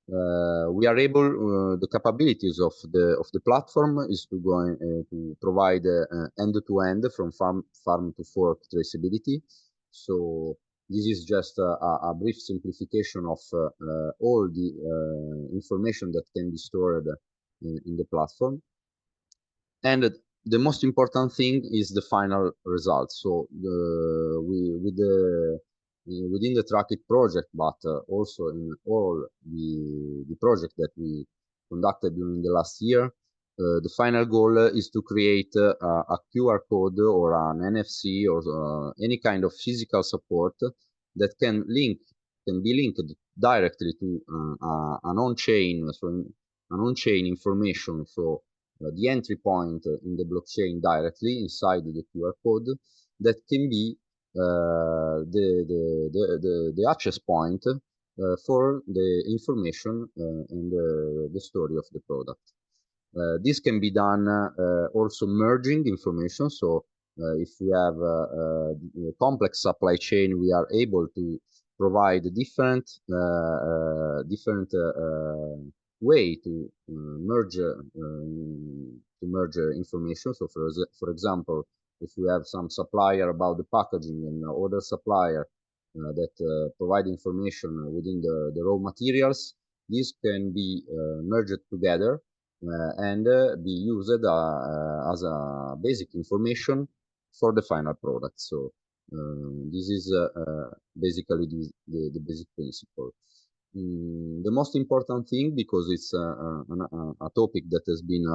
We are able, the capabilities of the platform is to go to provide end-to-end from farm to fork traceability. So This is just a brief simplification of all the information that can be stored in the platform. And the most important thing is the final result. So within the TrackIT project, but also in all the project that we conducted during the last year, the final goal is to create a QR code or an NFC or any kind of physical support that can be linked directly to an on-chain, so an on-chain information. So the entry point in the blockchain directly inside the QR code that can be the access point for the information and the story of the product. This can be done also merging information. So if we have a complex supply chain, we are able to provide different way to merge information. So for example, if we have some supplier about the packaging and other supplier that provide information within the raw materials, this can be merged together and be used as a basic information for the final product. So this is basically the basic principle. The most important thing, because it's a topic that has been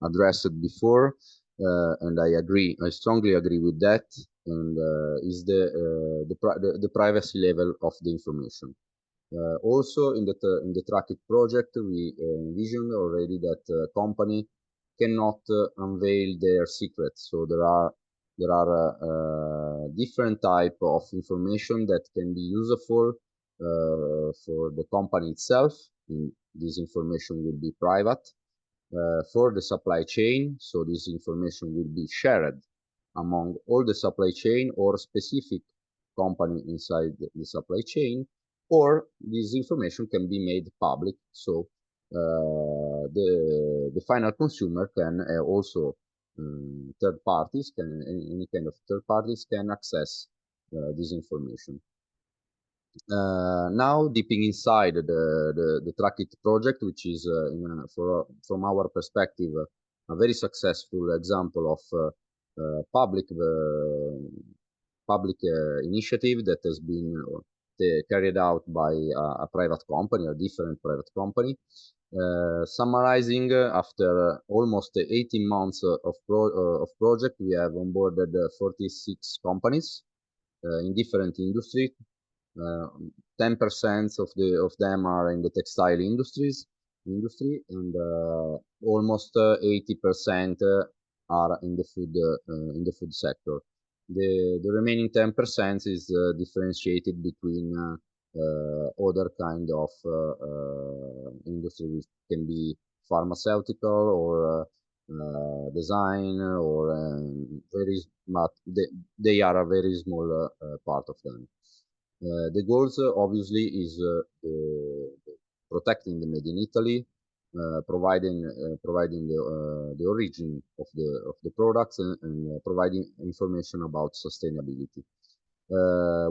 addressed before, and I strongly agree with that, and is the privacy level of the information. Also in the TrackIT project, we envisioned already that company cannot unveil their secrets. So there are different type of information that can be useful for the company itself. This information will be private. For the supply chain, so this information will be shared among all the supply chain or specific company inside the supply chain, or this information can be made public. So the final consumer can also third parties can any kind of third parties can access this information. Now dipping inside the TrackIT project, which is from our perspective a very successful example of public initiative that has been carried out by a private company, a different private company. Summarizing, after almost 18 months of project, we have onboarded 46 companies in different industries. 10% of them are in the textile industry, and almost 80% are in the food sector. The remaining 10% is differentiated between other kind of industry, which can be pharmaceutical or design or but they are a very small part of them. The goals obviously is protecting the made in Italy, providing the origin of the products and providing information about sustainability.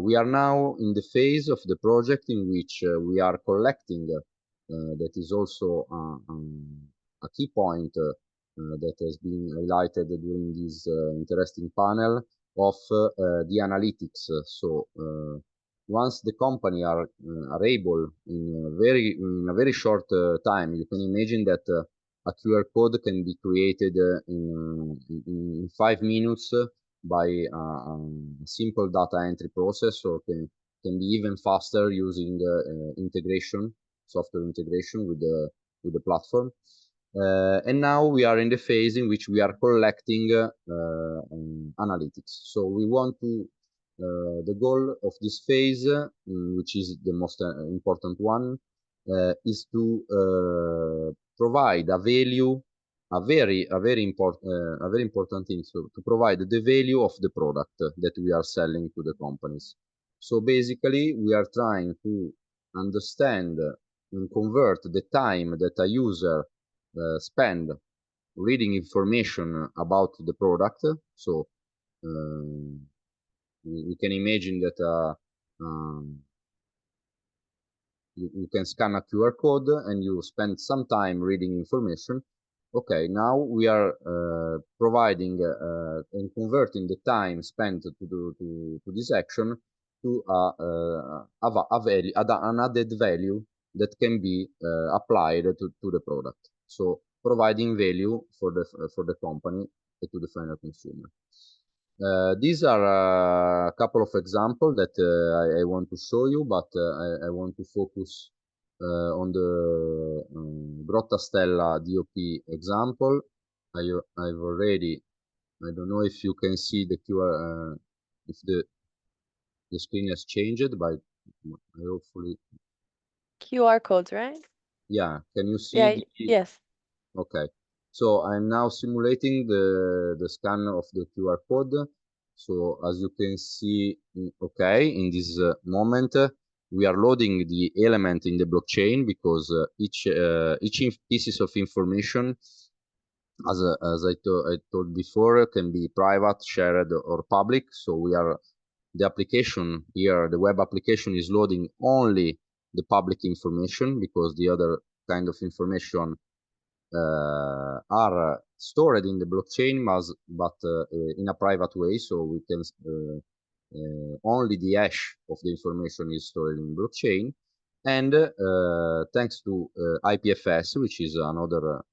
We are now in the phase of the project in which we are collecting. That is also a key point that has been highlighted during this interesting panel of the analytics. So once the company are able in a very short time, you can imagine that a QR code can be created in 5 minutes by a simple data entry process, or can be even faster using software integration with the platform. And now we are in the phase in which we are collecting analytics. So we want to the goal of this phase, which is the most important one, is to provide a value, a very important thing. So to provide the value of the product that we are selling to the companies. So basically, we are trying to understand and convert the time that a user spend reading information about the product. So we can imagine that you can scan a QR code and you spend some time reading information. Okay, now we are providing and converting the time spent to this action to an added value that can be applied to the product. So providing value for the company and to the final consumer. These are a couple of examples that I want to show you, but I want to focus on the Grotta Stella DOP example. I've already, I don't know if you can see the QR, if the screen has changed, but hopefully. QR codes, right? Yeah, can you see? Yeah, yes. Okay, so I'm now simulating the scan of the QR code. So as you can see, okay, in this moment, we are loading the element in the blockchain because each pieces of information, as I told before, can be private, shared, or public. So the application here, the web application is loading only the public information because the other kind of information are stored in the blockchain, but in a private way. So we can only the hash of the information is stored in blockchain. And thanks to IPFS, which is another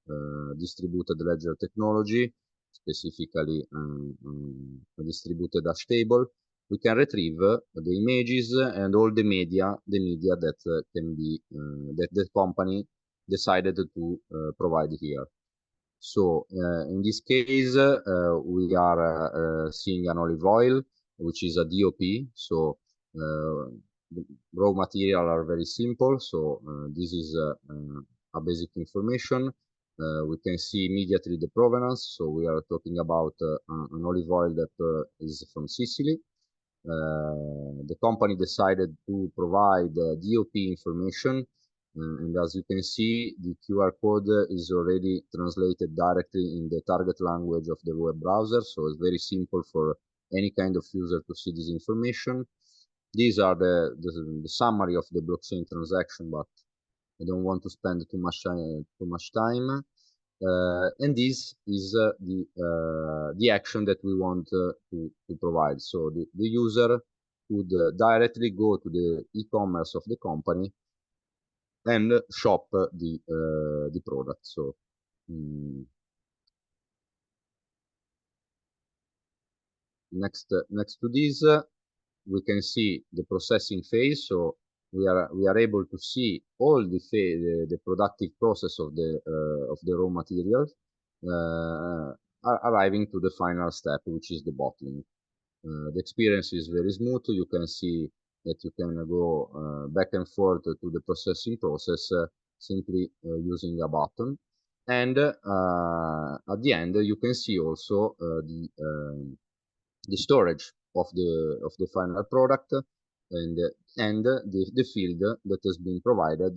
distributed ledger technology, specifically a distributed hash table, we can retrieve the images and all the media that can be that the company decided to provide here. So in this case, we are seeing an olive oil, which is a DOP. So the raw material are very simple. So this is a basic information. We can see immediately the provenance. So we are talking about an olive oil that is from Sicily. The company decided to provide DOP information, and as you can see, the QR code is already translated directly in the target language of the web browser, so it's very simple for any kind of user to see this information. These are the summary of the blockchain transaction, but I don't want to spend too much time. And this is the action that we want to provide. So the user would directly go to the e-commerce of the company and shop the product. So next to this, we can see the processing phase. So we are able to see all the productive process of the raw materials arriving to the final step, which is the bottling. The experience is very smooth. You can see that you can go back and forth to the processing process simply using a button. And at the end, you can see also the storage of the final product and the field that has been provided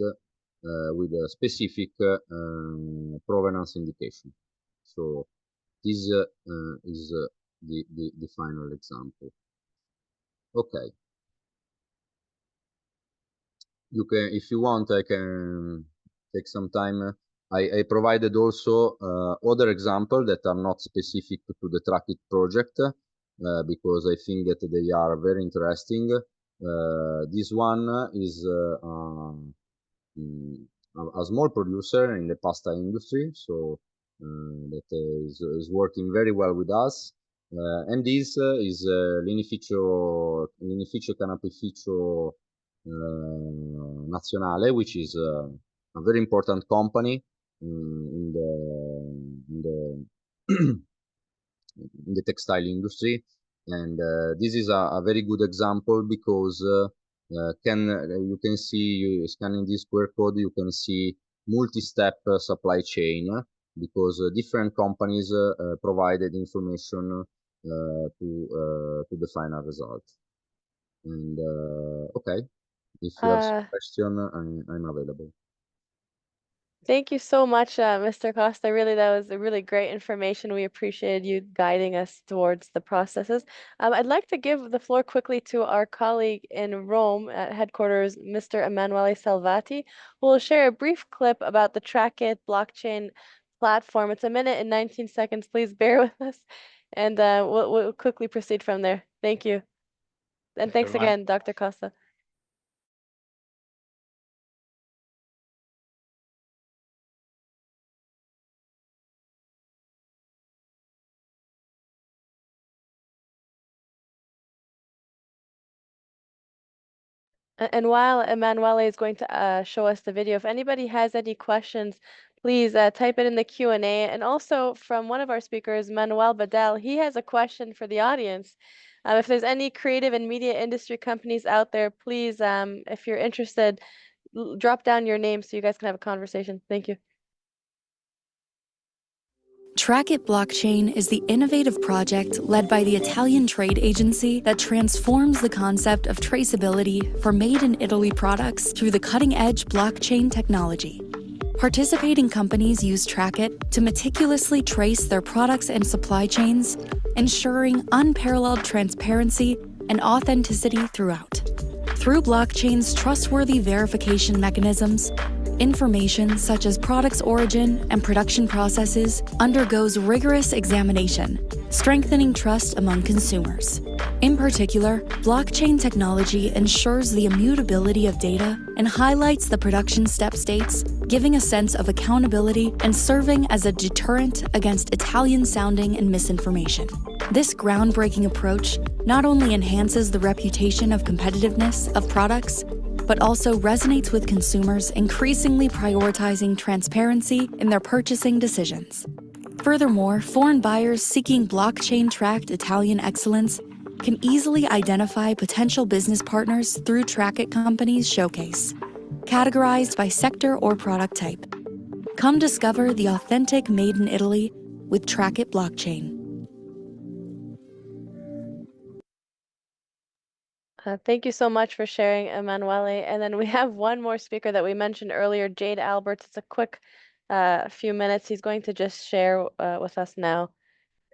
with a specific provenance indication. So this is the final example. Okay. You can, if you want, I can take some time. I provided also other examples that are not specific to the TrackIT project because I think that they are very interesting. This one is a small producer in the pasta industry, so that is working very well with us. And this is Linificio Canapificio Nazionale, which is a very important company in the textile industry. And this is a very good example because you can see, scanning this QR code, you can see multi-step supply chain because different companies provided information to the final result. And okay, if you have some question, I'm available. Thank you so much, Mr. Costa. Really, that was a really great information. We appreciated you guiding us towards the processes. I'd like to give the floor quickly to our colleague in Rome at headquarters, Mr. Emanuele Salvati, who will share a brief clip about the TrackIT blockchain platform. It's a minute and 19 seconds. Please bear with us, and we'll quickly proceed from there. Thank you. And thanks again, Dr. Costa. And while Emanuele is going to show us the video, if anybody has any questions, please type it in the Q&A. And also from one of our speakers, Manuel Badel, he has a question for the audience. If there's any creative and media industry companies out there, please, if you're interested, drop down your name so you guys can have a conversation. Thank you. TrackIT Blockchain is the innovative project led by the Italian trade agency that transforms the concept of traceability for made-in-Italy products through the cutting-edge blockchain technology. Participating companies use TrackIT to meticulously trace their products and supply chains, ensuring unparalleled transparency and authenticity throughout. Through blockchain's trustworthy verification mechanisms, information such as product's origin and production processes undergoes rigorous examination, strengthening trust among consumers. In particular, blockchain technology ensures the immutability of data and highlights the production step states, giving a sense of accountability and serving as a deterrent against Italian sounding and misinformation. This groundbreaking approach not only enhances the reputation of competitiveness of products, but also resonates with consumers increasingly prioritizing transparency in their purchasing decisions. Furthermore, foreign buyers seeking blockchain-tracked Italian excellence can easily identify potential business partners through TrackIT Company's showcase, categorized by sector or product type. Come discover the authentic Made in Italy with TrackIT Blockchain. Thank you so much for sharing, Emanuele. And then we have one more speaker that we mentioned earlier, Jade Alberts. It's a quick few minutes. He's going to just share with us now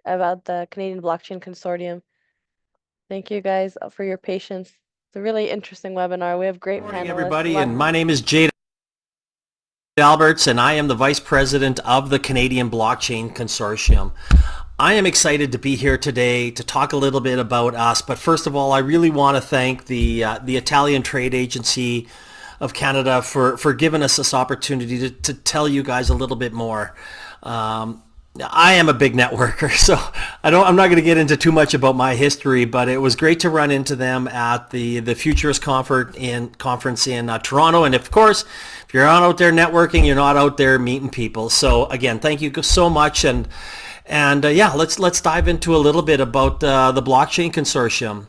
about the Canadian Blockchain Consortium. Thank you guys for your patience. It's a really interesting webinar. We have great panelists. Good morning, everybody, and my name is Jade Alberts, and I am the Vice President of the Canadian Blockchain Consortium. I am excited to be here today to talk a little bit about us, but first of all, I really want to thank the Italian Trade Agency of Canada for giving us this opportunity to tell you guys a little bit more. I am a big networker, so I'm not going to get into too much about my history, but it was great to run into them at the Futurist conference in Toronto. And of course, if you're not out there networking, you're not out there meeting people. So again, thank you so much. And yeah, let's dive into a little bit about the Blockchain Consortium.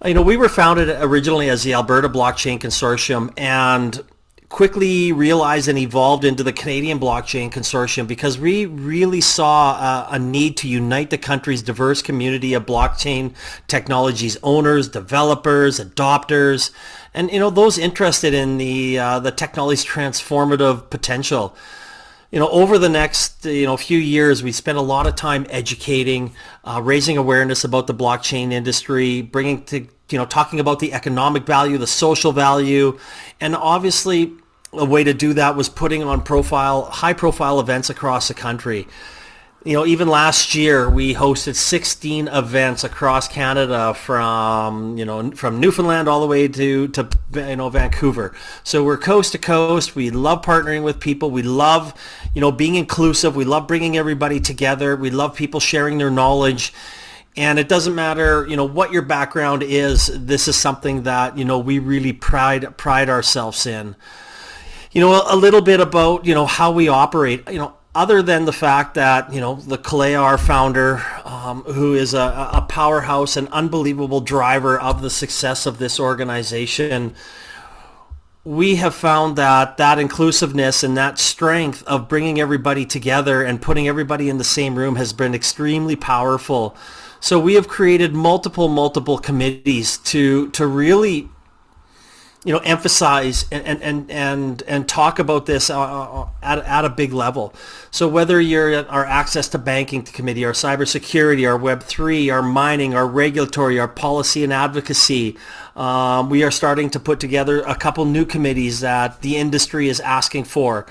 You know, we were founded originally as the Alberta Blockchain Consortium and quickly realized and evolved into the Canadian Blockchain Consortium because we really saw a need to unite the country's diverse community of blockchain technologies owners, developers, adopters, and you know, those interested in the technology's transformative potential. You know, over the next few years, we spent a lot of time educating, raising awareness about the blockchain industry, bringing to talking about the economic value, the social value, and obviously a way to do that was putting on high-profile events across the country. You know, even last year we hosted 16 events across Canada from Newfoundland all the way to Vancouver. So we're coast to coast. We love partnering with people. We love, being inclusive. We love bringing everybody together. We love people sharing their knowledge. And it doesn't matter, what your background is. This is something that, we really pride ourselves in. A little bit about, how we operate, other than the fact that, the Kalea, our founder, who is a powerhouse and unbelievable driver of the success of this organization, we have found that inclusiveness and that strength of bringing everybody together and putting everybody in the same room has been extremely powerful. So we have created multiple committees to really emphasize and talk about this at a big level. So whether you're our access to banking committee, our cybersecurity, our Web3, our mining, our regulatory, our policy and advocacy, we are starting to put together a couple new committees that the industry is asking for.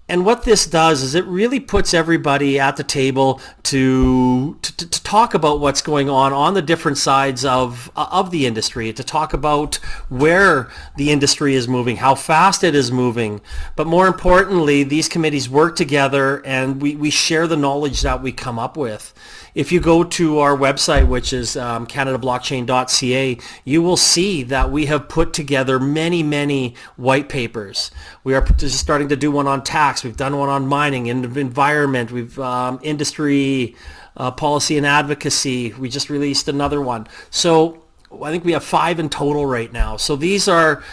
And what this does is it really puts everybody at the table to talk about what's going on the different sides of the industry, to talk about where the industry is moving, how fast it is moving. But more importantly, these committees work together and we share the knowledge that we come up with. If you go to our website, which is canadablockchain.ca, you will see that we have put together many white papers. We are just starting to do one on tax. We've done one on mining and environment. We've industry, policy and advocacy. We just released another one. So I think we have 5 in total right now. So these are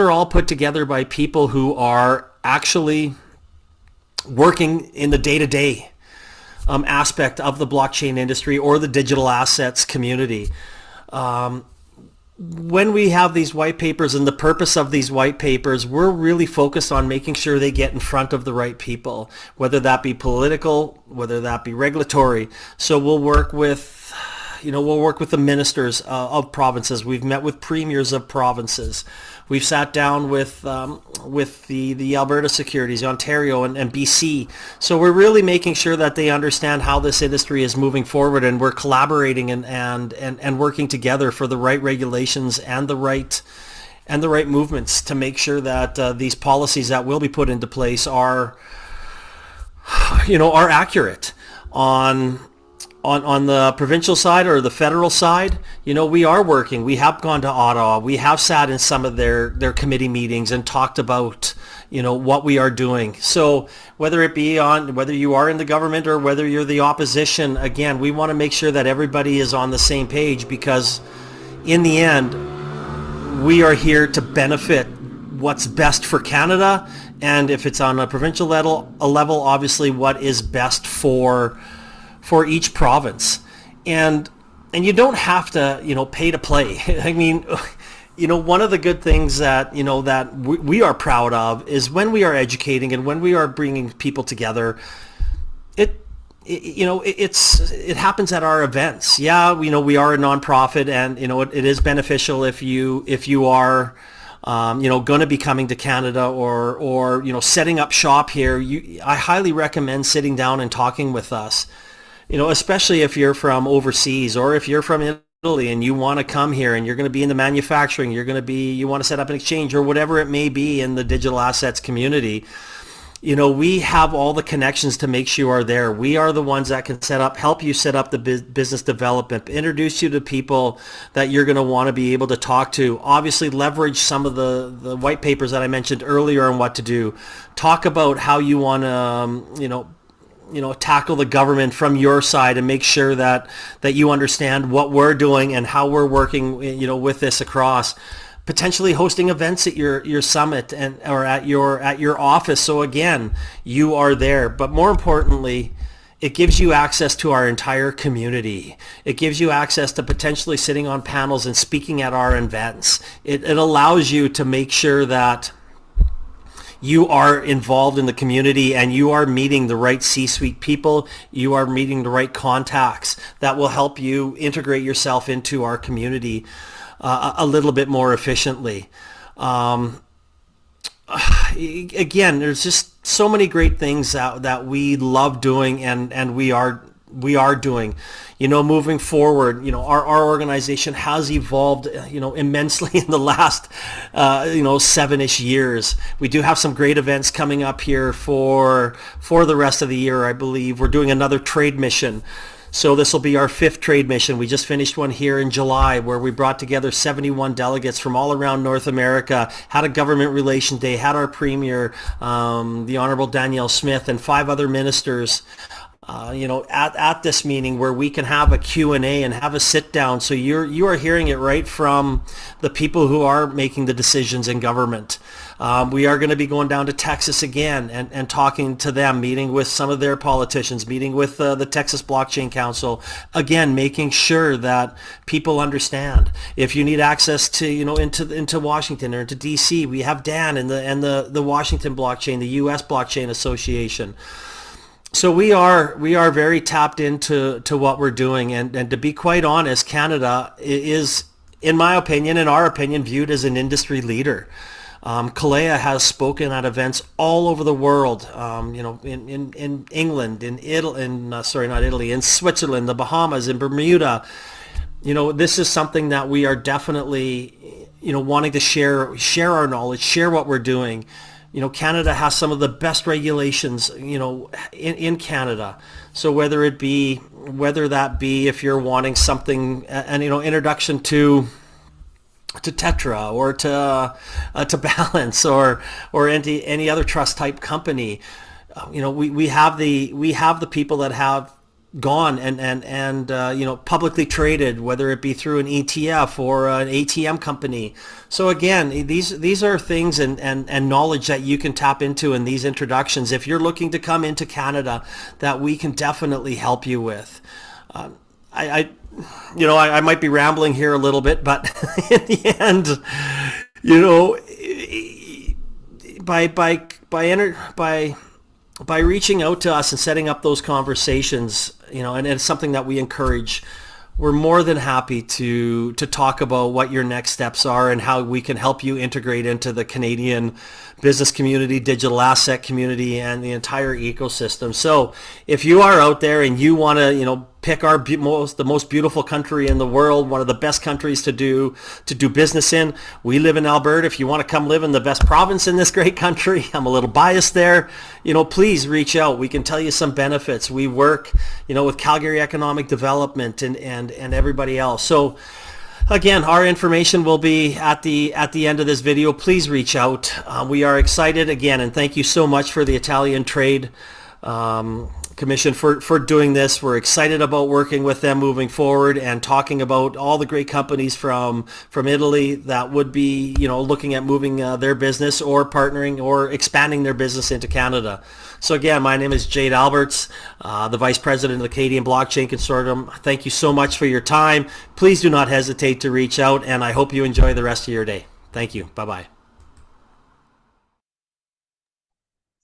all put together by people who are actually working in the day-to-day aspect of the blockchain industry or the digital assets community. When we have these white papers and the purpose of these white papers, we're really focused on making sure they get in front of the right people, whether that be political, whether that be regulatory. So we'll work with the ministers of provinces. We've met with premiers of provinces. We've sat down with the Alberta Securities, Ontario and BC. So we're really making sure that they understand how this industry is moving forward, and we're collaborating and working together for the right regulations and the right movements to make sure that these policies that will be put into place are accurate on the provincial side or the federal side. We are working. We have gone to Ottawa. We have sat in some of their committee meetings and talked about, what we are doing. So whether you are in the government or whether you're the opposition, again, we want to make sure that everybody is on the same page, because in the end, we are here to benefit what's best for Canada. And if it's on a provincial level, obviously what is best for each province. And you don't have to, pay to play. I mean, one of the good things that, that we are proud of is when we are educating and when we are bringing people together, it happens at our events. Yeah, we are a nonprofit, and, it is beneficial if you are, going to be coming to Canada or setting up shop here. I highly recommend sitting down and talking with us. Especially if you're from overseas or if you're from Italy and you want to come here and you're going to be in the manufacturing, you want to set up an exchange or whatever it may be in the digital assets community. We have all the connections to make sure you are there. We are the ones that can help you set up the business development, introduce you to people that you're going to want to be able to talk to. Obviously, leverage some of the white papers that I mentioned earlier on what to do. Talk about how you want to, tackle the government from your side and make sure that you understand what we're doing and how we're working, with this across. Potentially hosting events at your summit or at your office. So again, you are there. But more importantly, it gives you access to our entire community. It gives you access to potentially sitting on panels and speaking at our events. It allows you to make sure that you are involved in the community and you are meeting the right C-suite people. You are meeting the right contacts that will help you integrate yourself into our community a little bit more efficiently. Again, there's just so many great things that we love doing and we are doing. Moving forward, our organization has evolved, immensely in the last, 7-ish years. We do have some great events coming up here for the rest of the year. I believe we're doing another trade mission. So this will be our 5th trade mission. We just finished one here in July where we brought together 71 delegates from all around North America, had a government relation day, had our premier, the Honorable Danielle Smith, and 5 other ministers at this meeting where we can have a Q&A and have a sit down. So you are hearing it right from the people who are making the decisions in government. We are going to be going down to Texas again and talking to them, meeting with some of their politicians, meeting with the Texas Blockchain Council, again, making sure that people understand. If you need access to, into Washington or into DC, we have Dan and the Washington Blockchain, the US Blockchain Association. So we are very tapped into what we're doing, and to be quite honest, Canada is, in my opinion, in our opinion, viewed as an industry leader. Kalea has spoken at events all over the world, in England, in Italy, in Switzerland, the Bahamas, in Bermuda. This is something that we are definitely, wanting to share our knowledge, share what we're doing. Canada has some of the best regulations, in Canada. So whether that be if you're wanting something, an introduction to Tetra or to Balance or any other trust type company, we have the people that have gone and publicly traded, whether it be through an ETF or an ATM company. So again, these are things and knowledge that you can tap into in these introductions if you're looking to come into Canada, that we can definitely help you with. I might be rambling here a little bit, but in the end, by reaching out to us and setting up those conversations, and it's something that we encourage, we're more than happy to talk about what your next steps are and how we can help you integrate into the Canadian business community, digital asset community, and the entire ecosystem. So if you are out there and you want to, pick the most beautiful country in the world, one of the best countries to do business in. We live in Alberta. If you want to come live in the best province in this great country, I'm a little biased there, please reach out. We can tell you some benefits. We work, with Calgary Economic Development and everybody else. So again, our information will be at the end of this video. Please reach out. We are excited again, and thank you so much for the Italian Trade Commission for doing this. We're excited about working with them moving forward and talking about all the great companies from Italy that would be, looking at moving their business or partnering or expanding their business into Canada. So again, my name is Jade Alberts, the Vice President of the Canadian Blockchain Consortium. Thank you so much for your time. Please do not hesitate to reach out, and I hope you enjoy the rest of your day. Thank you. Bye-bye.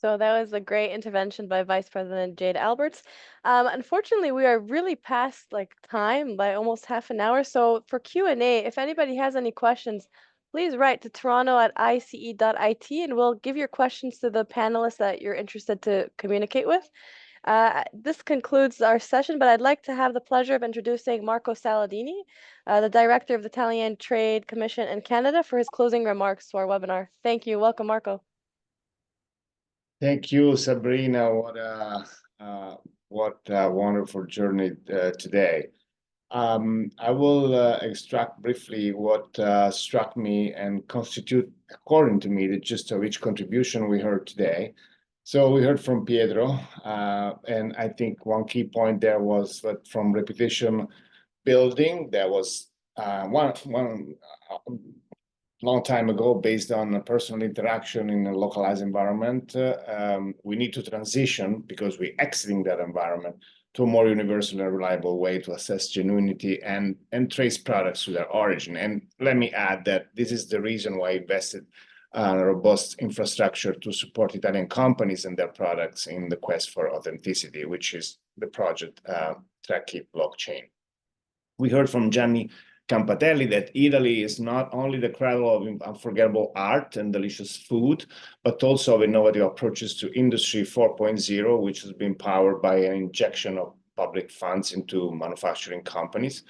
So that was a great intervention by Vice President Jade Alberts. Unfortunately, we are really past time by almost half an hour. So for Q&A, if anybody has any questions, please write to toronto@ice.it, and we'll give your questions to the panelists that you're interested to communicate with. This concludes our session, but I'd like to have the pleasure of introducing Marco Saladini, the Director of the Italian Trade Commission in Canada, for his closing remarks to our webinar. Thank you. Welcome, Marco. Thank you, Sabrina. What a wonderful journey today. I will extract briefly what struck me and constitute, according to me, the gist of each contribution we heard today. So we heard from Pietro, and I think one key point there was that from reputation building, there was one long time ago, based on a personal interaction in a localized environment. We need to transition, because we're exiting that environment, to a more universal and reliable way to assess genuinity and trace products to their origin. And let me add that this is the reason why I invested a robust infrastructure to support Italian companies and their products in the quest for authenticity, which is the project TrackIT blockchain. We heard from Gianni Campatelli that Italy is not only the cradle of unforgettable art and delicious food, but also of innovative approaches to Industry 4.0, which has been powered by an injection of public funds into manufacturing companies.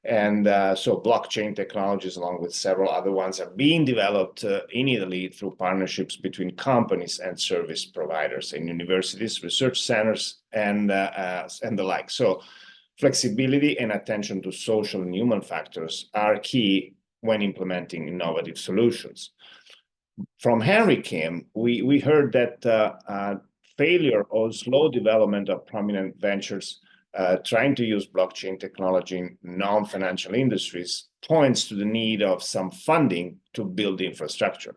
And so blockchain technologies, along with several other ones, are being developed in Italy through partnerships between companies and service providers in universities, research centers, and the like. So flexibility and attention to social and human factors are key when implementing innovative solutions. From Henry Kim, we heard that failure or slow development of prominent ventures trying to use blockchain technology in non-financial industries points to the need of some funding to build the infrastructure.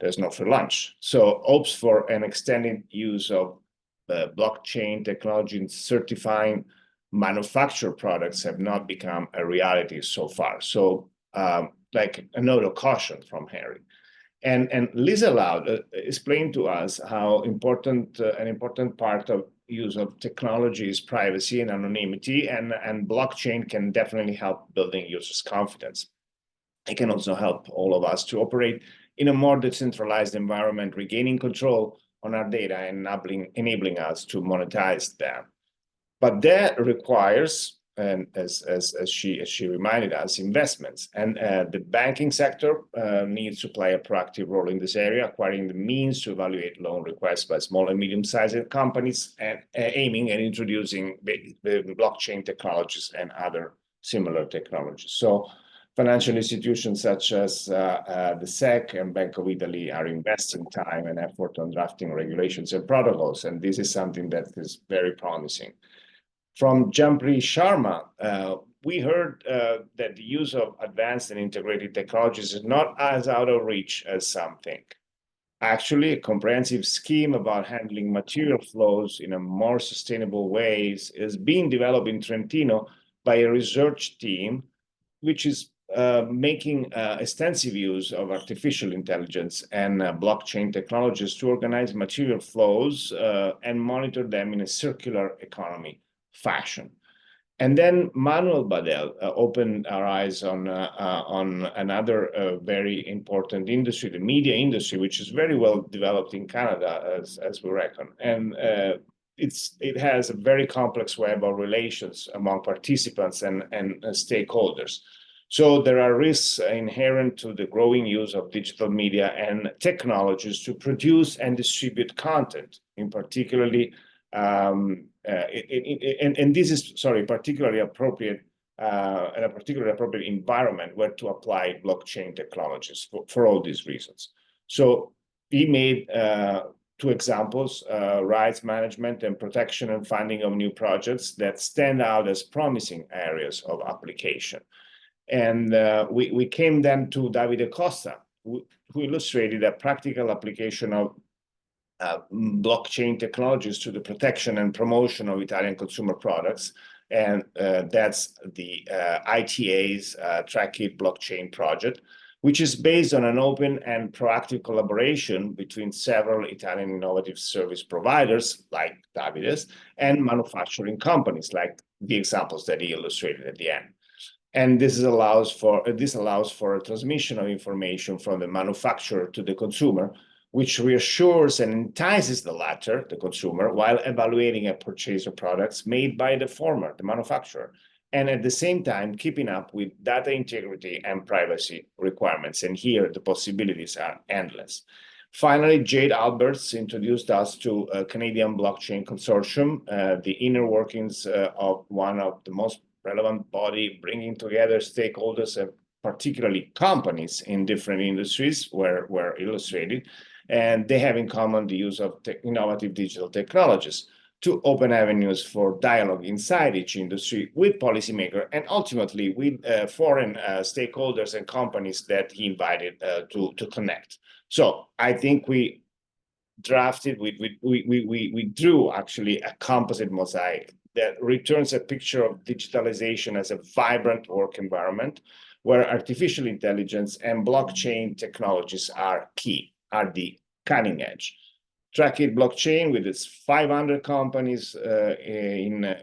There's no free lunch. So hopes for an extended use of blockchain technology in certifying manufactured products have not become a reality so far. So like a note of caution from Harry. And Lisa Loud explained to us how important an important part of use of technology is privacy and anonymity, and blockchain can definitely help building users' confidence. It can also help all of us to operate in a more decentralized environment, regaining control on our data and enabling us to monetize them. But that requires, and as she reminded us, investments. And the banking sector needs to play a proactive role in this area, acquiring the means to evaluate loan requests by small and medium-sized companies, and aiming and introducing the blockchain technologies and other similar technologies. So financial institutions such as the SEC and Bank of Italy are investing time and effort on drafting regulations and protocols, and this is something that is very promising. From Janpriy Sharma, we heard that the use of advanced and integrated technologies is not as out of reach as some think. Actually, a comprehensive scheme about handling material flows in a more sustainable ways is being developed in Trentino by a research team, which is making extensive use of artificial intelligence and blockchain technologies to organize material flows and monitor them in a circular economy fashion. And then Manuel Badel opened our eyes on another very important industry, the media industry, which is very well developed in Canada, as we reckon. And it has a very complex web of relations among participants and stakeholders. So there are risks inherent to the growing use of digital media and technologies to produce and distribute content, in particularly and this is, particularly appropriate in a particularly appropriate environment where to apply blockchain technologies for all these reasons. So he made two examples, rights management and protection and funding of new projects that stand out as promising areas of application. And we came then to Davide Costa, who illustrated a practical application of blockchain technologies to the protection and promotion of Italian consumer products. And that's the ITA's TrackIT blockchain project, which is based on an open and proactive collaboration between several Italian innovative service providers, like Davide's, and manufacturing companies, like the examples that he illustrated at the end. And this allows for a transmission of information from the manufacturer to the consumer, which reassures and entices the latter, the consumer, while evaluating a purchase of products made by the former, the manufacturer, and at the same time keeping up with data integrity and privacy requirements. And here the possibilities are endless. Finally, Jade Alberts introduced us to a Canadian blockchain consortium, the inner workings of one of the most relevant body bringing together stakeholders and particularly companies in different industries were illustrated. And they have in common the use of innovative digital technologies to open avenues for dialogue inside each industry with policymakers and ultimately with foreign stakeholders and companies that he invited to connect. So I think we drew actually a composite mosaic that returns a picture of digitalization as a vibrant work environment where artificial intelligence and blockchain technologies are the cutting edge. TrackIT blockchain, with its 500 companies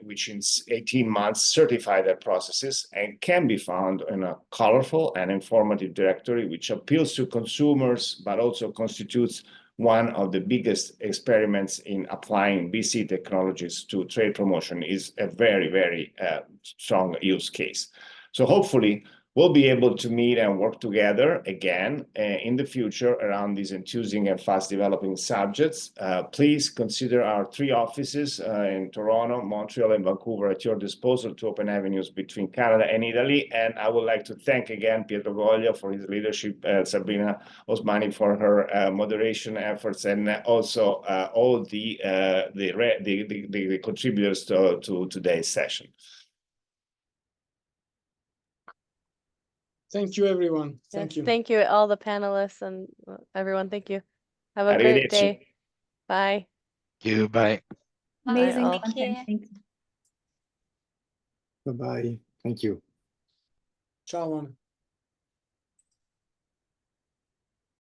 which in 18 months certify their processes, and can be found in a colorful and informative directory which appeals to consumers but also constitutes one of the biggest experiments in applying BC technologies to trade promotion, is a very, very strong use case. So hopefully we'll be able to meet and work together again in the future around these enthusing and fast developing subjects. Please consider our 3 offices in Toronto, Montreal, and Vancouver at your disposal to open avenues between Canada and Italy. And I would like to thank again Pietro Goglia for his leadership, Sabrina Osmani for her moderation efforts, and also all the contributors to today's session. Thank you, everyone. Thank you. Thank you, all the panelists and everyone. Thank you. Have a great day. Bye. Thank you. Bye. Amazing all. content. Thank you. Bye-bye. Thank you. Ciao.